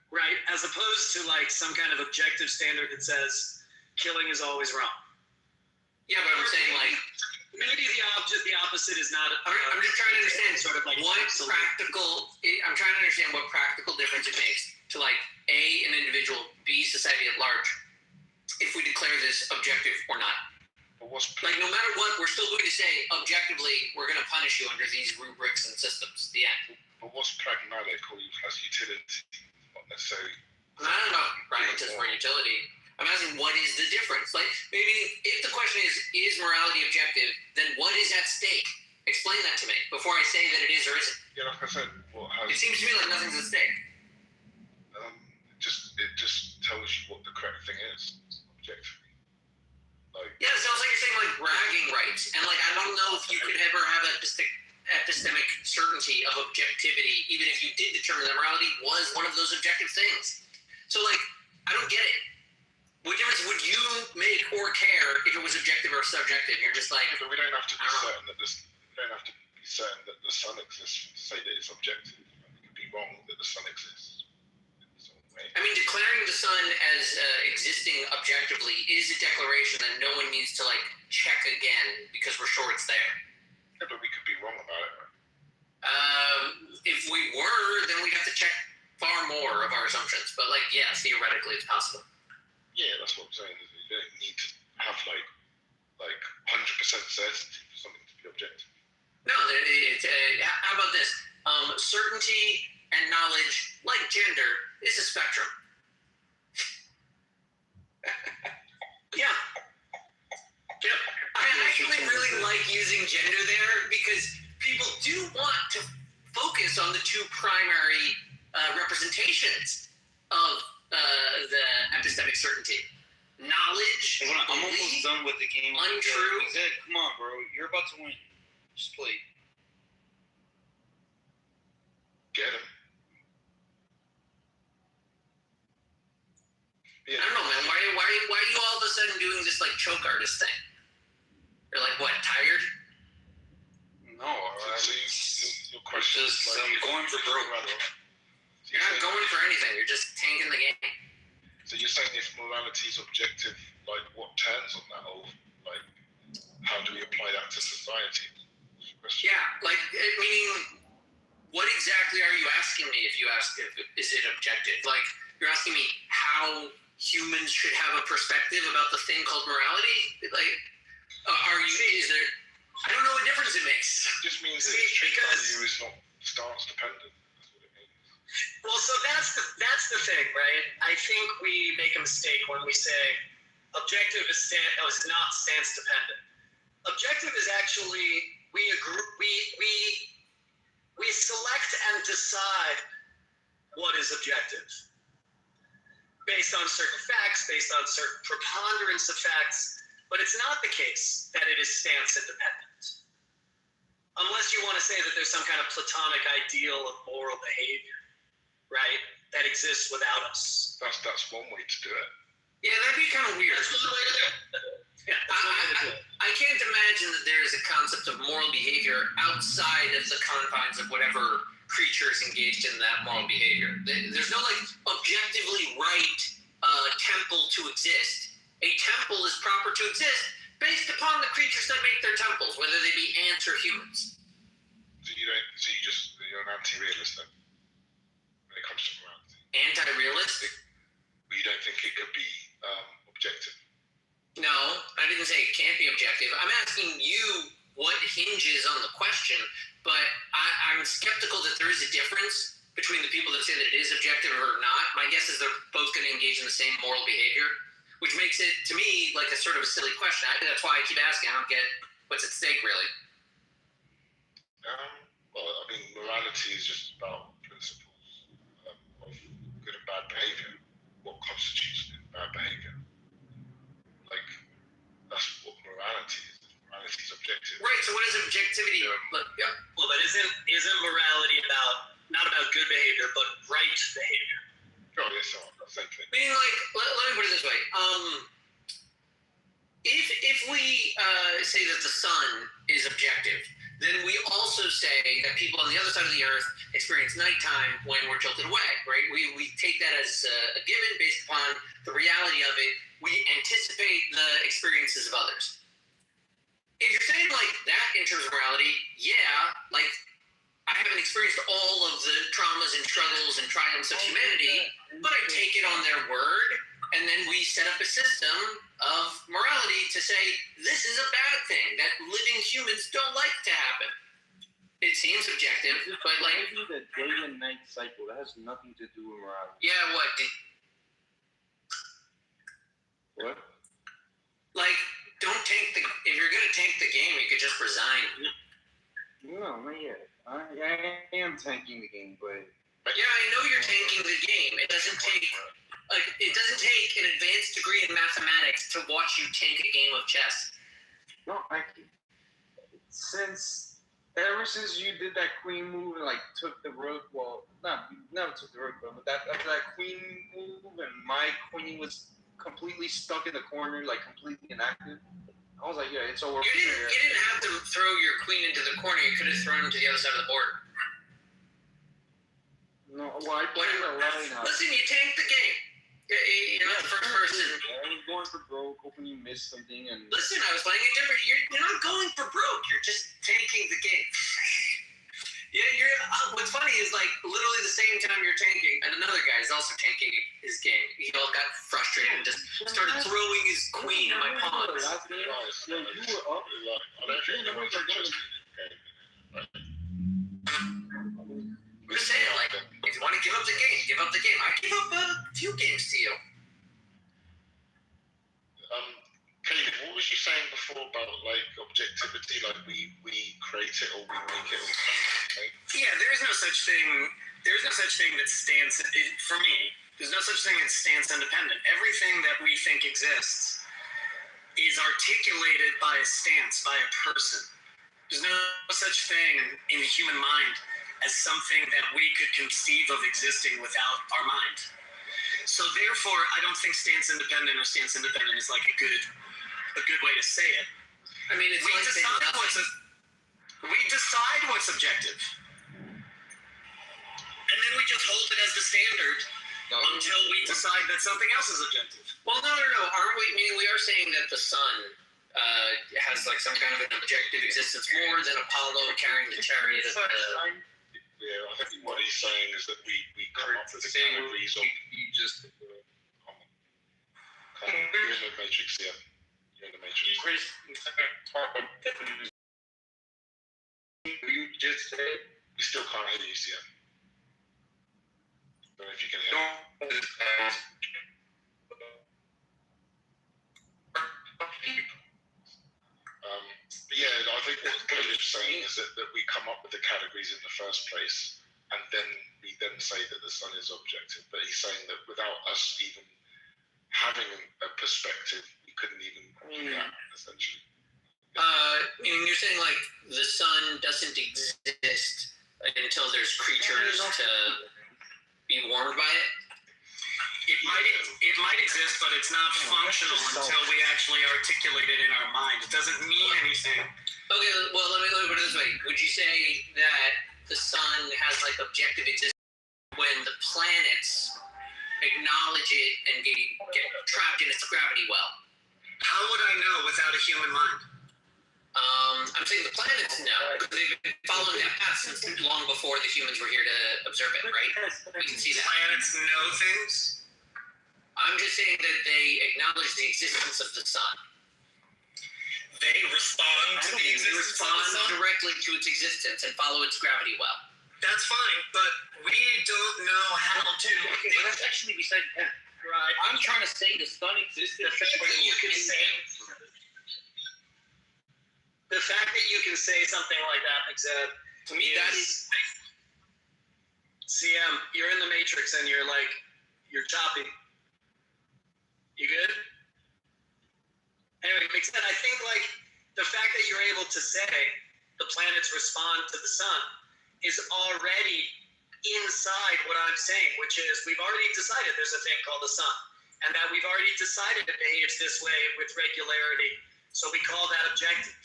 Right? As opposed to like some kind of objective standard that says killing is always wrong. Yeah, but I'm saying like maybe the opposite is not. I'm just trying to understand sort of like what practical. I'm trying to understand what practical difference it makes to like an individual, B, society at large, if we declare this objective or not. Like no matter what, we're still going to say objectively we're going to punish you under these rubrics and systems. The end. But what's pragmatic or has utility, not necessarily. I don't know pragmatism or utility. I'm asking what is the difference? Like maybe if the question is morality objective, then what is at stake? Explain that to me before I say that it is or isn't. Yeah, like I said, it seems to me like nothing's at stake. It just tells you what the correct thing is, objectively. Yeah, it sounds like you're saying like bragging rights, and like I don't know if you could ever have epistemic certainty of objectivity, even if you did determine that morality was one of those objective things. So like, I don't get it. What difference would you make or care if it was objective or subjective? You're just like, but we don't have to be certain that the sun exists to say that it's objective. It could be wrong that the sun exists. I mean, declaring the sun as existing objectively is a declaration that no one needs to like check again because we're sure it's there. Yeah, but we could be wrong about it. If we were, then we'd have to check far more of our assumptions. But like, yeah, theoretically, it's possible. Yeah, that's what I'm saying. You don't need to have like 100% certainty for something to be objective. No, how about this? Certainty and knowledge, like gender, is a spectrum. Yeah. Yep. I actually really like using gender there because people do want to focus on the two primary representations of the epistemic certainty. Knowledge. Hey, I'm almost done with the game. Untrue. Zed, come on, bro. You're about to win. Just play. Get him. Yeah. I don't know, man. Why are you all of a sudden doing this like choke artist thing? You're like, what, tired? No, your question is like I'm going for broke. You're not going for anything. You're just tanking the game. So you're saying if morality is objective, like what turns on that, or like how do we apply that to society? Yeah, like meaning, what exactly are you asking me? If you ask, is it objective? Like you're asking me how humans should have a perspective about the thing called morality. Like, are you? Is there? I don't know what difference it makes. It just means that value is not stance dependent. Well, so that's the thing, right? I think we make a mistake when we say objective is not stance dependent. Objective is actually we select and decide what is objective based on certain facts, based on certain preponderance of facts, but it's not the case that it is stance independent. Unless you want to say that there's some kind of platonic ideal of moral behavior, right, that exists without us. That's one way to do it. Yeah, that'd be kind of weird. That's one way to do it. Yeah, that's one way to do it. I can't imagine that there is a concept of moral behavior outside of the confines of whatever creature is engaged in that moral behavior. There's no like objectively right temple to exist. A temple is proper to exist based upon the creatures that make their temples, whether they be ants or humans. So you're an anti-realist then, when it comes to morality. Anti-realist? But you don't think it could be objective? No, I didn't say it can't be objective. I'm asking you what hinges on the question, but I'm skeptical that there is a difference between the people that say that it is objective or not. My guess is they're both going to engage in the same moral behavior, which makes it, to me, like a sort of a silly question. That's why I keep asking. I don't get what's at stake, really. Well, I mean, morality is just about principles of good and bad behavior. What constitutes good and bad behavior? Like, that's what morality is. Morality is objective. Right. So, what is objectivity? Yeah. Well, but isn't morality not about good behavior, but right behavior? Oh, yes, same thing. Meaning, like, let me put it this way. If we say that the sun is objective, then we also say that people on the other side of the earth experience nighttime when we're tilted away, right? We take that as a given based upon the reality of it. We anticipate the experiences of others. If you're saying like that in terms of morality, yeah, like I haven't experienced all of the traumas and struggles and triumphs of humanity, but I take it on their word, and then we set up a system of morality to say this is a bad thing that living humans don't like to happen. It seems objective, but like the day and night cycle, that has nothing to do with morality. Yeah, what? What? Like, don't tank the. If you're gonna tank the game, you could just resign. No, not yet. I am tanking the game, but yeah, I know you're tanking the game. It doesn't take an advanced degree in mathematics to watch you tank a game of chess. No, ever since you did that queen move and like took the rook, well, not took the rook, but after that queen move and my queen was completely stuck in the corner, like completely inactive. I was like, yeah, it's over. You didn't have to throw your queen into the corner. You could have thrown him to the other side of the board. No, well, I played a line out. Listen, you tanked the game. You're not the first person. I was going for broke, hoping you missed something. And listen, I was playing it different. You're not going for broke. You're just tanking the game. What's funny is like literally the same time you're tanking, and another guy is also tanking his game. He all got frustrated and just started throwing his queen in my pawns. You were up. I'm just saying, like, if you want to give up the game, give up the game. I give up a few games to you. Caleb, what was you saying before about like objectivity? Like we create it or we make it. Yeah, there is no such thing. There's no such thing that stands for me. There's no such thing as stance independent. Everything that we think exists is articulated by a stance, by a person. There's no such thing in the human mind as something that we could conceive of existing without our mind. So therefore, I don't think stance independent or stance independent is like a good way to say it. I mean, we decide what's objective, and then we just hold it as the standard until we decide that something else is objective. Well, no. Aren't we? Meaning we are saying that the sun has like some kind of an objective existence more than Apollo carrying the chariot of the. Yeah, I think what he's saying is that we come up with the categories of. You just. You're in the matrix, yeah. You're in the matrix. You just said. We still can't hear you, yeah. I don't know if you can hear me. Yeah, I think what Caleb's saying is that we come up with the categories in the first place, and then we then say that the sun is objective. But he's saying that without us even having a perspective, we couldn't even do that, essentially. Meaning you're saying like the sun doesn't exist until there's creatures to be warmed by it? It might exist, but it's not functional until we actually articulate it in our mind. It doesn't mean anything. Okay, well, let me put it this way. Would you say that the sun has like objective existence when the planets acknowledge it and get trapped in its gravity well? How would I know without a human mind? I'm saying the planets know, because they've been following that path since long before the humans were here to observe it, right? We can see that. Planets know things? I'm just saying that they acknowledge the existence of the sun. They respond to the existence of the sun? Directly to its existence and follow its gravity well. That's fine, but we don't know how to. That's actually beside the point. Right. I'm trying to say the sun exists. The fact that you can say something like that, except to me that is CM. You're in the matrix and you're choppy. You good? Anyway, except I think like the fact that you're able to say the planets respond to the sun is already inside what I'm saying, which is we've already decided there's a thing called the sun, and that we've already decided it behaves this way with regularity, so we call that objective.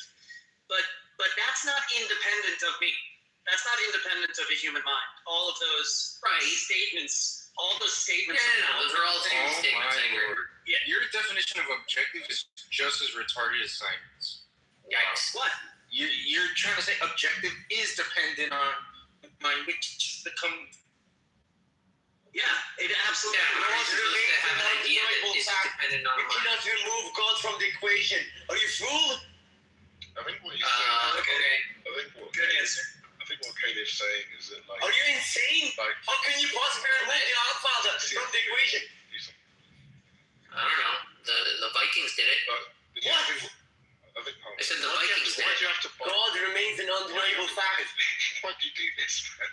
But that's not independent of me. That's not independent of a human mind. All of those statements, Yeah, those are all statements. I agree. Yeah, your definition of objective is just as retarded as science. Yikes. What? You're trying to say objective is dependent on mind, which just become. Yeah, it absolutely. Yeah, we're supposed to have an idea that is dependent on You cannot remove God from the equation. Are you fool? I think what he's saying. Okay. Good answer. I think what Caleb's saying is that like. Are you insane? How can you possibly remove the Godfather from the equation? I don't know. The Vikings did it. What? I said the Vikings did it. God remains an undeniable fact. Why do you do this, man?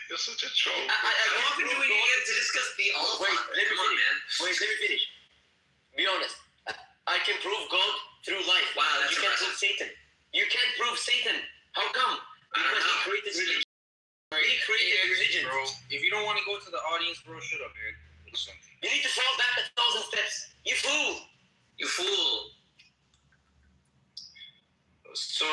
You're such a troll. I'm often doing it to discuss the all. Wait, let me finish. Be honest. I can prove God through life. Wow, that's you can't prove Satan. You can't prove Satan. How come? Because he created religion. He created religion. Bro, if you don't want to go to the audience, bro, shut up, man. Listen. You need to fall back 1,000 steps. You fool. You fool. So,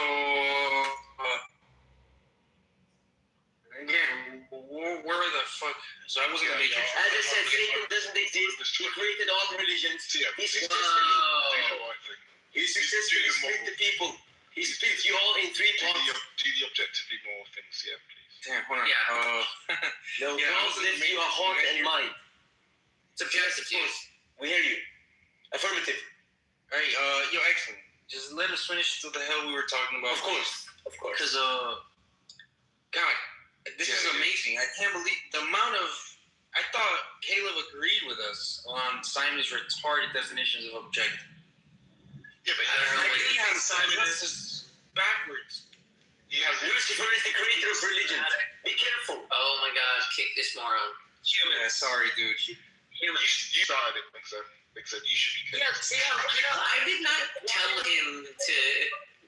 again, where the fuck? So I wasn't the Matrix. As I said, Satan doesn't exist. He created all the religions. He successfully split the people. He split you all in 3 parts. Do the objectively more things, yeah, please. Damn, hold on. No, God left you a heart and mind. It's objective, yes. We hear you. Affirmative. Alright, yo, excellent. Just let us finish what the hell we were talking about. Of course. Because, God, this is amazing. I can't believe the amount of. I thought Caleb agreed with us on Simon's retarded definitions of objective. Yeah, but he has Simon is backwards. Lucifer is the creator of religion. Be careful. Oh my God, kick this moron. Yeah, sorry, dude. You started it, except you should be careful. Yeah, see, I did not tell him to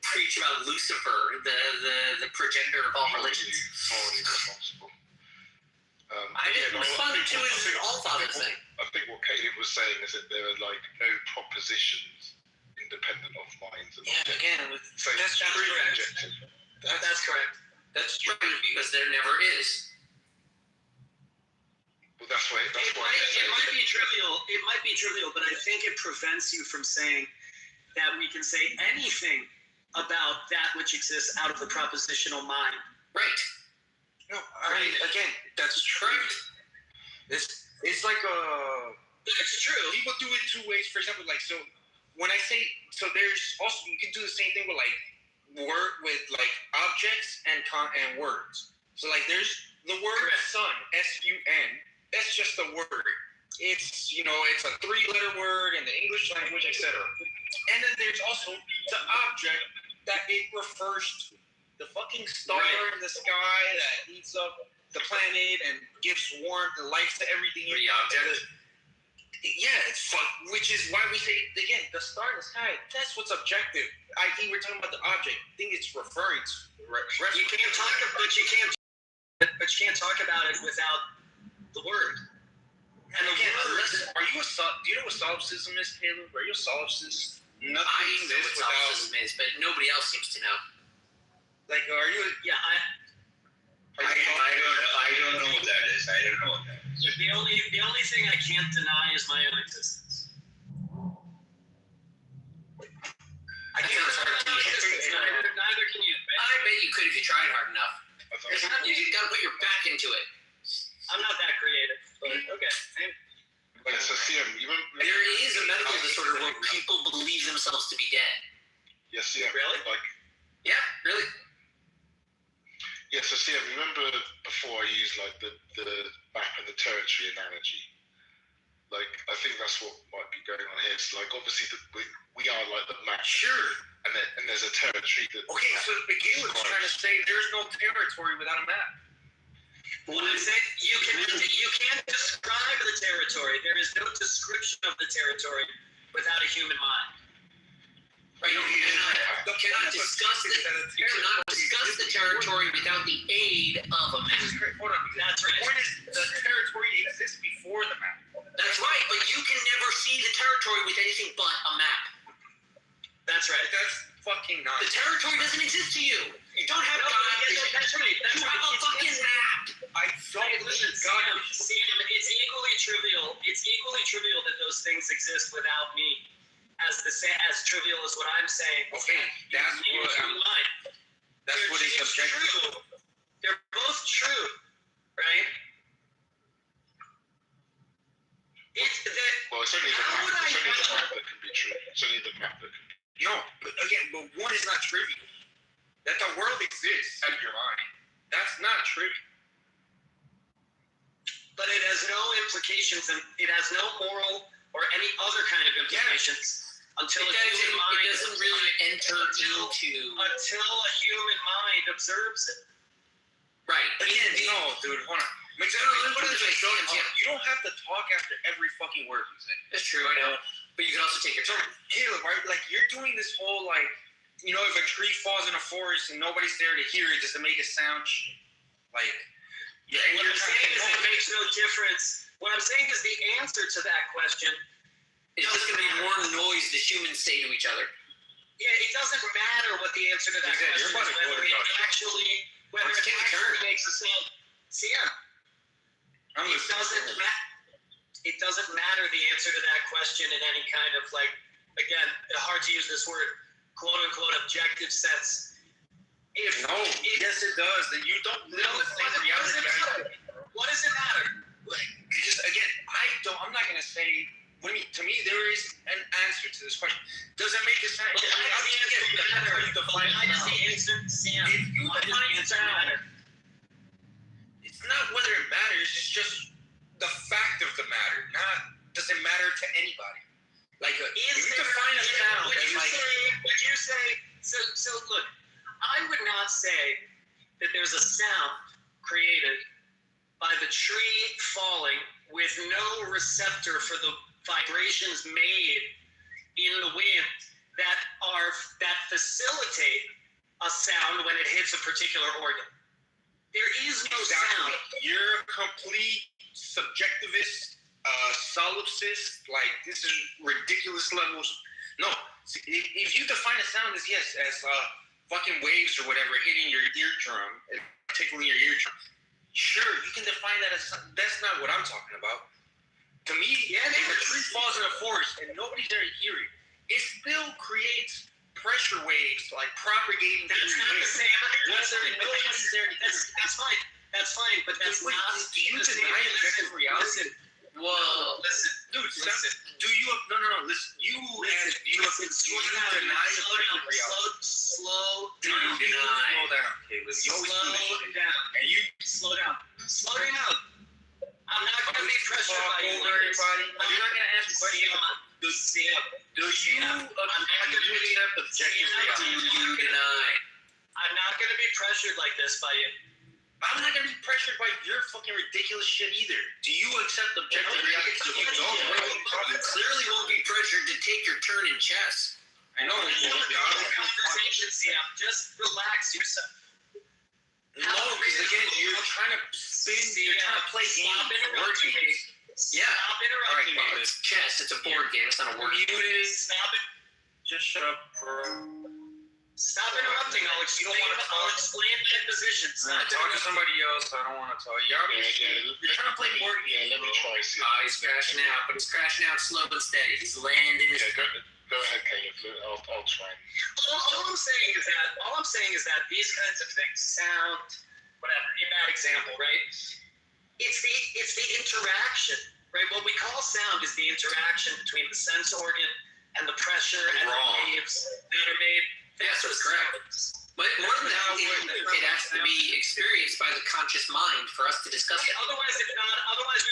preach about Lucifer, the progenitor of all religions. Morally responsible. I didn't respond to his Allfather thing. I think what Caleb was saying is that there are like no propositions independent of minds. Yeah, again, so that's true. That's correct. That's true because there never is. Well, that's why. It might be trivial. It might be trivial, but I think it prevents you from saying that we can say anything about that which exists out of the propositional mind. Right. No, I mean, again, that's true. It's like It's true. People do it two ways. For example, like, so when I say, so there's also, you can do the same thing with like objects and words. So like there's the word sun, S-U-N, that's just a word. It's, it's a 3-letter word in the English language, etc. And then there's also the object that it refers to. The fucking star in the sky that heats up the planet and gives warmth and life to everything. The object. Yeah, which is why we say, again, the star in the sky, that's what's objective. I.e., we're talking about the object. I think it's referring to. You can't talk about it without the word. And again, do you know what solipsism is, Caleb? Are you a solipsist? I know what solipsism is, but nobody else seems to know. Like, are you? Yeah, I don't know what that is. I don't know what that is. The only thing I can't deny is my own existence. I can't. Neither can you. I bet you could if you tried hard enough. You got to put your back into it. I'm not that creative, but okay. Like, so, you remember, there is a medical disorder where people believe themselves to be dead. Yes, yeah. Really? Like, yeah, really. Yeah, so remember before I used like the map and the territory analogy? Like, I think that's what might be going on here. It's like, obviously, we are like the map. Sure. And there's a territory that... Okay, so Miguel was trying to say there's no territory without a map. Well, I said you can't describe the territory. There is no description of the territory without a human mind. Right? You cannot discuss the territory without the aid of a map. Hold on. That's right. The point is, the territory exists before the map. That's right, but you can never see the territory with anything but a map. That's right. That's fucking nonsense. The territory doesn't exist to you. You don't have God. That's right. You have a fucking map. I don't listen, God. Sam, it's equally trivial. It's equally trivial that those things exist without me. As trivial as what I'm saying. Okay, that's what is objective. They're both true, right? Well, it's only the map that can be true. It's only the map that can be true. No, but one is not trivial. That the world exists out of your mind. That's not trivial. But it has no implications, and it has no moral or any other kind of implications. Yeah. Until it doesn't really enter into until a human mind observes it. Right. Again, no, dude, hold on. You don't have to talk after every fucking word you say. That's true, I know. But you can also take your time. Caleb, right? Like, you're doing this whole, like, if a tree falls in a forest and nobody's there to hear it, does it make a sound? Like, yeah. What I'm saying is it makes no difference. What I'm saying is the answer to that question. It's just going to be more noise the humans say to each other. Yeah, it doesn't matter what the answer to that question is, whether it actually makes a sound. See, yeah. It doesn't matter the answer to that question in any kind of, like, again, hard to use this word, quote unquote, objective sense. Yes, it does. That you don't know the thing reality. What does it matter? Because again, I'm not gonna say. To me, there is an answer to this question. Does it make a sound? Why does the answer sound? If you define sound, it's not whether it matters. It's just the fact of the matter. Not does it matter to anybody. Like, if you define a sound, would you say? So look, I would not say that there's a sound created by the tree falling with no receptor for the vibrations made in the wind that facilitate a sound when it hits a particular organ. There is no sound. You're a complete subjectivist, solipsist. Like, this is ridiculous levels. No, if you define a sound as fucking waves or whatever hitting your eardrum, tickling your eardrum, sure, you can define that as something. That's not what I'm talking about. To me, if a tree falls in a forest and nobody's there to hear it, it still creates pressure waves, like propagating. That's not the same. Nobody's there. That's fine. That's fine, but that's not. Do you deny objective reality? Whoa, listen, dude. Listen. Do you? No. Listen. You deny objective reality. Slow down. Slow down. Okay, listen. Slow down. And you slow down. Slow down. I'm not going to be pressured by you. Everybody. You're not going to ask questions. Do you accept objective reality? You deny. I'm not going to be pressured like this by you. I'm not going to be pressured by your fucking ridiculous shit either. Do you accept objective reality? You clearly won't be pressured to take your turn in chess. I know. Conversation, Sam. Just relax yourself. No, because again, you're trying to spin. You're trying to play games. Yeah. Stop interrupting me. It's chess. It's a board game. It's not a word game. Stop it. Just shut up, bro. Stop interrupting. I'll explain my positions. Talk to somebody else. I don't want to tell you. You're trying to play board games. Let me try. He's crashing out, but he's crashing out slow and steady. He's landing his. Go ahead, Caleb. I'll try. All I'm saying is that these kinds of things sound, whatever, in that example, right? It's the interaction, right? What we call sound is the interaction between the sense organ and the pressure and the waves that are made. Yes, that's correct. But more than that, it has to be experienced by the conscious mind for us to discuss it. Otherwise we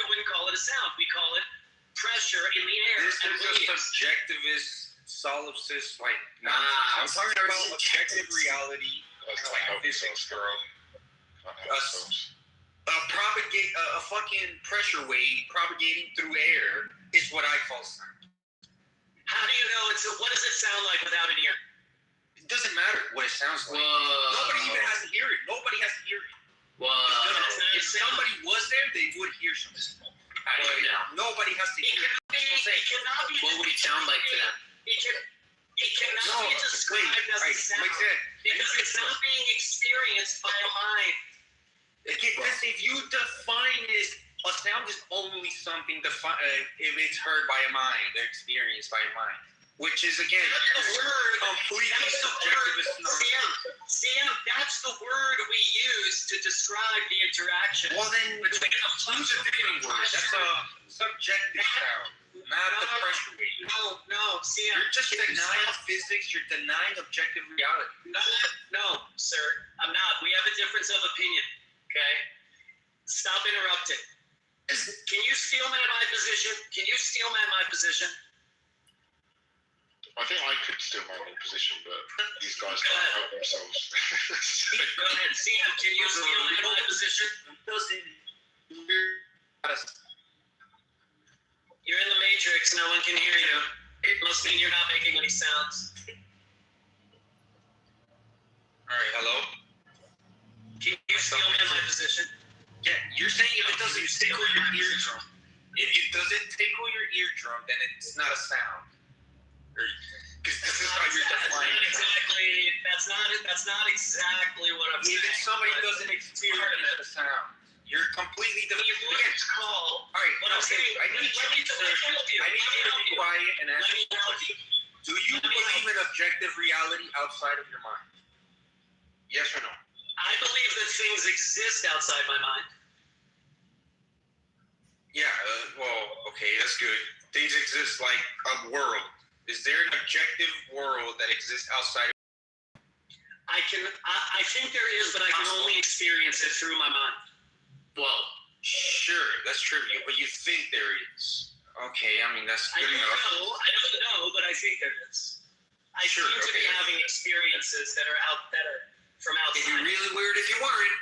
wouldn't call it a sound. We call it pressure in the air. This is a subjectivist, solipsist, like, I'm talking about objective reality. Physics, bro. A fucking pressure wave propagating through air is what I call sound. How do you know what does it sound like without an ear? It doesn't matter what it sounds like. Nobody even has to hear it. Nobody has to hear it. If somebody was there, they would hear something. Nobody has to hear it. What would it sound like to them? It cannot be described as a sound because it's not being experienced by a mind. If you define it, a sound is only something if it's heard by a mind, they're experienced by a mind. Which is, again, completely subjective. Sam, that's the word we use to describe the interaction. Well, then, use a different word. That's a subjective sound, not the pressure wave. No, Sam. You're just denying physics. You're denying objective reality. No, sir. I'm not. We have a difference of opinion, okay? Stop interrupting. Can you steel man my position? I think I could still man in position, but these guys can't help themselves. Go ahead, Sam. Can you steel man my position? You're in the matrix. No one can hear you. It must mean you're not making any sounds. All right, hello? Can you steel man my position? Yeah, you're saying if it doesn't tickle your eardrum, then it's not a sound. Because this is how you're defining it. That's not exactly what I'm saying. If somebody doesn't experience the sound, you're completely All right, what I'm saying, I need you to be quiet and ask me a question. Do you believe in objective reality outside of your mind? Yes or no? I believe that things exist outside my mind. Yeah, okay, that's good. Things exist like a world. Is there an objective world that exists outside of I think there is, but I can only experience it through my mind. Well, sure, that's trivial, but you think there is. Okay, I mean, that's good enough. I don't know, but I think there is. I seem to be having experiences that are from outside. It'd be really weird if you weren't.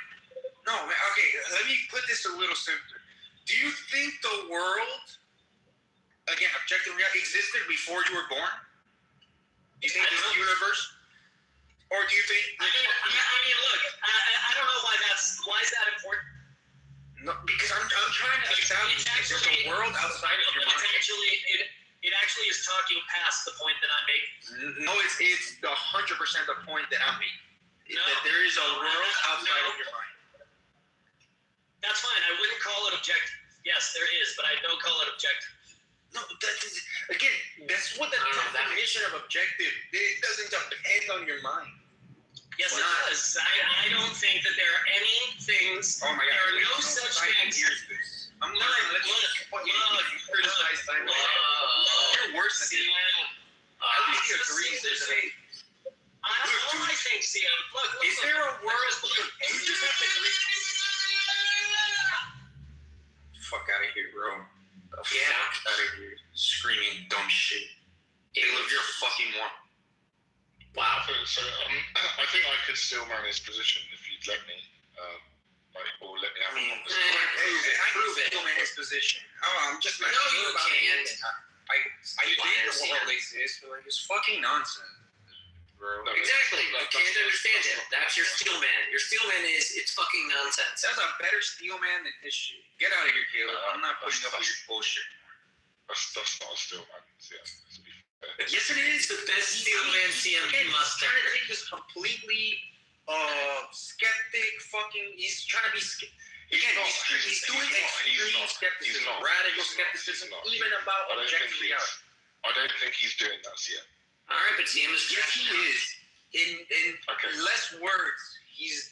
No, man, okay, let me put this a little simpler. Do you think the world, again, objective reality, existed before you were born? Do you think this universe? Or do you think? I mean, look, I don't know why is that important? No, because I'm trying to establish that there's a world outside of your mind. It actually is talking past the point that I'm making. No, it's the 100% the point that I'm making. That there is a world outside of your mind. That's fine. I wouldn't call it objective. Yes, there is, but I don't call it objective. No, that's what the definition of objective. It doesn't depend on your mind. Yes, it does. I don't think that there are any things. Oh my God! There are no such things. I'm not gonna let you criticize science. You're worse than him. At least he agrees. All I think, CM. Look. Is there a world? You just have to agree. Fuck out of here, bro. The fuck out of here. Screaming dumb shit. Caleb, you're a fucking moron. Wow. So I think I could still man his position if you'd let me, or let me have a conversation. I can still man his position. I'm just not sure about it. I think the world exists, but like, it's fucking nonsense, bro. Exactly. You can't understand it. That's your steel man. Your steel man it's fucking nonsense. That's a better steel man than this shit. Get out of here, Caleb. I'm not putting up with your bullshit. That's not a steel man. Yeah, to be fair. Yes, it is the best steel man CM must He's trying to take this completely skeptic fucking. He's trying to be. He's doing extreme skepticism, radical skepticism, even about objective reality. I don't think he's doing that yet. All right, but CM is. Yes, he is. In less words,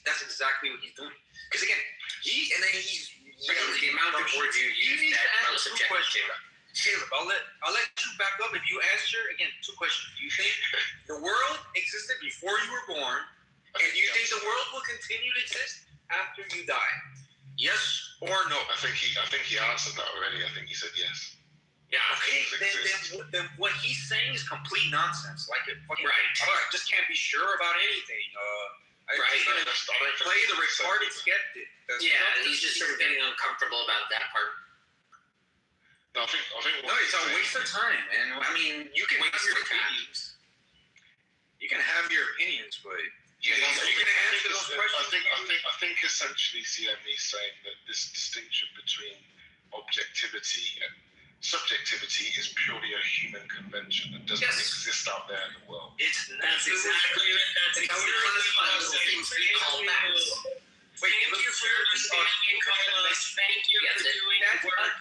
that's exactly what he's doing. Because again, he's the amount of words you use that most objective. Caleb, I'll let you back up if you answer again 2 questions. Do you think the world existed before you were born, and do you think the world will continue to exist after you die? Yes or no? I think he answered that already. I think he said yes. Yeah. Okay. Then what he's saying is complete nonsense. Like it fucking I just can't be sure about anything. Play the retarded skeptic. He's just sort of getting uncomfortable about that part. No, I think it's a waste of time, man. I mean, you can have your opinions. You can have your opinions, but you can answer those questions. I think essentially CM is saying that this distinction between objectivity and subjectivity is purely a human convention that doesn't exist out there in the world. That's exactly it. Things we call that. Thank you for understanding, Carlos. Thank you for doing the work.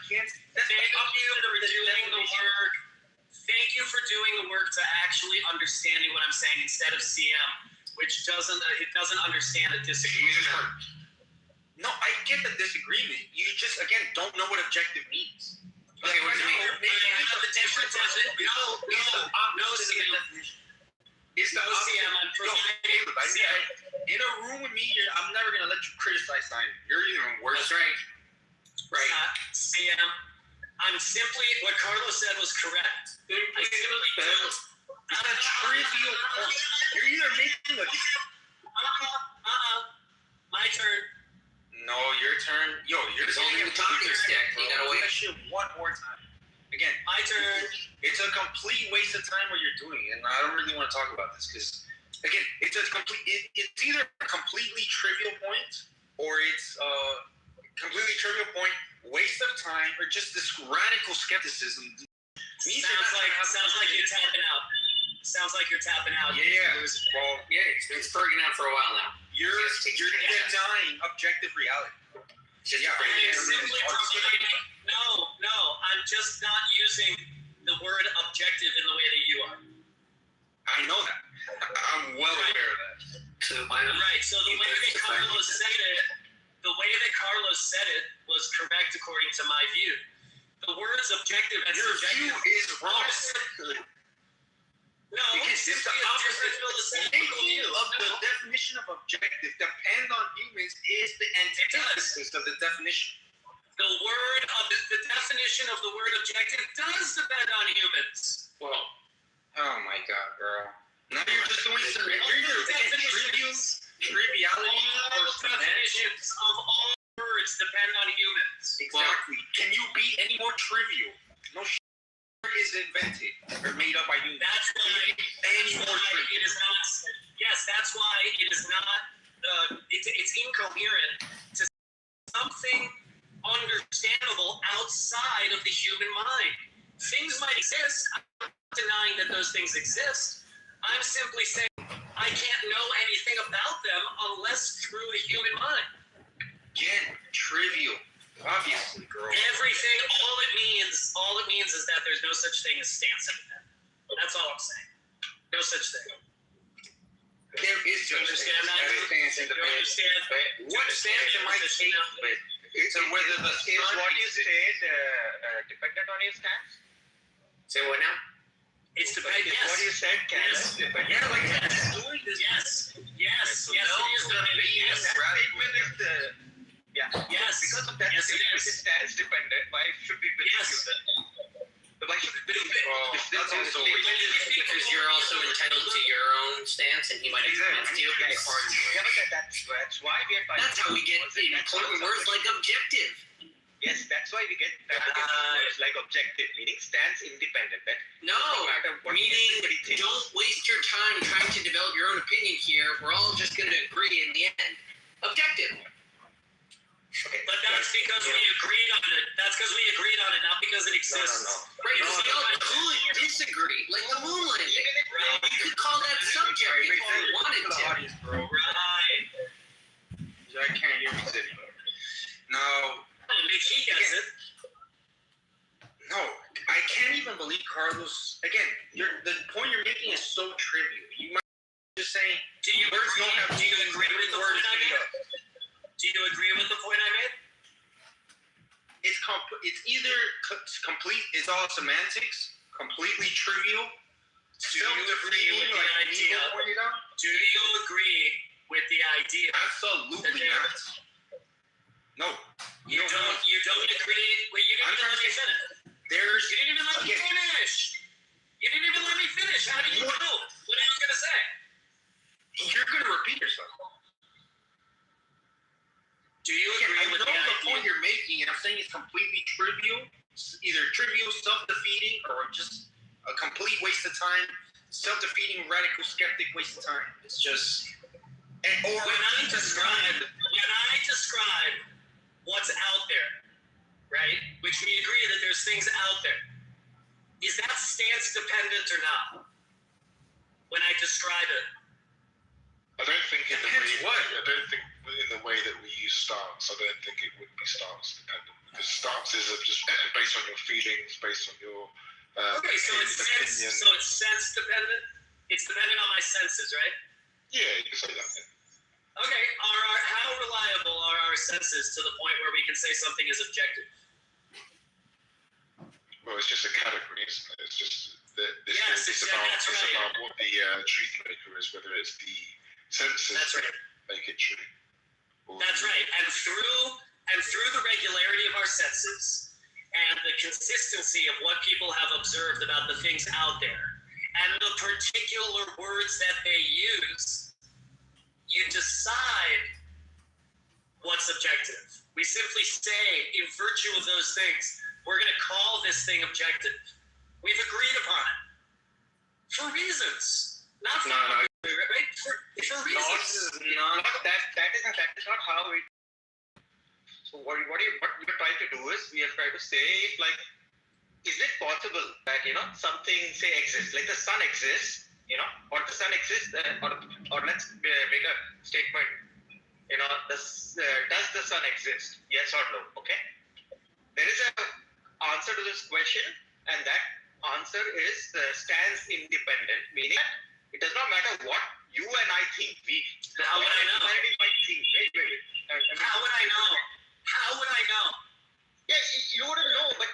Thank you for doing the work to actually understanding what I'm saying instead of CM, which doesn't understand a disagreement. No, I get the disagreement. You just again don't know what objective means. Okay, what do you mean? The difference is no definition. It's the CM. In a room with me, I'm never gonna let you criticize science. You're even worse. That's right. Right. CM. I'm simply what Carlos said was correct. It's a trivial point. You're either making a. My turn. No, your turn. Yo, you're holding the talking stick. You gotta wait. That shit one more time. Again, my turn. It's a complete waste of time what you're doing, and I don't really want to talk about this because, again, it's either a completely trivial point or it's a completely trivial point, waste of time, or just this radical skepticism. Sounds like you're tapping out. Sounds like you're tapping out. Yeah. Well, it's been spurring out for a while now. You're denying objective reality. No, I'm just not using the word objective in the way that you are. I know that. I'm well aware of that. So the way that Carlos said it was correct according to my view. The words objective and your subjective. Your view is wrong. No, because it's the opposite. Making of the definition of objective depend on humans is the antithesis of the definition. The definition of the word objective does depend on humans. Well, oh my God, girl. Now you're just doing some triviality or definitions of all words depend on humans. Exactly. Can you be any more trivial? No shit is invented or made up by humans. That's why any more trivial. It Yes, that's why it is not. It's incoherent to something understandable outside of the human mind. Things might exist. I'm not denying that those things exist. I'm simply saying I can't know anything about them unless through the human mind. Again, trivial. Obviously, girl. Everything, all it means is that there's no such thing as stance independent. That's all I'm saying. No such thing. There is Do you understand that? stance Do you independent. understand? What stance am I taking? So whether the Is what you said dependent on your stance? Say what now? It's dependent. Yes. What you said, Yes. Yeah, like Yes. Yes. Yes. Yes. Yes. Because of that, Yes, it which is. is stance dependent, why should we believe you then? Why should we believe it? That's also Because you're also entitled to your own stance, and he might have convinced you. Yeah, but that's why we are fighting. That's how we get important words like objective. Yes, that's why we get words like objective, meaning stance independent. No, meaning don't waste your time trying to develop your own opinion here. We're all just going to agree in the end. Objective. Okay. But that's because we agreed on it. That's because we agreed on it, not because it exists. Right, because we all could disagree, like the moon landing. Right. You could call that subjective if you wanted to. Right. I can't hear you sitting. No. He gets it. No, I can't even believe Carlos. Again, the point you're making is so trivial. You might just saying, do you agree with the point I made? Do you agree with the point I made? It's either complete, it's all semantics, completely trivial, self-defeating, like idea? Do you agree with the idea? Absolutely not. No. You don't agree? Wait, you didn't even let me finish. You didn't even let me finish. You didn't even let me finish. How do you know what I was going to say? You're going to repeat yourself. Do you agree with the idea? point you're making, and I'm saying it's completely trivial, either trivial, self-defeating, or just a complete waste of time. Self-defeating, radical skeptic, waste of time. It's just. When I describe what's out there, right? Which we agree that there's things out there. Is that stance dependent or not? When I describe it. I don't think in the way that we use stance, I don't think it would be stance dependent, because stances are just based on your feelings, based on your okay, so it's sense dependent. It's dependent on my senses, right? Yeah, you can say that. Yeah. Okay, how reliable are our senses to the point where we can say something is objective? Well, it's just a category, isn't it? It's just it's about what the truth maker is, whether it's the senses that make it true. That's right, and through the regularity of our senses and the consistency of what people have observed about the things out there and the particular words that they use, you decide what's objective. We simply say, in virtue of those things, we're going to call this thing objective. We've agreed upon it for reasons, not for right? For reasons. That is not how it. So what we're trying to do is we are trying to say, like, is it possible that something exists, like the sun exists, or the sun exists, or let's make a statement, does the sun exist? Yes or no? Okay. There is an answer to this question, and that answer is stands independent, meaning it does not matter what you and I think. How would I know? Might think. Wait. How would I know? How would I know? Yeah, you wouldn't know, but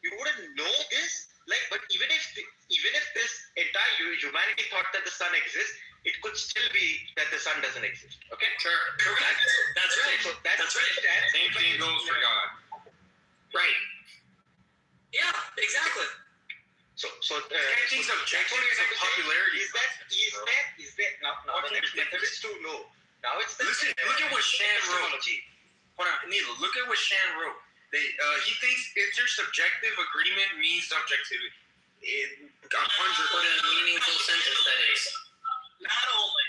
you wouldn't know this. Like, but even if this entire humanity thought that the sun exists, it could still be that the sun doesn't exist. Okay? Sure. Correct. That's right. So that's right. Same thing goes for God. Right. Yeah, exactly. So things objective of popularity. Is that now the next method is to know. Now it's the look at what Shan wrote. Hold on, Neil, look at what Shan wrote. He thinks intersubjective agreement means subjectivity. What a meaningful sentence that is. Not only.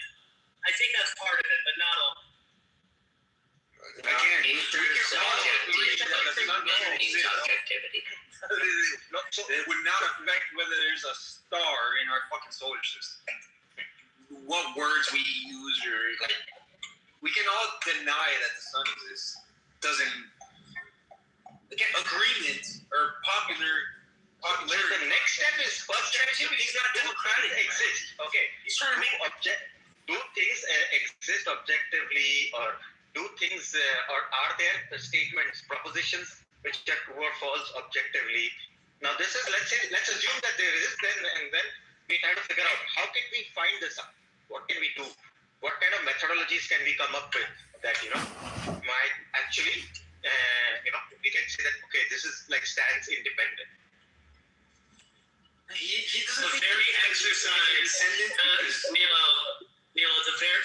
I think that's part of it, but not only. Again, Objectivity. It would not affect whether there's a star in our fucking solar system. What words we use, or like, we can all deny that the sun exists. Doesn't again agreement or popularity. The next step is objectivity. He's not democratic. Exist. Okay. He's trying to make Do things exist objectively, or do things are there statements, propositions which are true or false objectively? Now this is let's assume that there is, and then we try to figure out how can we find this out? What can we do? What kind of methodologies can we come up with that might actually we can say that okay, this is like stands independent. He doesn't the very exercise, Nilo,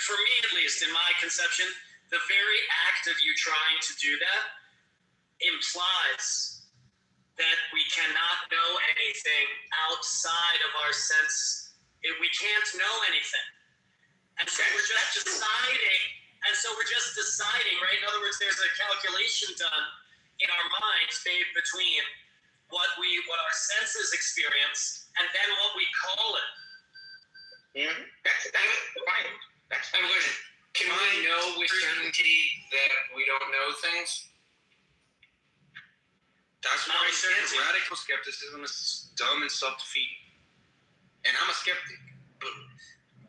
for me at least, in my conception, the very act of you trying to do that implies that we cannot know anything outside of our sense. We can't know anything. And so we're just deciding. And so we're just deciding, right? In other words, there's a calculation done in our minds made between what our senses experience and then what we call it. Mm-hmm. That's fine. That's fine. Can we know with certainty that we don't know things? That's why I said radical skepticism is dumb and self-defeating. And I'm a skeptic, but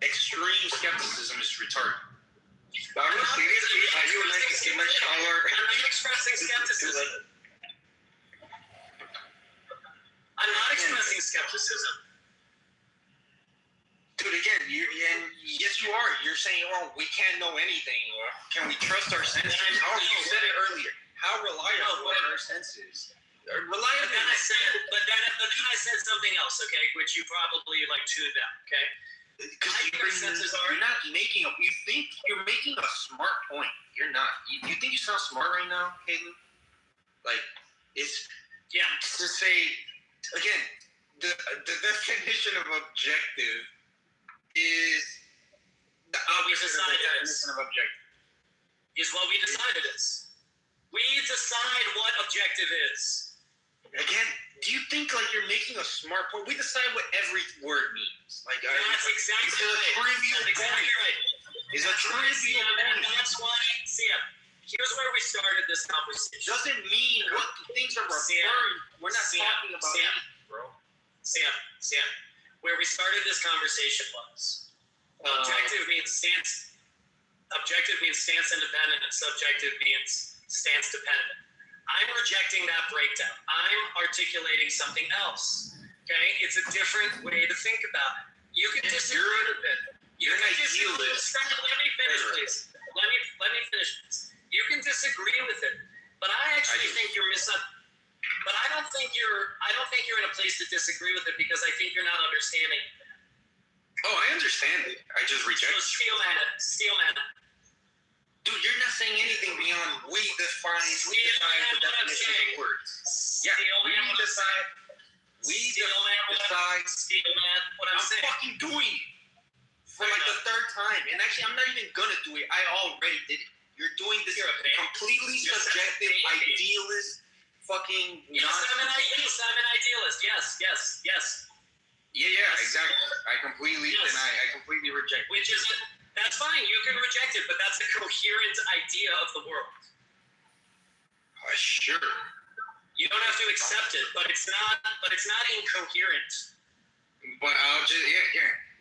extreme skepticism is retarded. Seriously, are you like in my shower? I'm not expressing skepticism. I'm not expressing skepticism. Dude, again, yes, you are. You're saying, "Oh, we can't know anything. Can we trust our senses?" You said it earlier. How reliable are our senses? Reliable. But then I said something else, okay, which you probably tuned out, okay? Because you're not making you think you're making a smart point. You're not. You think you sound smart right now, Hayden? Like, it's to say again, the definition of objective is the opposite of the definition of objective. Is what we decide it is. We decide what objective is. Again, do you think you're making a smart point? We decide what every word means. That's exactly right. It's a trivial point. And that's why, here's where we started this conversation. Doesn't mean what things are referring. We're not talking about that, bro. Sam, where we started this conversation was objective means stance independent, and subjective means stance dependent. I'm rejecting that breakdown. I'm articulating something else. Okay? It's a different way to think about it. You can disagree with it. You're an idealist. Let me finish, please. Let me finish this. You can disagree with it, but I actually think you're But I don't think you're in a place to disagree with it because I think you're not understanding it. Oh, I understand it. I just reject it. Steel man. Dude, you're not saying anything beyond we define the definition of words. Yeah, we decide. What I'm saying. Fucking doing it for the third time, and actually, I'm not even gonna do it. I already did it. You're doing this completely subjective, idealist, fucking nonsense. I'm an idealist. Yes. Yeah, exactly. I completely reject it. Which is that's fine. You can reject it, but that's a coherent idea of the world. Sure. You don't have to accept it, but it's not incoherent. But I'll just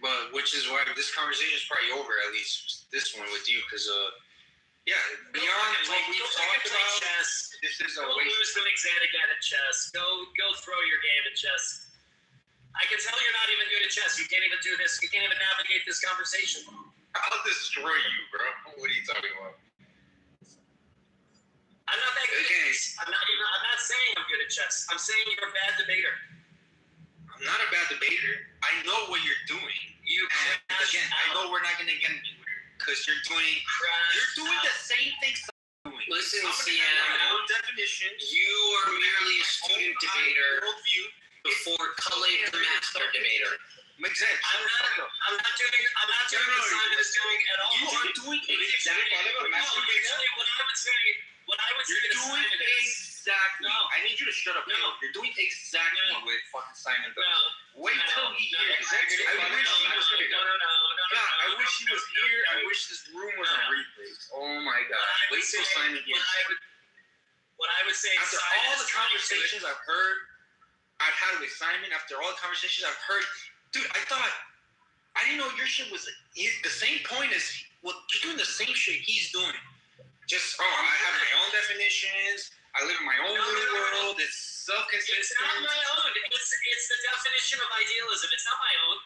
But which is why this conversation is probably over, at least this one with you, because beyond what we talked about, chess. This is a waste. Lose the exam again at chess. Go throw your game at chess. I can tell you're not even good at chess. You can't even do this. You can't even navigate this conversation. I'll destroy you, bro. What are you talking about? I'm not that good. Okay. I'm not saying I'm good at chess. I'm saying you're a bad debater. I'm not a bad debater. I know what you're doing. I know we're not going to get anywhere because you're doing the same things. Listen, Sienna, definition. You are merely a student debater. Worldview. Before for Khalid the Master Debater. Exactly. I'm not doing what Simon is doing at all. You are doing exactly what I would say You're to doing Simon is, exactly. No. I need you to shut up. No. You're doing exactly what fucking Simon does. no, Wait till he hears. I wish he was here. God, I wish he was here. I wish this room was on replay. Oh my God. Wait till Simon hears. What I would say After all the conversations I've had with Simon, after all the conversations I've heard, dude, I didn't know your shit was the same point as, well, you're doing the same shit he's doing. Just, I have my own definitions. I live in my own little world. It's self-consistent. It's not my own. It's the definition of idealism. It's not my own.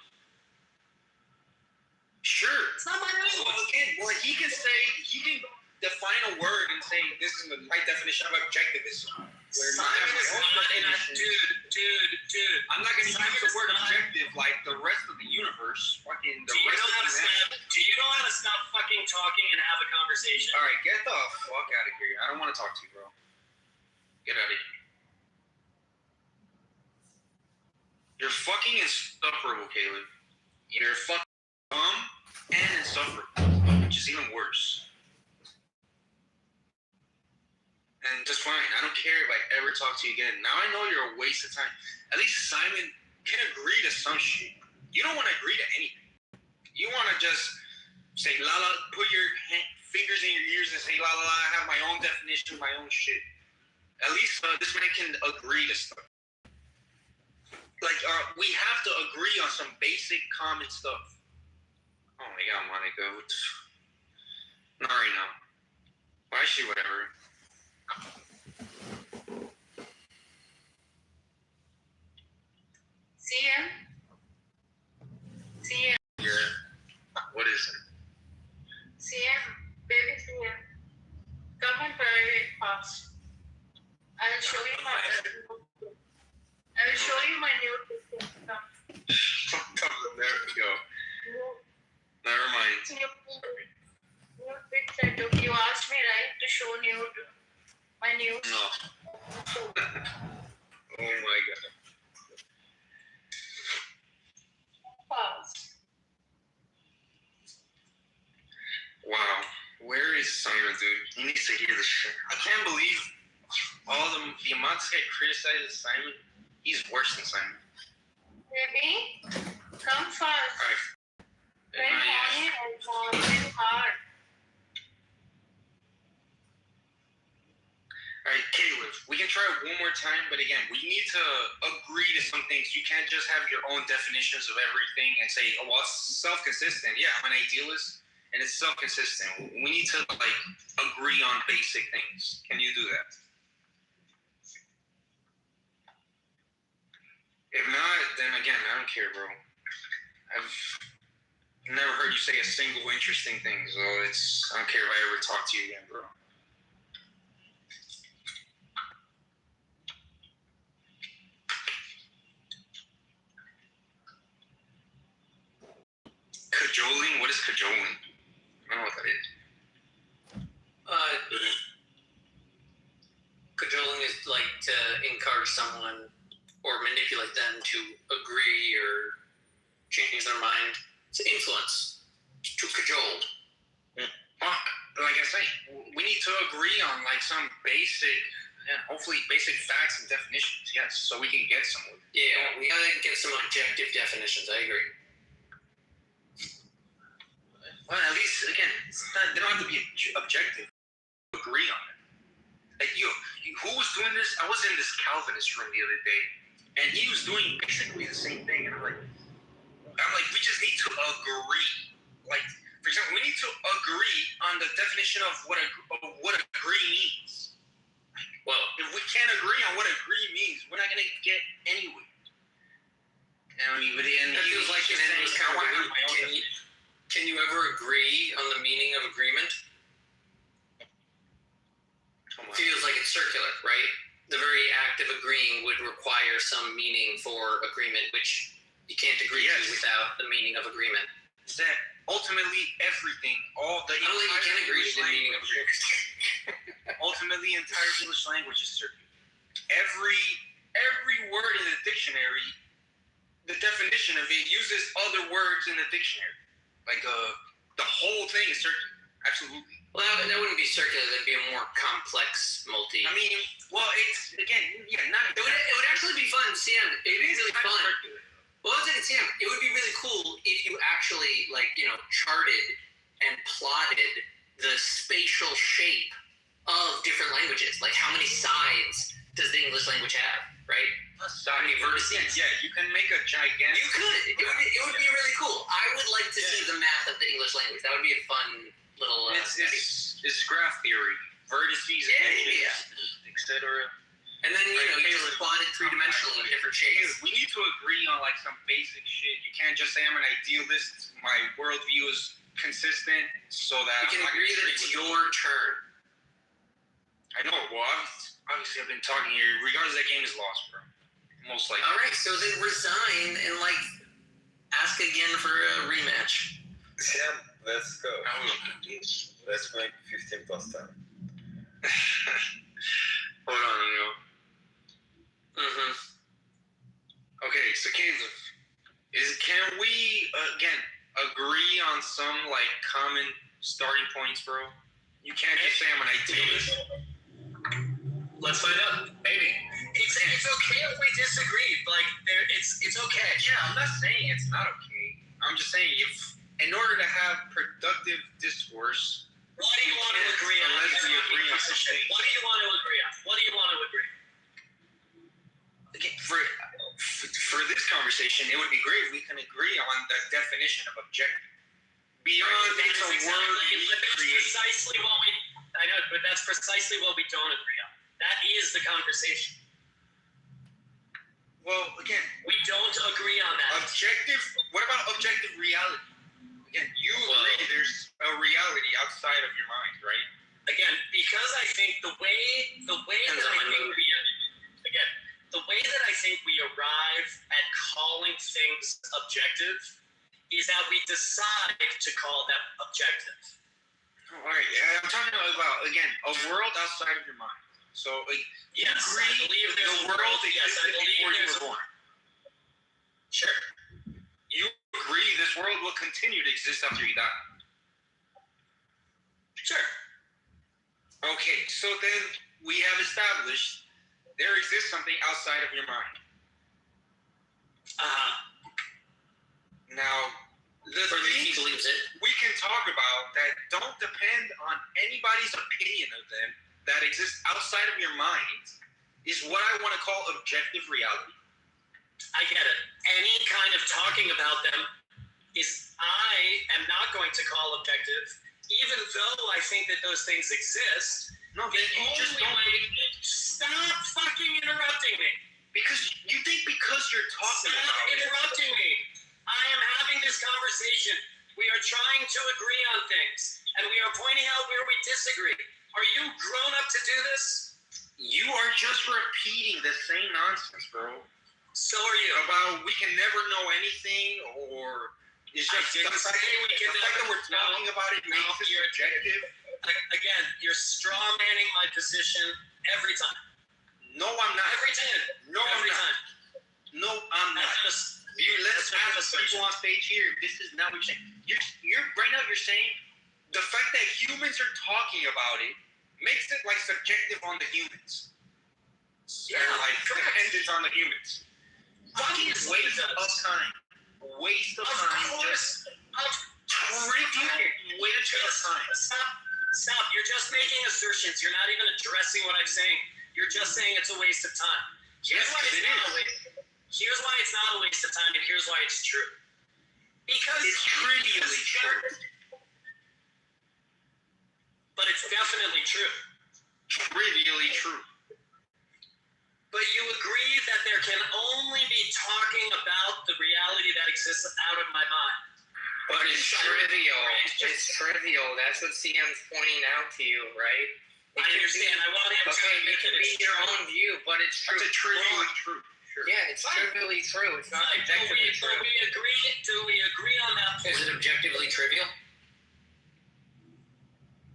Sure. It's not my own. Well, he can define a word and say this is the right definition of objectivism. Simon is not, dude. I'm not going to use the word objective like the rest of the universe. Fucking the Do you rest know of how to humanity. stop? Do you know how to stop fucking talking and have a conversation? All right, get the fuck out of here. I don't want to talk to you, bro. Get out of here. You're fucking insufferable, Caleb. You're fucking dumb and insufferable, which is even worse. And just fine. I don't care if I ever talk to you again. Now I know you're a waste of time. At least Simon can agree to some shit. You don't want to agree to anything. You want to just say la la, put your fingers in your ears and say la la la. I have my own definition, my own shit. At least this man can agree to stuff. Like we have to agree on some basic common stuff. Oh my God, Monica. Not right now. Why she whatever? See ya. Yeah. What is it? See ya. Baby, see ya. Come on very fast. I'll show you my new system. There we go. Never mind. New picture. You asked me, right, to show my new. No. Oh my God. Fast. Wow. Where is Simon, dude? He needs to hear this shit. I can't believe all the amount this guy criticizes Simon. He's worse than Simon. Baby, come fast. Alright. Very horny and very hard. Alright, Caleb, we can try it one more time, but again, we need to agree to some things. You can't just have your own definitions of everything and say, oh, well, it's self-consistent. Yeah, I'm an idealist, and it's self-consistent. We need to, agree on basic things. Can you do that? If not, then again, I don't care, bro. I've never heard you say a single interesting thing, so I don't care if I ever talk to you again, bro. Cajoling? What is cajoling? I don't know what that is. Cajoling is like to encourage someone or manipulate them to agree or change their mind. It's influence. To cajole. Like I say, we need to agree on some basic, hopefully basic facts and definitions, yes, so we can get somewhere. Yeah, we gotta get some objective definitions. I agree. Well, at least, again, they don't have to be objective. Agree on it. Like, who was doing this? I was in this Calvinist room the other day, and he was doing basically the same thing. And I'm like, we just need to agree. Like, for example, we need to agree on the definition of what agree means. Well, if we can't agree on what agree means, we're not going to get anywhere. I mean, but then that feels like an endless conversation. Can you ever agree on the meaning of agreement? Feels like it's circular, right? The very act of agreeing would require some meaning for agreement, which you can't agree to without the meaning of agreement. That ultimately everything, you can agree to the meaning of agreement. Ultimately, entire English language is circular. Every every word in the dictionary, the definition of it uses other words in the dictionary. Like the whole thing is circular. Absolutely. Well, that wouldn't be circular. That'd be a more complex multi. I mean, well, it's again, yeah, not. It would actually be fun, Sam. It would be really fun. Well, I was saying, Sam, it would be really cool if you actually, charted and plotted the spatial shape of different languages. Like, how many sides does the English language have, right? How many vertices? Yeah, you can make a gigantic. You could. It would be really cool. I would like to see the math of the English language. That would be a fun little. It's graph theory, vertices, etc. And then you just plot it three-dimensionally in different shapes. We need to agree on some basic shit. You can't just say I'm an idealist. My worldview is consistent, so that we can agree that it's your turn. I know. Well, obviously, I've been talking here. Regardless, that game is lost, bro. Most likely. All right, so then resign and ask again for a rematch. Sam, let's go. Let's make 15 plus 10. Hold on, Okay, so Caleb, can we again agree on some common starting points, bro? You can't just say I'm an idealist. Let's find out. Maybe. It's okay if we disagree. It's okay. Yeah, I'm not saying it's not okay. I'm just saying in order to have productive discourse. What do you want to agree on? Unless we agree on something. What do you want to agree on? What do you want to agree? Okay, for this conversation, it would be great if we can agree on the definition of objective. Beyond it's a word precisely what we. I know, but that's precisely what we don't agree on. That is the conversation. Well, again, we don't agree on that. Objective. What about objective reality? Again, you agree there's a reality outside of your mind, right? Again, because I think the way that I think we arrive at calling things objective is that we decide to call them objective. All right, I'm talking about again a world outside of your mind. So, yes, I believe there's the world existed before you were born. Sure. You agree this world will continue to exist after you die? Sure. Okay, so then we have established there exists something outside of your mind. Now, he believes it. We can talk about that don't depend on anybody's opinion of them, that exists outside of your mind, is what I want to call objective reality. I get it. Any kind of talking about them is I am not going to call objective, even though I think that those things exist. No, you just don't. Stop fucking interrupting me. Because you think because you're talking about it. Stop interrupting me. I am having this conversation. We are trying to agree on things, and we are pointing out where we disagree. Are you grown up to do this? You are just repeating the same nonsense, bro. So are you. About we can never know anything, or it's just the fact that we're talking about it makes it objective. Again, you're straw manning my position every time. No, I'm not. Every time. No, every I'm time. No, I'm not. Let's have people on stage here. This is not what you're saying. You're right now. You're saying the fact that humans are talking about it makes it subjective on the humans. Yeah, dependent on the humans. Fucking waste of time. Waste of time. Of course. Waste of time. Stop. You're just making assertions. You're not even addressing what I'm saying. You're just saying it's a waste of time. Here's why it's not a waste of time, and here's why it's true. Because it's trivially true. But it's definitely true. Trivially true. But you agree that there can only be talking about the reality that exists out of my mind. But it's trivial. It's trivial. That's what CM's pointing out to you, right? I understand. I want him to. Okay, it can be your own view, but it's true. It's trivially true. Sure. Yeah, it's trivially true. It's not objectively true. Do we agree on that point? Is it objectively trivial?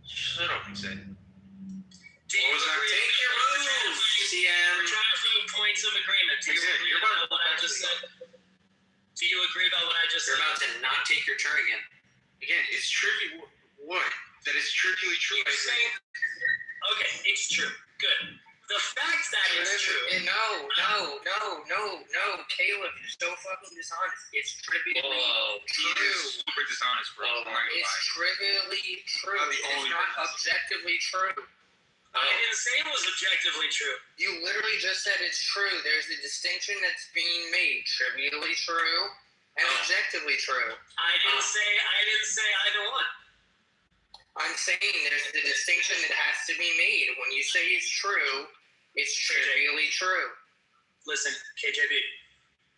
Shut up and say. Do you agree? Take your moves, CM. few points of agreement. Do you agree about what I just said? Do you agree about what I just said? You're about to not take your turn again. Again, it's trivial. What? That is trivially true. You're saying, okay, it's true. Good. The fact that it's true. No, Caleb, you're so fucking dishonest. It's trivially true. Super dishonest, bro. It's trivially true. It's not objectively true. I didn't say it was objectively true. You literally just said it's true. There's a distinction that's being made. Trivially true and objectively true. I didn't say either one. I'm saying there's the distinction that has to be made. When you say it's true, it's trivially true. Listen, KJB,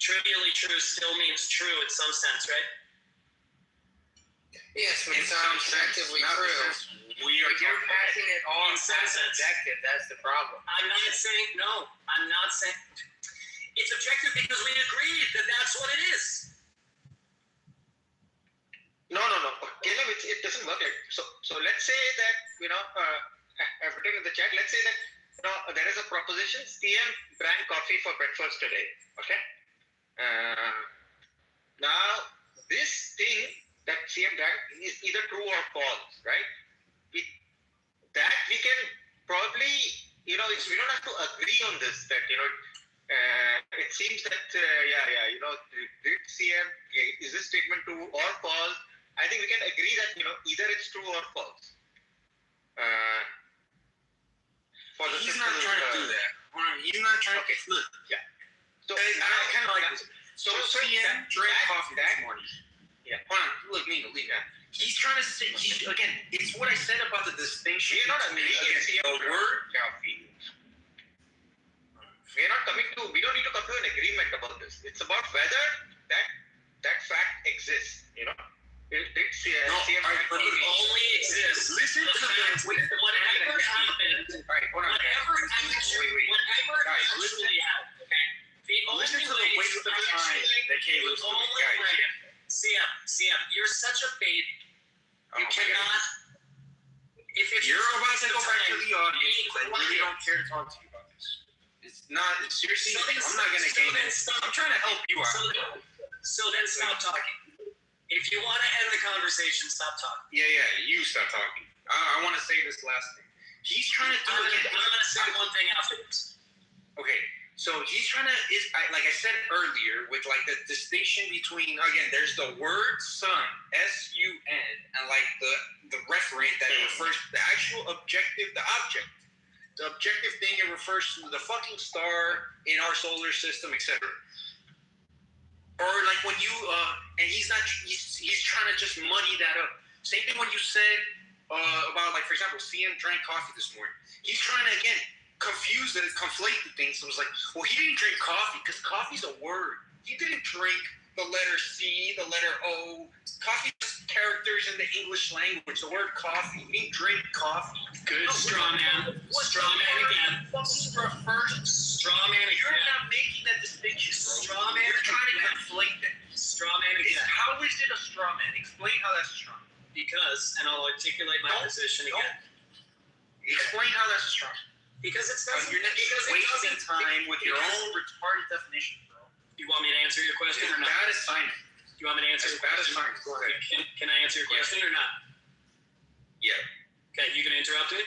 trivially true still means true in some sense, right? Yes, but it's not objectively true. You're passing it on as objective. That's the problem. I'm not saying it's objective because we agreed that that's what it is. No. Caleb, it doesn't work like so. Let's say that I've written in the chat. Let's say that there is a proposition. CM drank coffee for breakfast today. Okay. Now this thing that CM drank is either true or false, right? That we can probably we don't have to agree on this. That it seems that did CM is this statement true or false? I think we can agree that either it's true or false. He's not trying to do that. He's not trying to look. Yeah. So I kind of like this. So CM drank coffee this morning. Yeah. Hold on. Look, Nino, leave that. He's trying to say again. It's what I said about the distinction. We're not agreeing The word coffee. We're not coming to. We don't need to come to an agreement about this. It's about whether that fact exists. It only exists. Listen to whatever happened. Whatever actually happened. The only waste of time that Caleb's doing, guys. CM, you're such a baby. You cannot. If you're about to go back to the audience, I really don't care to talk to you about this. It's not seriously. I'm not gonna gain it. I'm trying to help you out. So then stop talking. If you want to end the conversation, stop talking. Yeah, you stop talking. I want to say this last thing. He's trying to do I'm going to say one thing after this. Okay, so he's trying to, like I said earlier, with like the distinction between, again, there's the word sun, S-U-N, and like the referent that refers to the actual objective, the object. The objective thing, it refers to the fucking star in our solar system, etc. Or like when you and he's trying to just muddy that up. Same thing when you said about, like, for example, CM drank coffee this morning. He's trying to again confuse and conflate the things. So it was like, well, he didn't drink coffee because coffee's a word. He didn't drink the letter C, the letter O. Coffee is characters in the English language. The word coffee. He didn't drink coffee. Good straw man. Straw man again. Straw man again. You're not making that distinction, bro. Straw man. You're trying to conflate that. Straw man again. How is it a straw man? Explain how that's a straw man. Because, and I'll articulate my position again. Explain how that's a straw man. Because it's not. You're wasting time with your own retarded definition, bro. You want me to answer your question or not? Bad as science. You want me to answer your question? Go ahead. Can I answer your question or not? Yeah. Okay, you can interrupt me?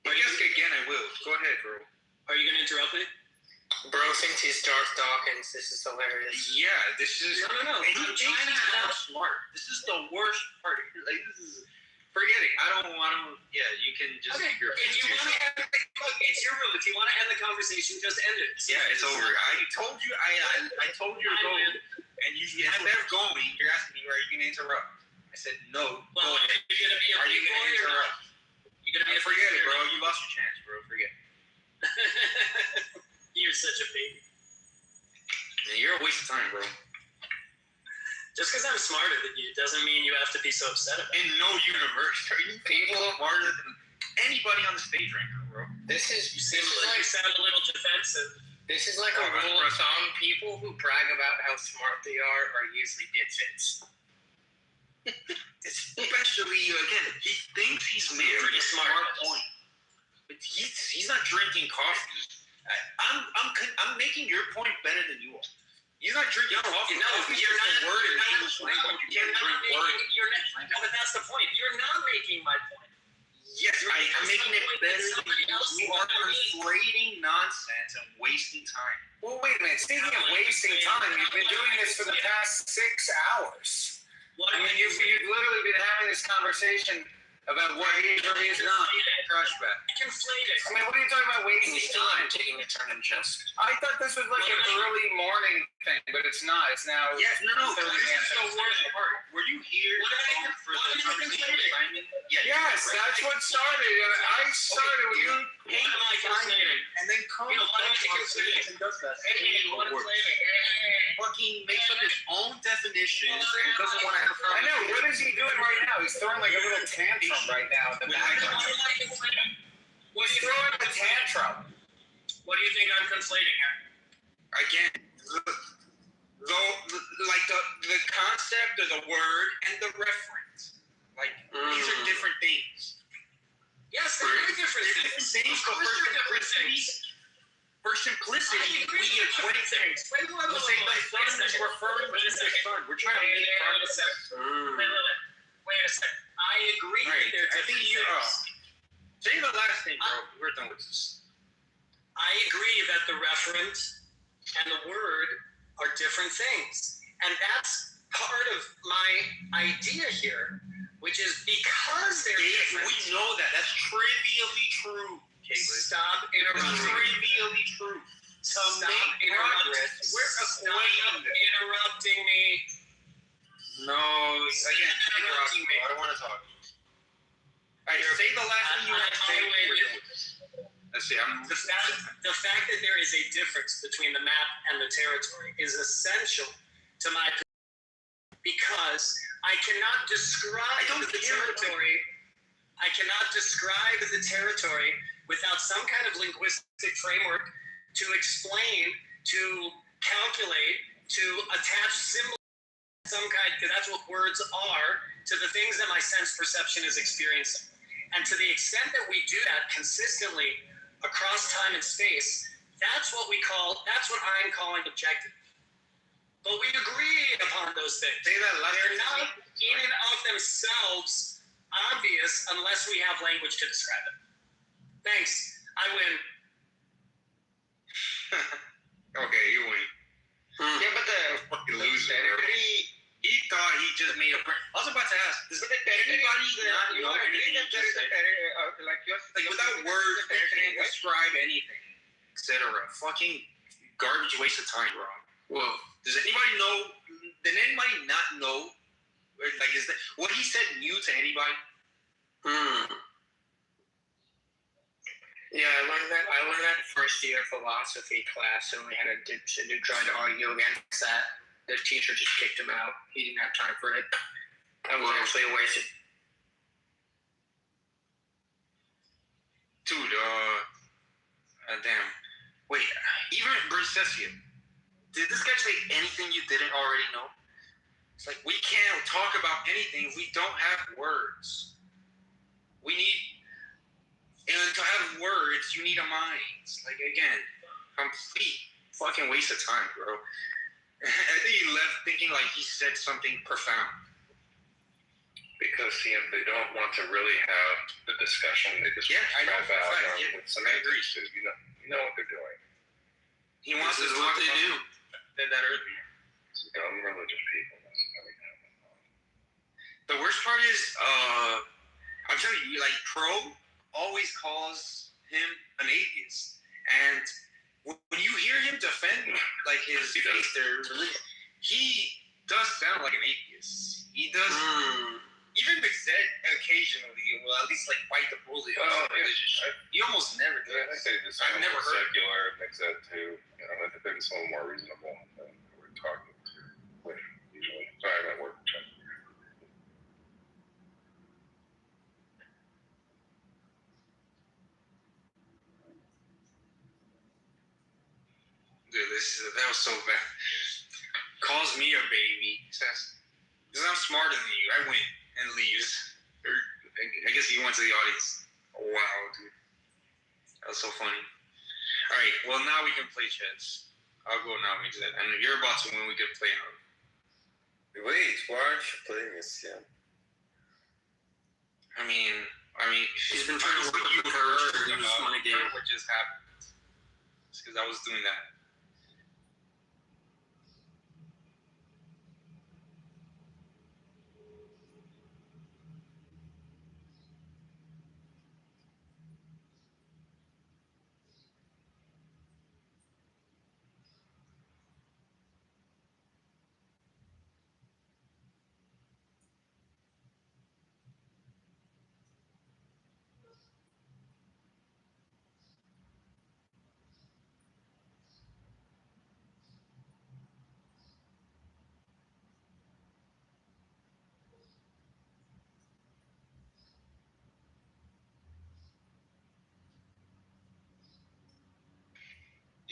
I guess again I will. Go ahead, bro. Are you going to interrupt me? Bro thinks he's Darth Dawkins. This is hilarious. Yeah, this is. No. I'm trying to sound smart. This is the worst part. Like, this is. Forget it. I don't want to. Yeah, you can just. Okay. If you want to end, look, it's your room. If you want to end the conversation, just end it. Yeah, it's over. I told you. I told you to go, and you instead of going, you're asking me, are you going to interrupt? I said no. Well, go ahead. Are you going to interrupt? You're going to be a forget it, bro. You lost your chance, bro. Forget it. You're such a baby. Yeah, you're a waste of time, bro. Just because I'm smarter than you doesn't mean you have to be so upset about it. In no universe are you people smarter than anybody on the stage right now, bro. This is. You sound a little defensive. This is like a rule of thumb. People who brag about how smart they are usually dipshits. Especially again, he thinks he's made a pretty smart point. But he's not drinking coffee. I'm making your point better than you are. You're not drinking coffee. No, Coffee's you're just not. a word in English language. You're not making. No, but that's the point. You're not making my point. Yes, I'm making it better than you. You are conflating nonsense and wasting time. Well, wait a minute. Speaking of wasting time, you've been doing this for the past 6 hours. I mean, you've literally been having this conversation about what is or is not crushback. Conflated. I mean, what are you talking about wasting time? Taking a turn in chest. I thought this was like an early morning thing, but it's not. It's now. Yeah, no. 30 This is the minutes. worst part. Were you here for the conversation with Simon? Yes, that's what started. I started with you Hate my conflating. and then comes And does that. Fucking makes up his own definitions and doesn't want to have a I know. What is he doing right now? He's throwing like a little tantrum right now in the background. He's throwing a tantrum. What do you think I'm conflating here? Again, the concept of the word and the reference. Like, these are different things. Yes, they're very different things. But for simplicity, we equate things. Wait a second. We're trying to make progress. Wait a second. I agree that they're different things. Say the last thing, bro. We're done with this. I agree that the referent and the word are different things. And that's part of my idea here, which is because they're different. We know that. That's trivially true. Stop interrupting. Trivially true. Stop interrupting me. No, again, interrupting me. I don't want to talk. All right, say the last thing you want to say. Let's see. The fact that there is a difference between the map and the territory is essential to my position because I cannot describe the territory. I cannot describe the territory without some kind of linguistic framework to explain, to calculate, to attach symbols of some kind, because that's what words are, to the things that my sense perception is experiencing. And to the extent that we do that consistently across time and space, that's what I'm calling objective. But we agree upon those things. They're not in and of themselves obvious unless we have language to describe it. Thanks. I win. Okay, you win. Yeah, but the fucking loser. He thought he just made a print. I was about to ask, does anybody not know anything you just said? Like without words, they can't describe anything, etc. Fucking garbage waste of time, bro. Whoa. Does anybody know? Did anybody not know? Like, is that what he said new to anybody? Yeah, I learned that first year philosophy class, and we had a dude try to argue against that. The teacher just kicked him out. He didn't have time for it. That was actually a waste. Dude, damn. Wait, even Brincesio, did this guy say anything you didn't already know? It's like, we can't talk about anything if we don't have words. We need, and to have words, you need a mind. Like, again, complete fucking waste of time, bro. I think he left thinking like he said something profound. Because they don't want to really have the discussion. They just I know. with some increases. You know what they're doing. He wants to talk about do. Said that earlier. Dumb religious people. The worst part is, I'm telling you, like Pro always calls him an atheist, and when you hear him defend like his faith, he does sound like an atheist. He does. Even Mixed occasionally will at least like bite the bullet. He almost never does. I say this. I've never heard secular Mixed too. I think it's a little more reasonable than we're talking with usually. Sorry, I'm at work. Dude, that was so bad. Calls me a baby. Says, because I'm smarter than you. I win and leaves. I guess he went to the audience. Oh, wow, dude. That was so funny. All right, well, now we can play chess. I'll go now, and if you're about to win, we could play now. Wait, why aren't you playing this yet? I mean, she's been trying to work with her. You just want to get what just happened. It's because I was doing that.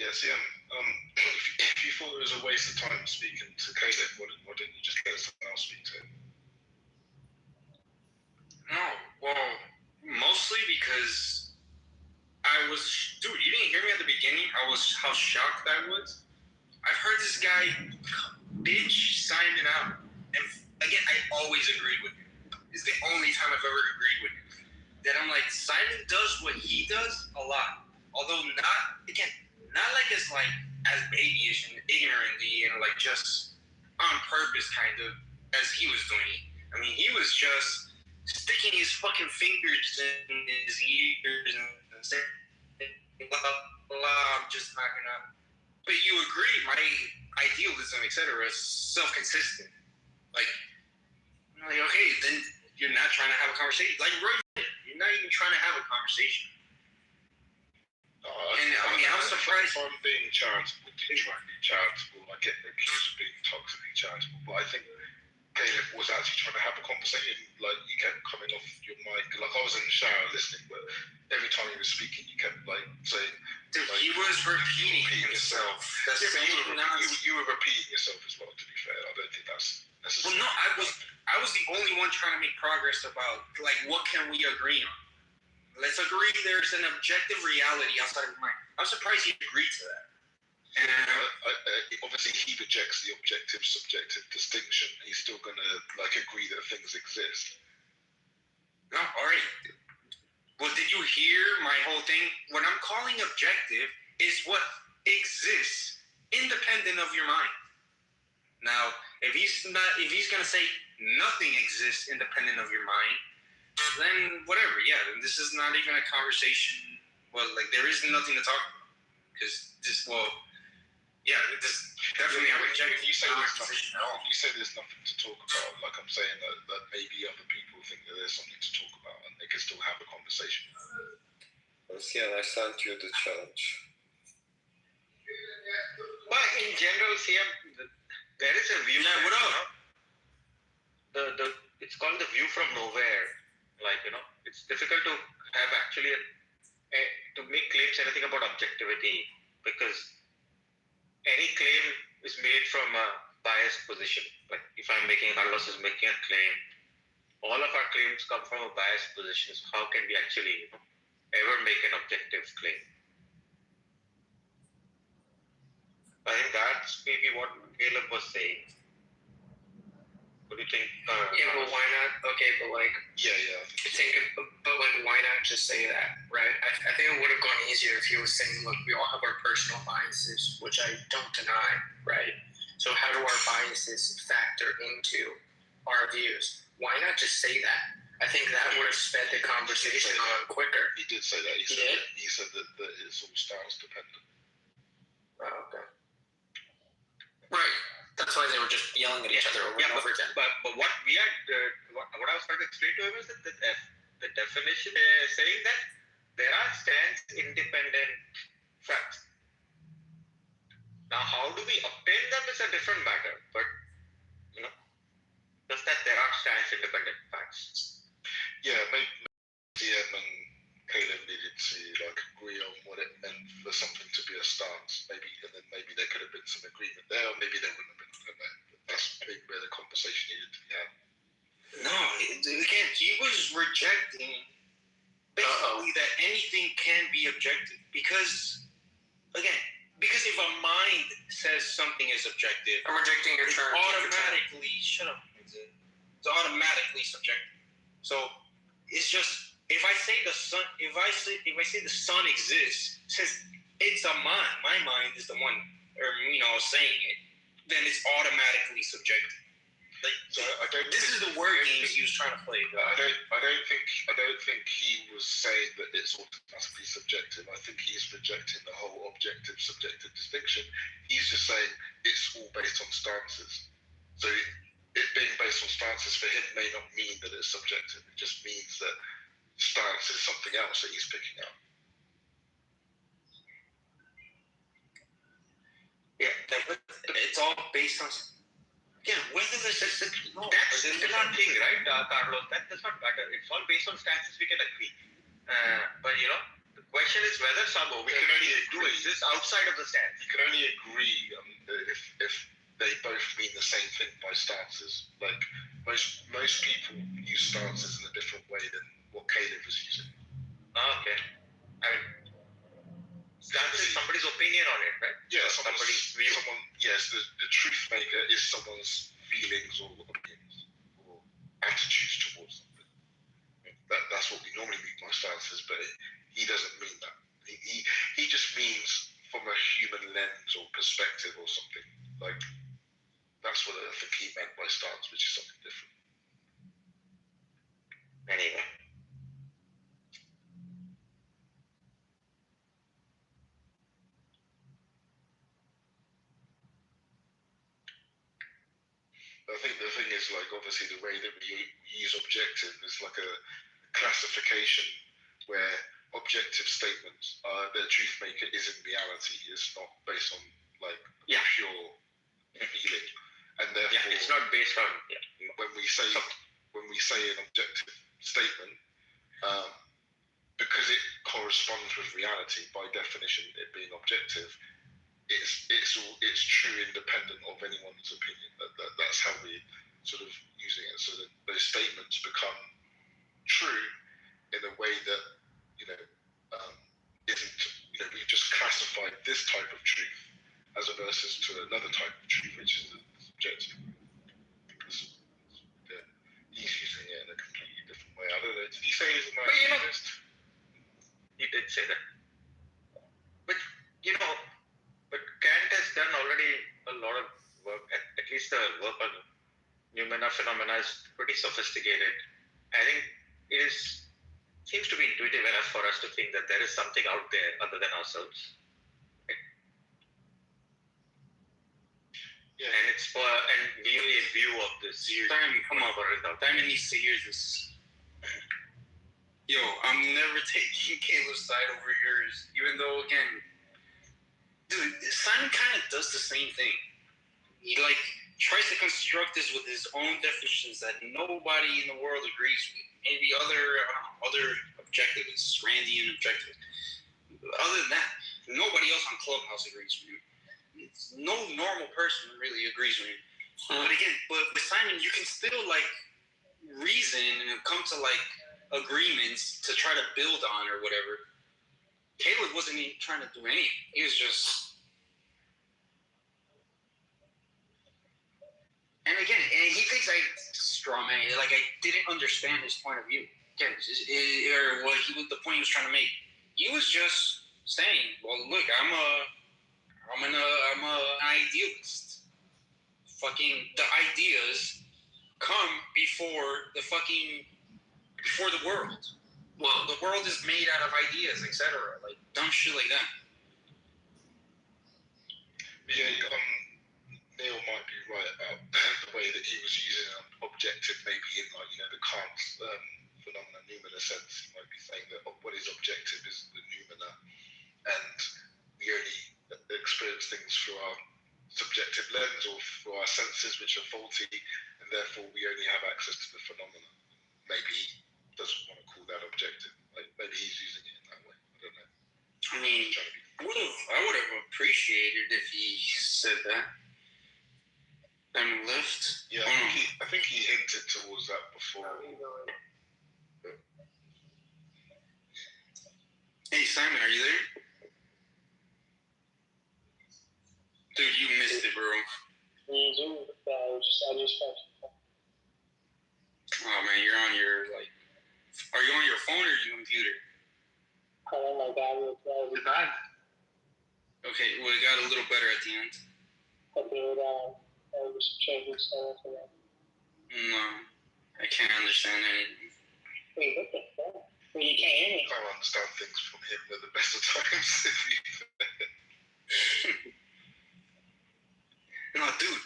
Yes, yeah. If you thought it was a waste of time speaking to Caleb, why didn't you just let someone else speak to him? No, well, mostly because dude, you didn't hear me at the beginning? How shocked I was. I've heard this guy bitch Simon out, and again, I always agreed with him. It's the only time I've ever agreed with him. That I'm like, Simon does what he does a lot, although not like as babyish and ignorantly and like just on purpose kind of as he was doing it. I mean, he was just sticking his fucking fingers in his ears and saying, I'm just not gonna. But you agree, my idealism, etc., is self-consistent. Like, okay, then you're not trying to have a conversation. Like, Roy, you're not even trying to have a conversation. I'm surprised. I'm being charitable, trying to be charitable. I get accused of being toxically charitable, but I think Caleb was actually trying to have a conversation. Like, you kept coming off your mic. Like, I was in the shower listening, but every time he was speaking, you kept saying. Dude, he was repeating himself. You were repeating yourself as well. To be fair, I don't think that's necessary. Well, no, I was the only one trying to make progress about what can we agree on. Let's agree there's an objective reality outside of mind. I'm surprised he agreed to that. And obviously he rejects the objective subjective distinction. He's still gonna agree that things exist. No, all right. Well, did you hear my whole thing? What I'm calling objective is what exists independent of your mind. Now, if he's gonna say nothing exists independent of your mind, then whatever. Yeah, then this is not even a conversation. Well, there is nothing to talk about because this. Well, yeah, this definitely I reject. You say there's nothing to talk about. I'm saying that maybe other people think that there's something to talk about and they can still have a conversation. Yeah, I sent you the challenge. But in general, there is a view. Yeah, what up? It's called the view from nowhere. It's difficult to have actually to make claims anything about objectivity because any claim is made from a biased position. Like if Carlos is making a claim, all of our claims come from a biased position. So how can we actually ever make an objective claim? I think that's maybe what Caleb was saying. What do you think? Yeah, but why not? Okay, but why not just say that, right? I think it would have gone easier if he was saying, look, we all have our personal biases, which I don't deny, right? So how do our biases factor into our views? Why not just say that? I think that would have sped the conversation on quicker. He did say that. He said that it's all styles dependent. Oh, okay. Right. That's why they were just yelling at each other over and over again. But what we had, what I was trying to explain to him is that the definition saying that there are stance-independent facts. Now, how do we obtain them is a different matter. But just that there are stance-independent facts. Yeah, maybe DM and Caleb needed to agree on what it meant for something to be a stance. Maybe there could have been some agreement there, or maybe there wouldn't have been. That's maybe where the conversation needed to be had. No, again, he was rejecting basically that anything can be objective because if a mind says something is objective, I'm rejecting your term. Automatically, shut up. It's automatically subjective. So it's just if I say the sun, if I say the sun exists, since it's a mind, my mind is the one, saying it, then it's automatically subjective. Like, so this is the word games he was trying to play. I don't think he was saying that it's automatically subjective. I think he's rejecting the whole objective subjective distinction. He's just saying it's all based on stances. So it being based on stances for him may not mean that it's subjective. It just means that stance is something else that he's picking up. Yeah, it's all based on. Yeah, whether this is that's not thing, right, Carlos? That does not matter. It's all based on stances. We can agree, but the question is whether some we can only agree exists outside of the stance. You can only agree if they both mean the same thing by stances. Like most people use stances in a different way than what Caleb is using. Okay, I mean, stance is somebody's opinion on it, right? Yeah, somebody's view. Yes, the truth maker is someone's feelings or opinions or attitudes towards something. That's what we normally mean by stances, but he doesn't mean that. He just means from a human lens or perspective or something. Like, that's what I think he meant by stance, which is something different. Anyway. I think the thing is, like, obviously the way that we use objective is like a classification where objective statements, the truth maker is in reality, is not based on like pure feeling, and therefore it's not based on when we say an objective statement, because it corresponds with reality by definition, it being objective. It's true independent of anyone's opinion. That's how we're sort of using it. So that those statements become true in a way that isn't. We've just classified this type of truth as a versus to another type of truth, which is subjective. Because he's using it in a completely different way. I don't know. Did he say he's a nihilist? He did say that. But Kant has done already a lot of work, at least the work on Noumena phenomena is pretty sophisticated. I think it seems to be intuitive enough for us to think that there is something out there other than ourselves. Yeah. And it's really a view of this. Come over it out. Diamond needs to hear this. Yo, I'm never taking Caleb's side over yours, even though, again, dude, Simon kind of does the same thing. He tries to construct this with his own definitions that nobody in the world agrees with. Maybe other objectivists, Randian objectivists. Other than that, nobody else on Clubhouse agrees with him. No normal person really agrees with him. But again, with Simon, you can still reason and come to agreements to try to build on or whatever. Caleb wasn't even trying to do anything. He was just. And again, he thinks I straw man. I didn't understand his point of view. Again, or the point he was trying to make. He was just saying, "Well, look, I'm an idealist. Fucking the ideas come before the world. Well, the world is made out of ideas, etc. Dumb shit like that." Yeah, Neil might be right about the way that he was using an objective, maybe in the Kant phenomena noumena sense. He might be saying that what is objective is the noumena, and we only experience things through our subjective lens or through our senses, which are faulty, and therefore we only have access to the phenomena. Maybe he doesn't want to call that objective. Maybe he's using it in that way. I don't know. I mean, I would have appreciated if he said that. Left. Yeah, I think he hinted towards that before. Hey, Simon, are you there? Dude, you missed it, bro. Oh, man, you're on your, like... Are you on your phone or your computer? Oh, my God. It's bad. Okay, well, it got a little better at the end. I was changing stuff for that. No, I can't understand anything. Wait, what the fuck? Well, you can't hear me. I can't understand things from him at the best of times. No, dude.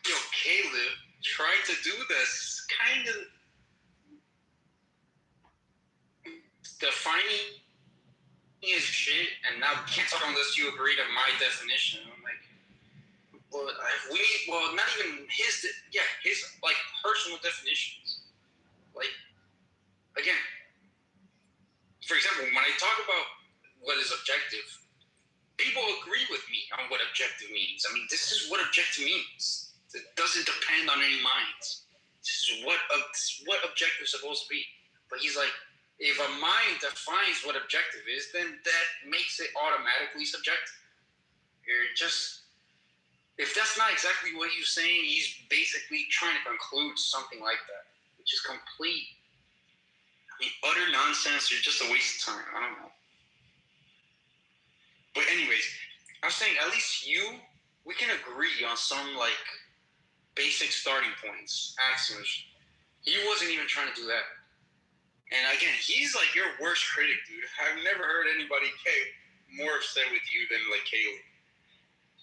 Yo, Caleb tried to do this kind of defining his shit, and now can't talk unless you agree to my definition. I'm like, well, not even his, his like personal definitions. Like, again, for example, when I talk about what is objective, people agree with me on what objective means. I mean, this is what objective means. It doesn't depend on any minds. This is what objective is supposed to be. But he's like, if a mind defines what objective is, then that makes it automatically subjective. You're just, if that's not exactly what he's saying, he's basically trying to conclude something like that, which is complete, utter nonsense or just a waste of time. I don't know. But anyways, I was saying at least we can agree on some like basic starting points, axioms. He wasn't even trying to do that. And again, he's like your worst critic, dude. I've never heard anybody more upset with you than like Caleb.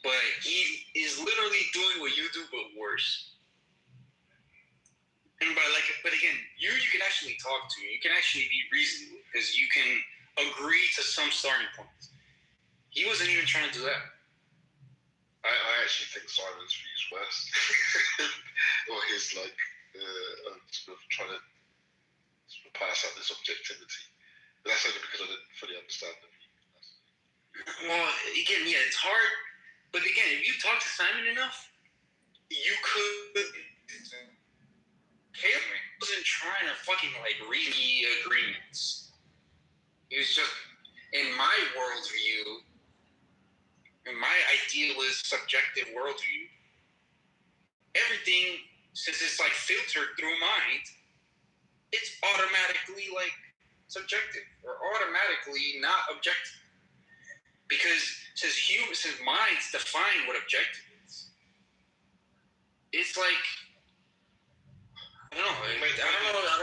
But he is literally doing what you do, but worse. And but again, you can actually talk to. You can actually be reasonable because you can agree to some starting points. He wasn't even trying to do that. I actually think Simon's views worse. Or his like sort of trying to sort of pass out this objectivity. But that's only because I didn't fully understand the view. Well, again, yeah, it's hard. But again, if you talk to Simon enough, you could. Caleb wasn't trying to fucking like read the agreements. He was just, in my worldview, in my idealist subjective worldview, everything, since it's like filtered through mind, it's automatically like subjective or automatically not objective. Because since minds define what objective is, it's like, I don't know.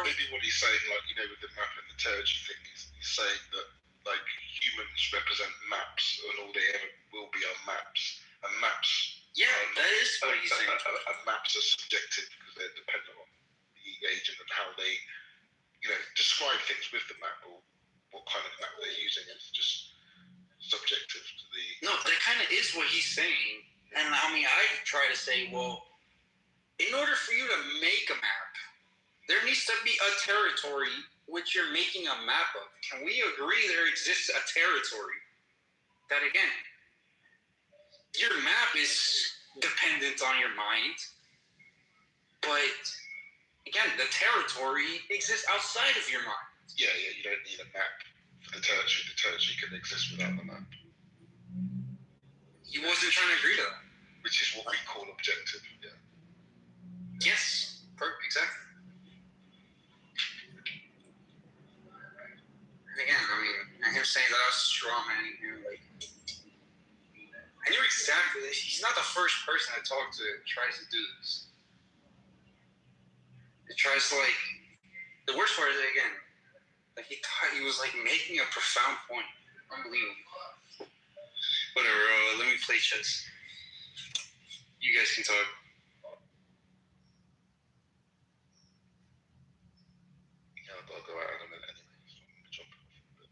Maybe what he's saying, like, with the map and the territory thing, he's saying that like humans represent maps, and all they ever will be are maps. And maps. Yeah, that is what he's saying. And maps are subjective because they're dependent on the agent and how they, describe things with the map, or what kind of map they're using. It's just subjective to the. No, that kind of is what he's saying. And I mean, I try to say, well, in order for you to make a map, there needs to be a territory which you're making a map of. Can we agree there exists a territory that, again, your map is dependent on your mind, but, again, the territory exists outside of your mind. Yeah, you don't need a map for the territory. The territory can exist without the map. He wasn't trying to agree to that. Which is what we call objective, yeah. Yes, exactly. And again, I mean, and him saying that I was a straw man, I knew exactly this. He's not the first person I talked to that tries to do this. It tries to the worst part is again, he thought he was making a profound point. Unbelievable. Whatever, let me play chess. You guys can talk. I'll go out in a minute anyway. Jump off a bit.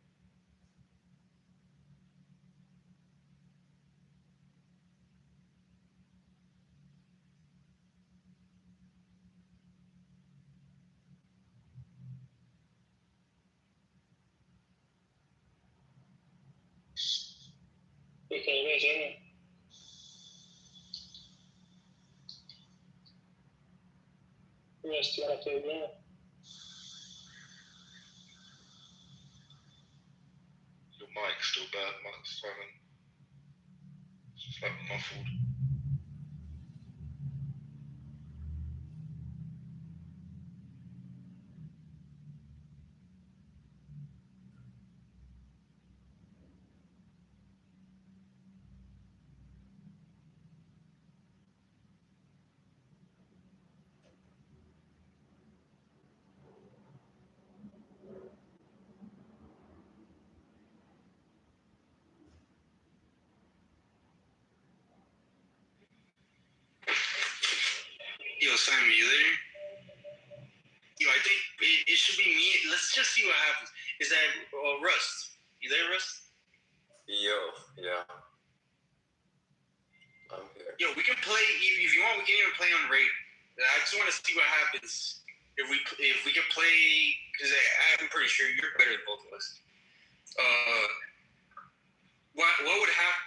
Your next to a bad Simon. It's just like muffled. Yo, Simon, you there? Yo, I think it should be me. Let's just see what happens. Is that Rust? You there, Rust? Yo, yeah. I'm here. Yo, we can play, if you want, we can even play on raid. I just want to see what happens if we can play, because I'm pretty sure you're better than both of us. What would happen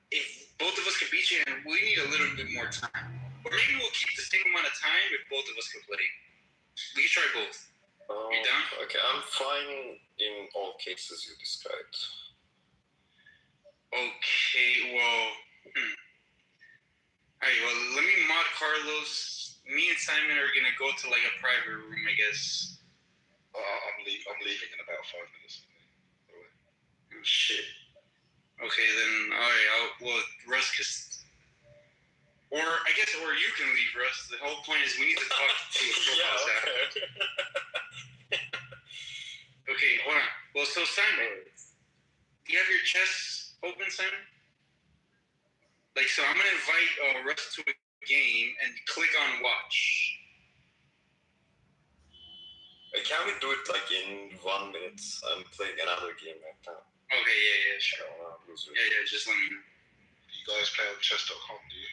if both of us could beat you and we need a little bit more time? Or maybe we'll keep the same amount of time if both of us can play. We can try both. You down? Okay, I'm fine in all cases you described. Okay, well, Alright, well, let me mod Carlos. Me and Simon are gonna go to like a private room, I guess. I'm leaving in about 5 minutes. Oh, shit. Okay, then, alright, Russ can... Or you can leave, Russ. The whole point is we need to talk to the profiles after. Okay, hold on. Well, so Simon, do you have your chest open, Simon? Like, so I'm gonna invite Russ to a game and click on watch. Can we do it like in 1 minute? I'm playing another game right now. Okay, yeah, sure. Yeah, just let me know. You guys play on chess.com, do you?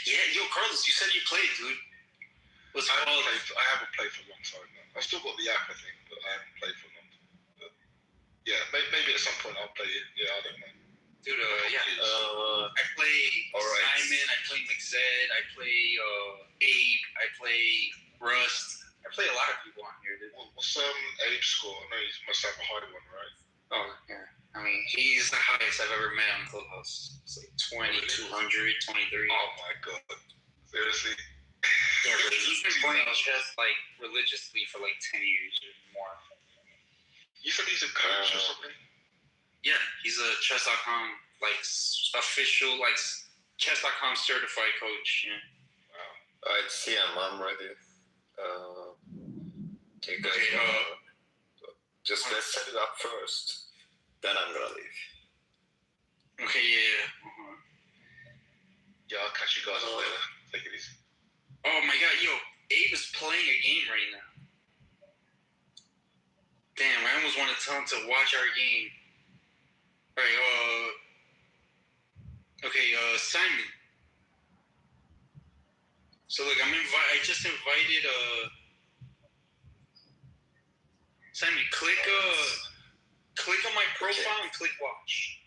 Yeah, yo, Carlos, you said you played, dude. I haven't played for a long time now. I still got the app, I think, but I haven't played for a long time. But yeah, maybe at some point I'll play it. Yeah, I don't know. Dude, I play Simon, I play McZed, I play Abe, I play Rust. I play a lot of people on here, dude. What's Abe's score? I know he must have a high one, right? Oh, yeah. I mean, he's the highest I've ever met on Clubhouse. It's like 2,200, 23. Oh my god. Seriously? Yeah, but he's been playing chess like religiously for like 10 years or more. You said he's a coach or something? Yeah, he's a chess.com, like, official, like, chess.com certified coach. Yeah. Wow. Alright, CM, I'm ready. Just let's set it up first. Then I'm gonna leave. Okay, yeah. Yeah, I'll catch you guys later. Take it easy. Oh my god, yo, Abe is playing a game right now. Damn, I almost want to tell him to watch our game. Alright, Simon. So look, I just invited Simon, click on my profile and click watch.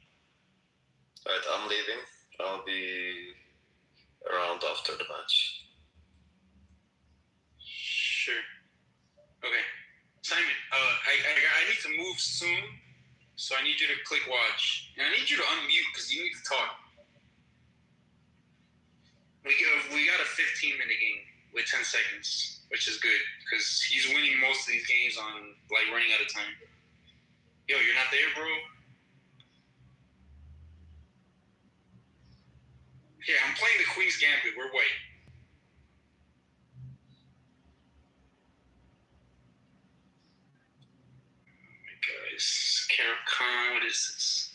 Alright, I'm leaving. I'll be around after the match. Sure. Okay. Simon, I need to move soon, so I need you to click watch. And I need you to unmute because you need to talk. We got a 15-minute game with 10 seconds, which is good because he's winning most of these games on like running out of time. Yo, you're not there, bro? Yeah, I'm playing the Queen's Gambit. We're white. Oh my guys, Khan, what is this?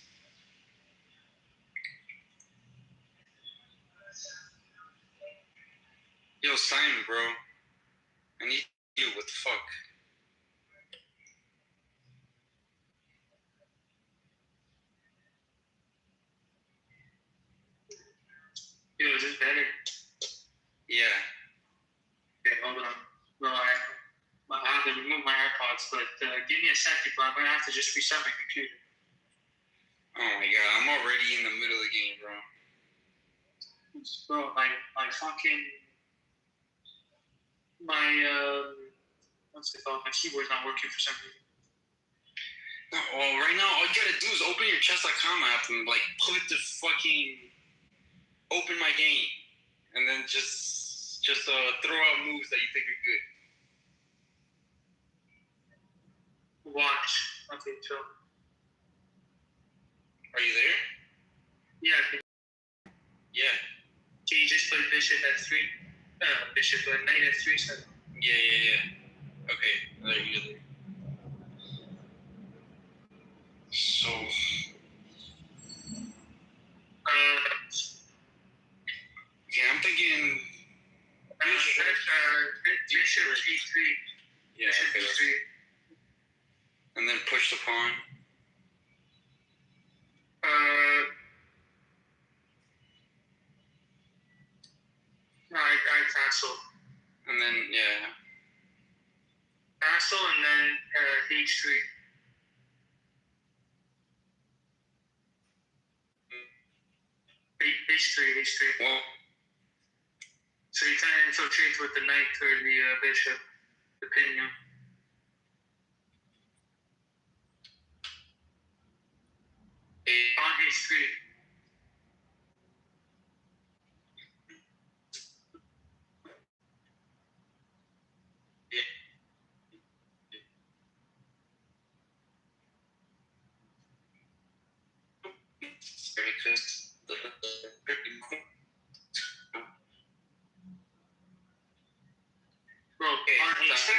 Yo, Simon, bro. I need you. What the fuck? Yo, is this better? Yeah. Okay, hold on. Well, I have to remove my AirPods, but give me a second, bro. I'm going to have to just reset my computer. Oh my god, I'm already in the middle of the game, bro. Bro, my fucking... what's it called? My keyboard's not working for some reason. Well, right now, all you gotta do is open your chess.com app and like put the fucking open my game, and then just throw out moves that you think are good. Watch. Okay, chill. Are you there? Yeah. Yeah. Can you just play bishop f3? Knight f3. So. Yeah. Okay, there you go. So. Okay, I'm thinking. Bishop g3. Yeah, okay. G3. And then push the pawn. No, I castle. And then, yeah. Castle and then h3. H3. Well, so you kind of infiltrate with the knight or the bishop, the pinion. On h3. Bro, on h3.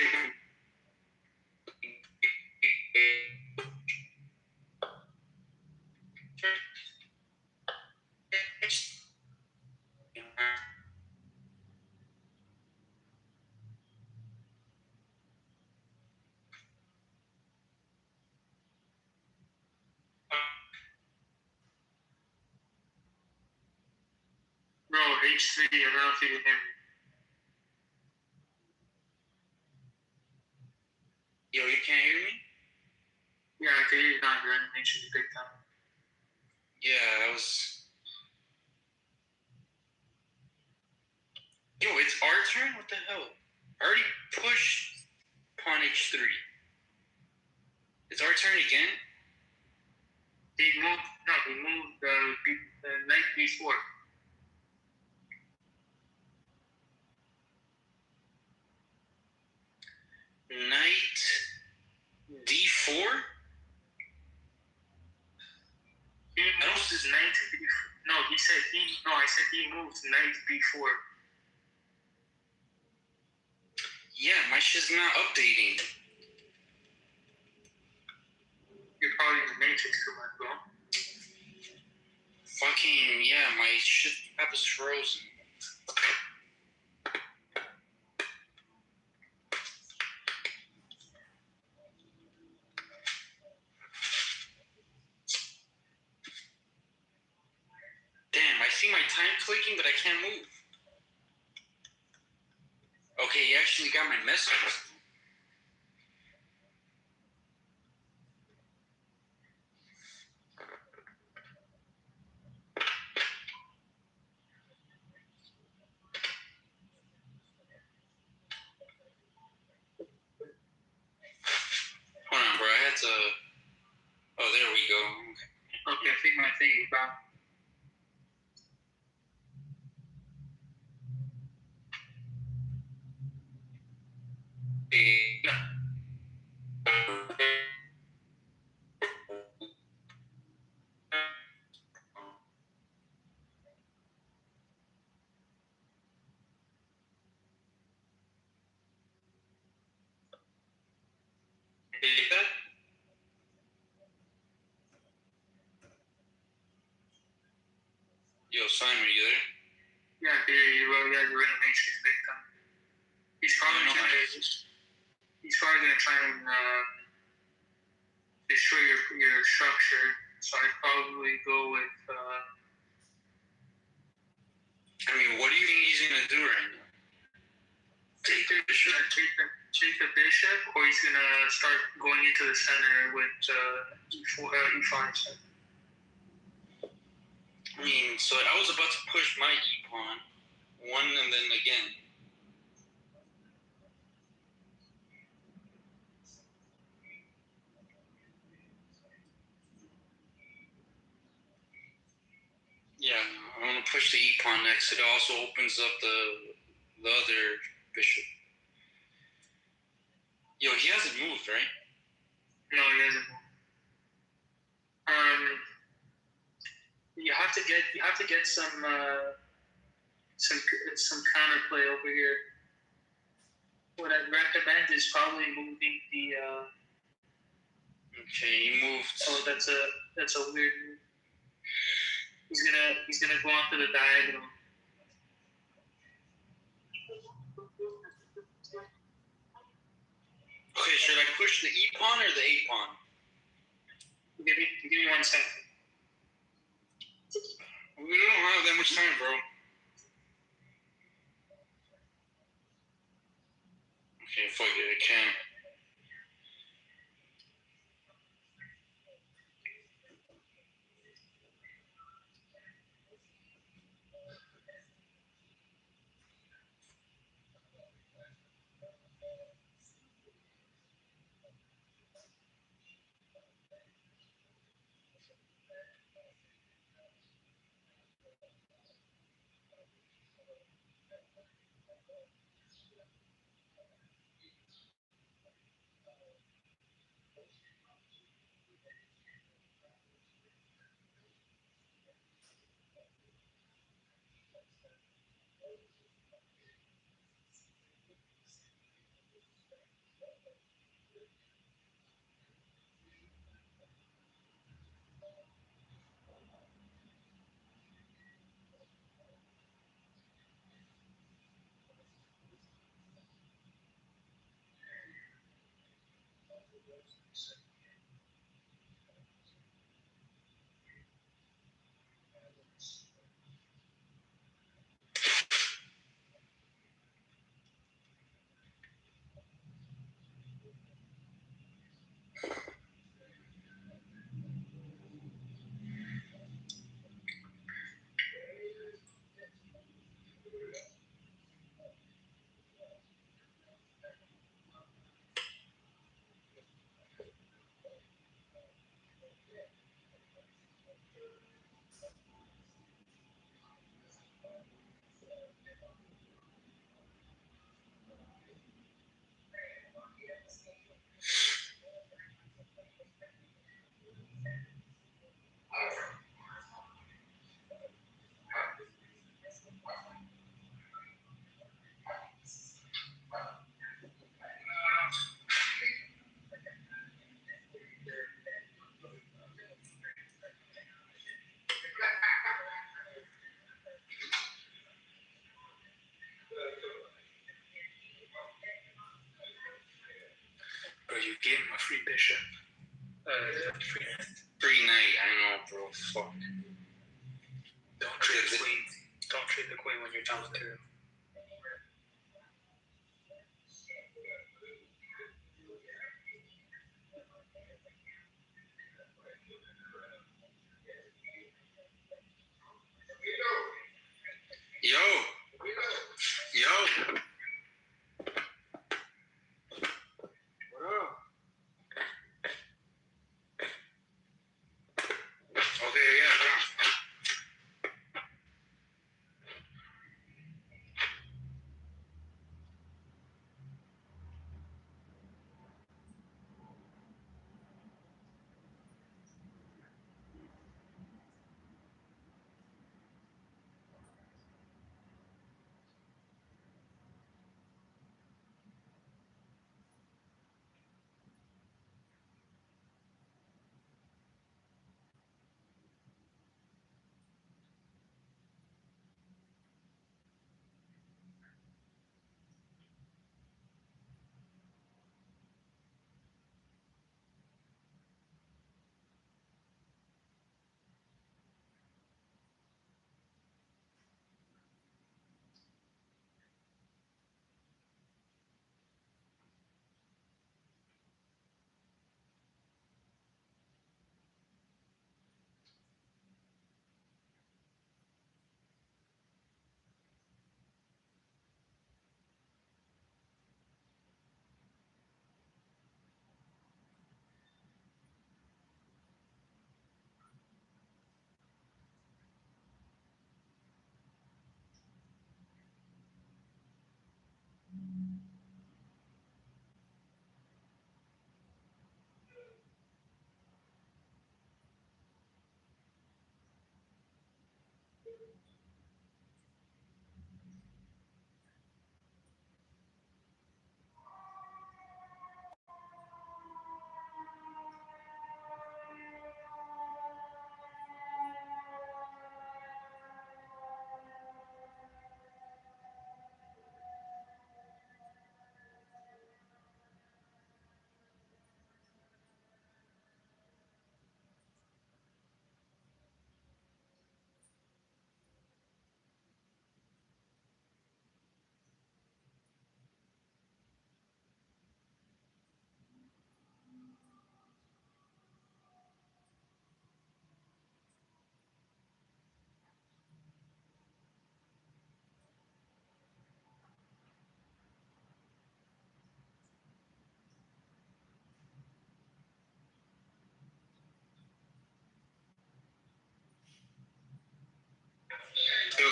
Bro, h3, I don't know if you can hear me. Yo, you can't hear me? Yeah, I can hear you not. Your animation is big time. Yeah, that was. Yo, it's our turn? What the hell? I already pushed pawn h3. It's our turn again? He moved knight b4. Knight d4? He moved his knight to b4. No, I said he moved knight b4. Yeah, my shit's not updating. You're probably in the matrix too much, bro. Fucking, yeah, my shit app is frozen. Damn, I see my time clicking, but I can't move. Okay, you actually got my message. Hold on, bro, I had to... Oh, there we go. Okay, I think my thing is back. Yo, Simon, are you there? Yeah, I can hear you, bro. Yeah, you're in the matrix big time. He's probably gonna try and destroy your structure. So I'd probably go with. I mean, what do you think he's gonna do right now? Take the bishop, or he's gonna start going into the center with e5. I mean, so I was about to push my e-pawn, one and then again. push the E pawn next. It also opens up the other bishop. Yo, he hasn't moved, right? No, he hasn't moved. You have to get some counterplay over here. What I'd recommend is probably moving the. Okay, he moved. Oh, that's a weird move. He's gonna go onto the diagonal. Okay, should I push the E pawn or the A pawn? Give me 1 second. We don't have that much time, bro. Okay, fuck it, I can't. Bro, you gave him a free bishop. Free knight, I know, bro. Fuck. Don't trade the queen. Don't trade the queen when you're down with 2. Yo. Okay, yeah, bro.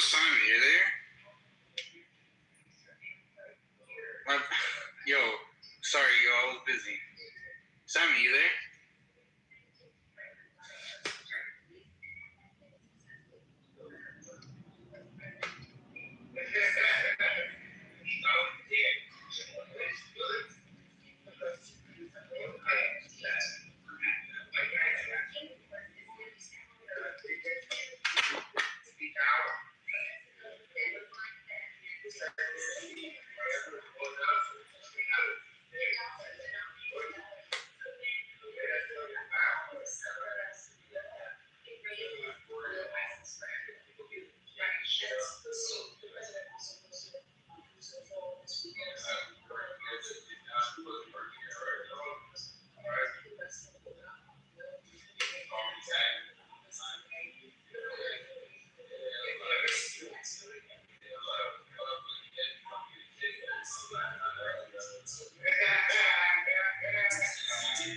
Simon, you there? Yo, sorry, yo, I was busy. Simon, you there?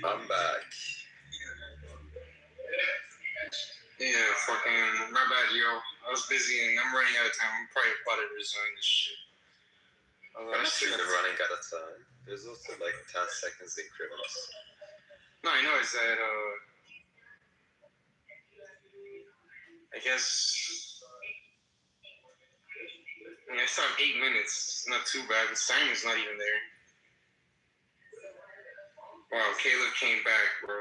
I'm back. Yeah, fucking, my bad, yo. I was busy and I'm running out of time. I'm probably about to resign this shit. I'm not even running out of time. There's also like 10 seconds increments. No, I know. It's that, I guess, I still have 8 minutes. It's not too bad. But Simon's not even there. Wow, Caleb came back, bro.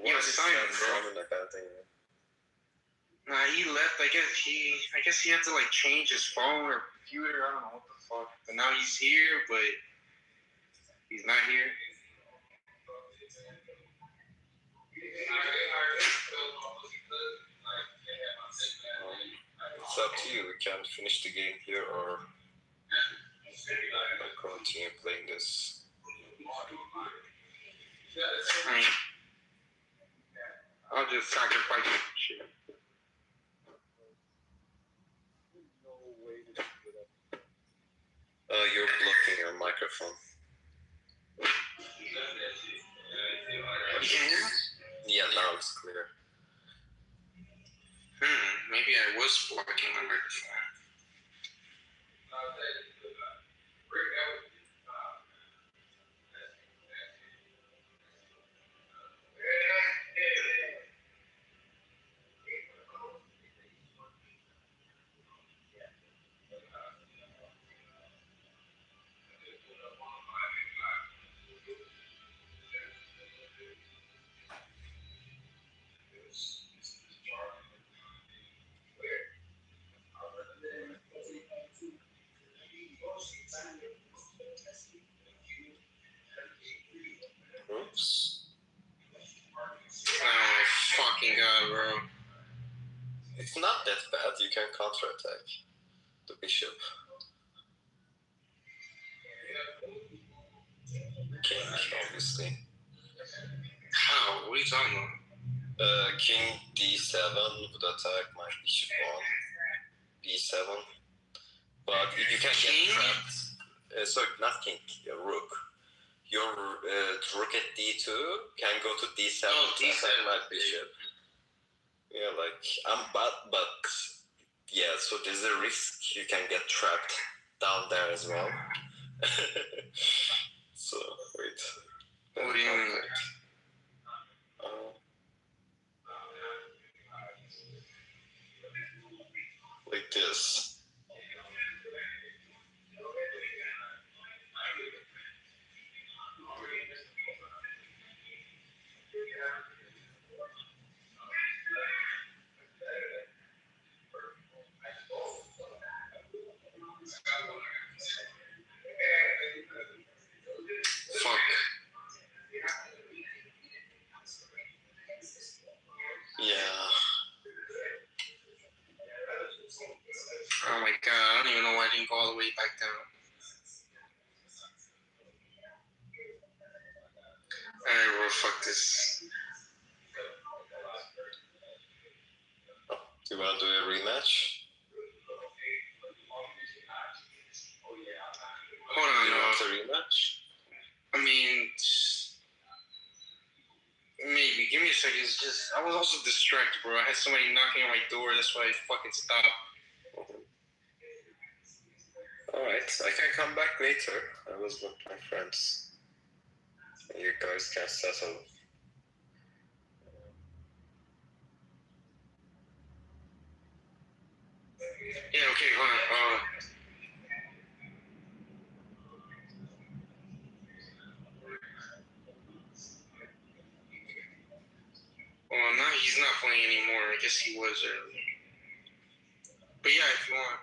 Yo, Simon, bro. Nah, he left. I guess he had to like change his phone or computer. I don't know what the fuck. But now he's here, but he's not here. It's up to you. We can finish the game here or continue playing this. I'll just sacrifice shit. You're blocking your microphone. You can hear me? Yeah, now it's clear. Maybe I was blocking my microphone. Oops. Oh my fucking god, bro. It's not that bad. You can counterattack the bishop. King, obviously. How? What are you talking about? King d7 would attack my bishop on b7. But you can get trapped. Sorry, not king, rook. Your rook at d2 can go to d7 to attack my bishop. Yeah, like, but yeah, so there's a risk you can get trapped down there as well. So, wait. What do you mean? Like this. Fuck. Yeah. Oh my god, I don't even know why I didn't go all the way back down. Alright, well, fuck this. Do you want to do a rematch? Hold on, you want a rematch? I mean, maybe. Give me a second. it's just I was also distracted, bro. I had somebody knocking on my door. That's why I fucking stopped. Alright, I can come back later. I was with my friends. You guys can settle. Yeah, okay, hold on. Well, now he's not playing anymore. I guess he was earlier. But yeah, if you want.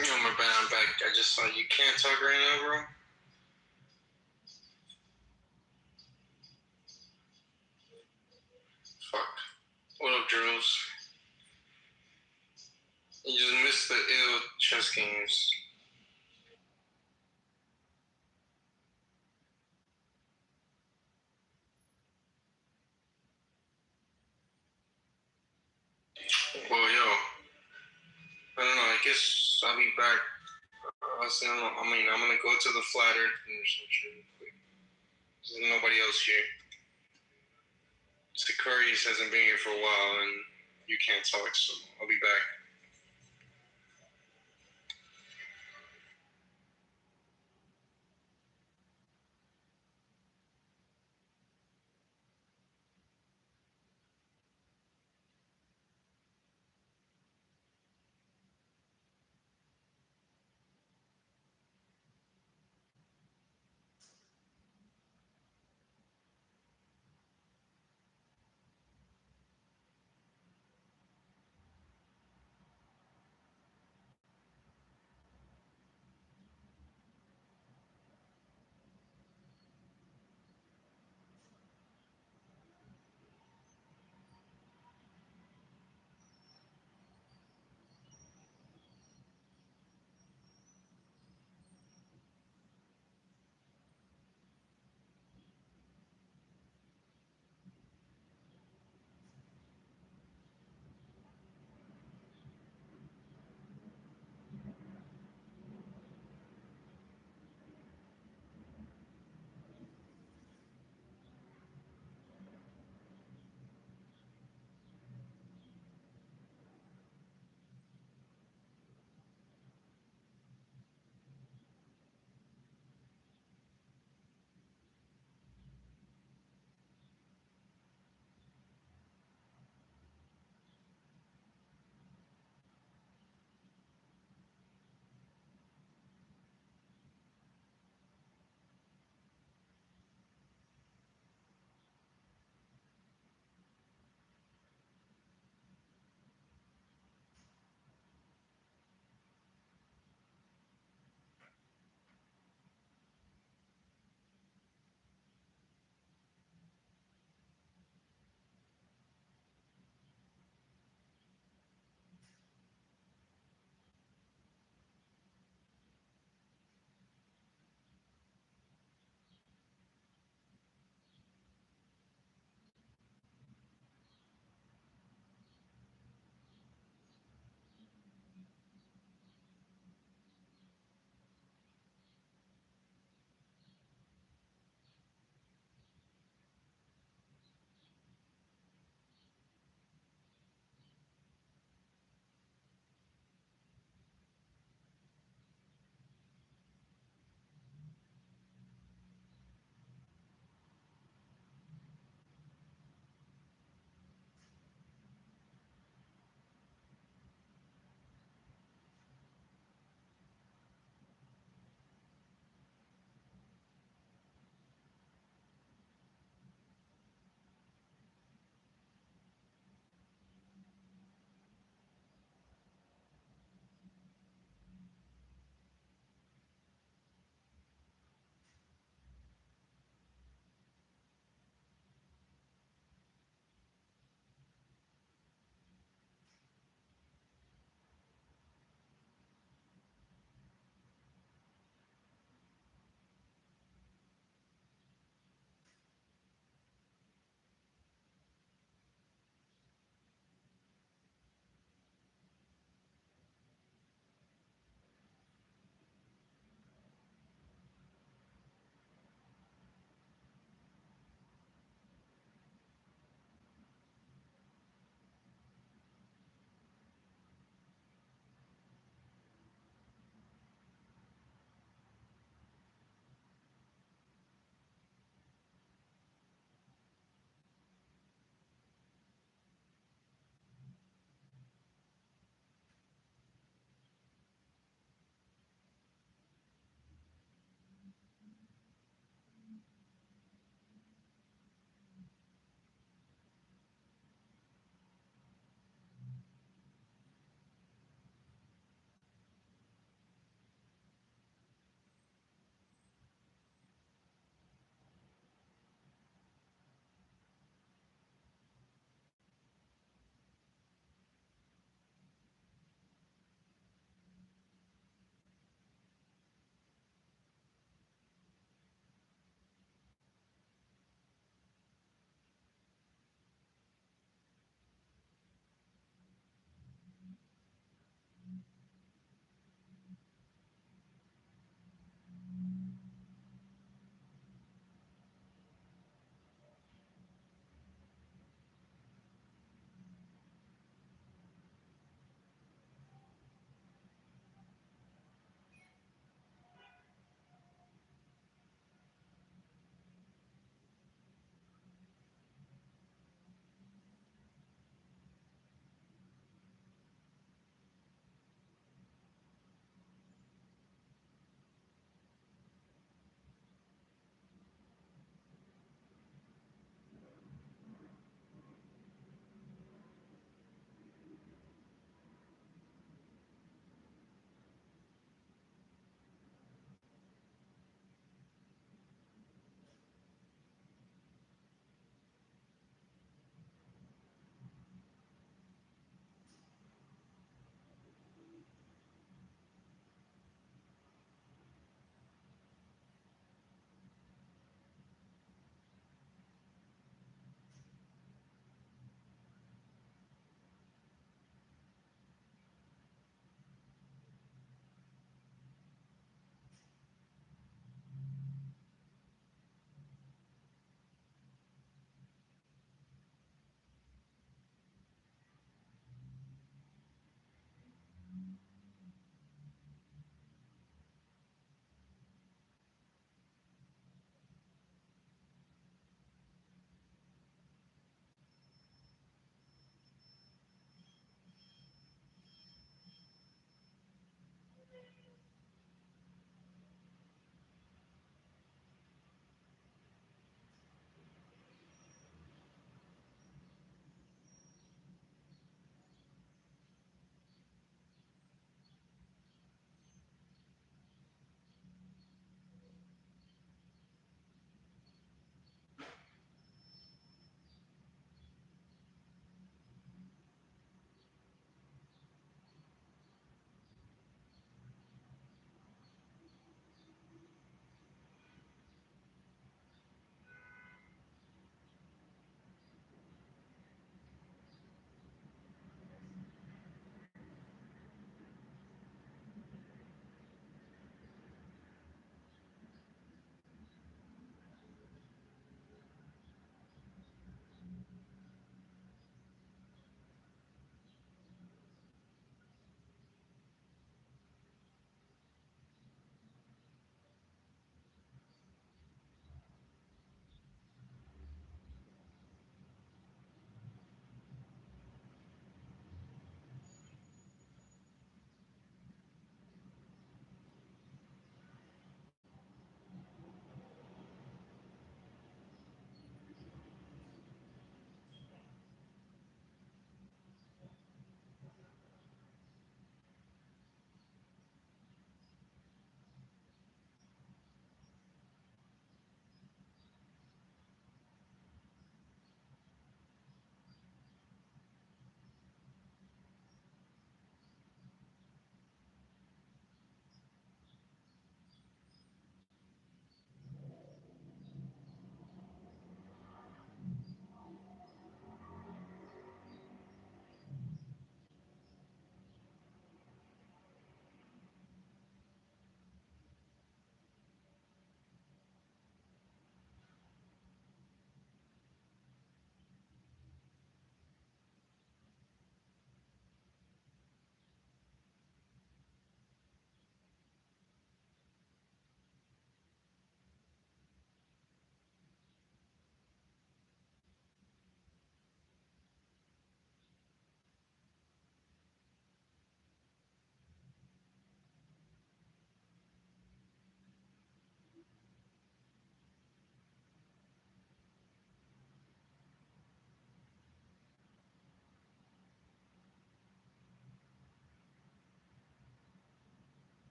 Oh, my bad, I'm back. I just saw you can't talk right now, bro. Fuck. What up, Drills? You just missed the ill chess games. Well, yo, I don't know. I guess I'll be back. I'm gonna go to the flat earth and some shit. There's nobody else here. Sicarius hasn't been here for a while, and you can't talk, so I'll be back.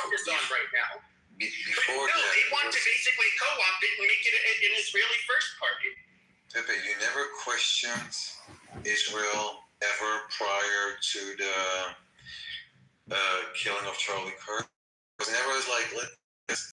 focus on right now. Before No, that, they want to basically co-opt it and make it an Israeli first party. Pepe, you never questioned Israel ever prior to the killing of Charlie Kirk. It was never like, let's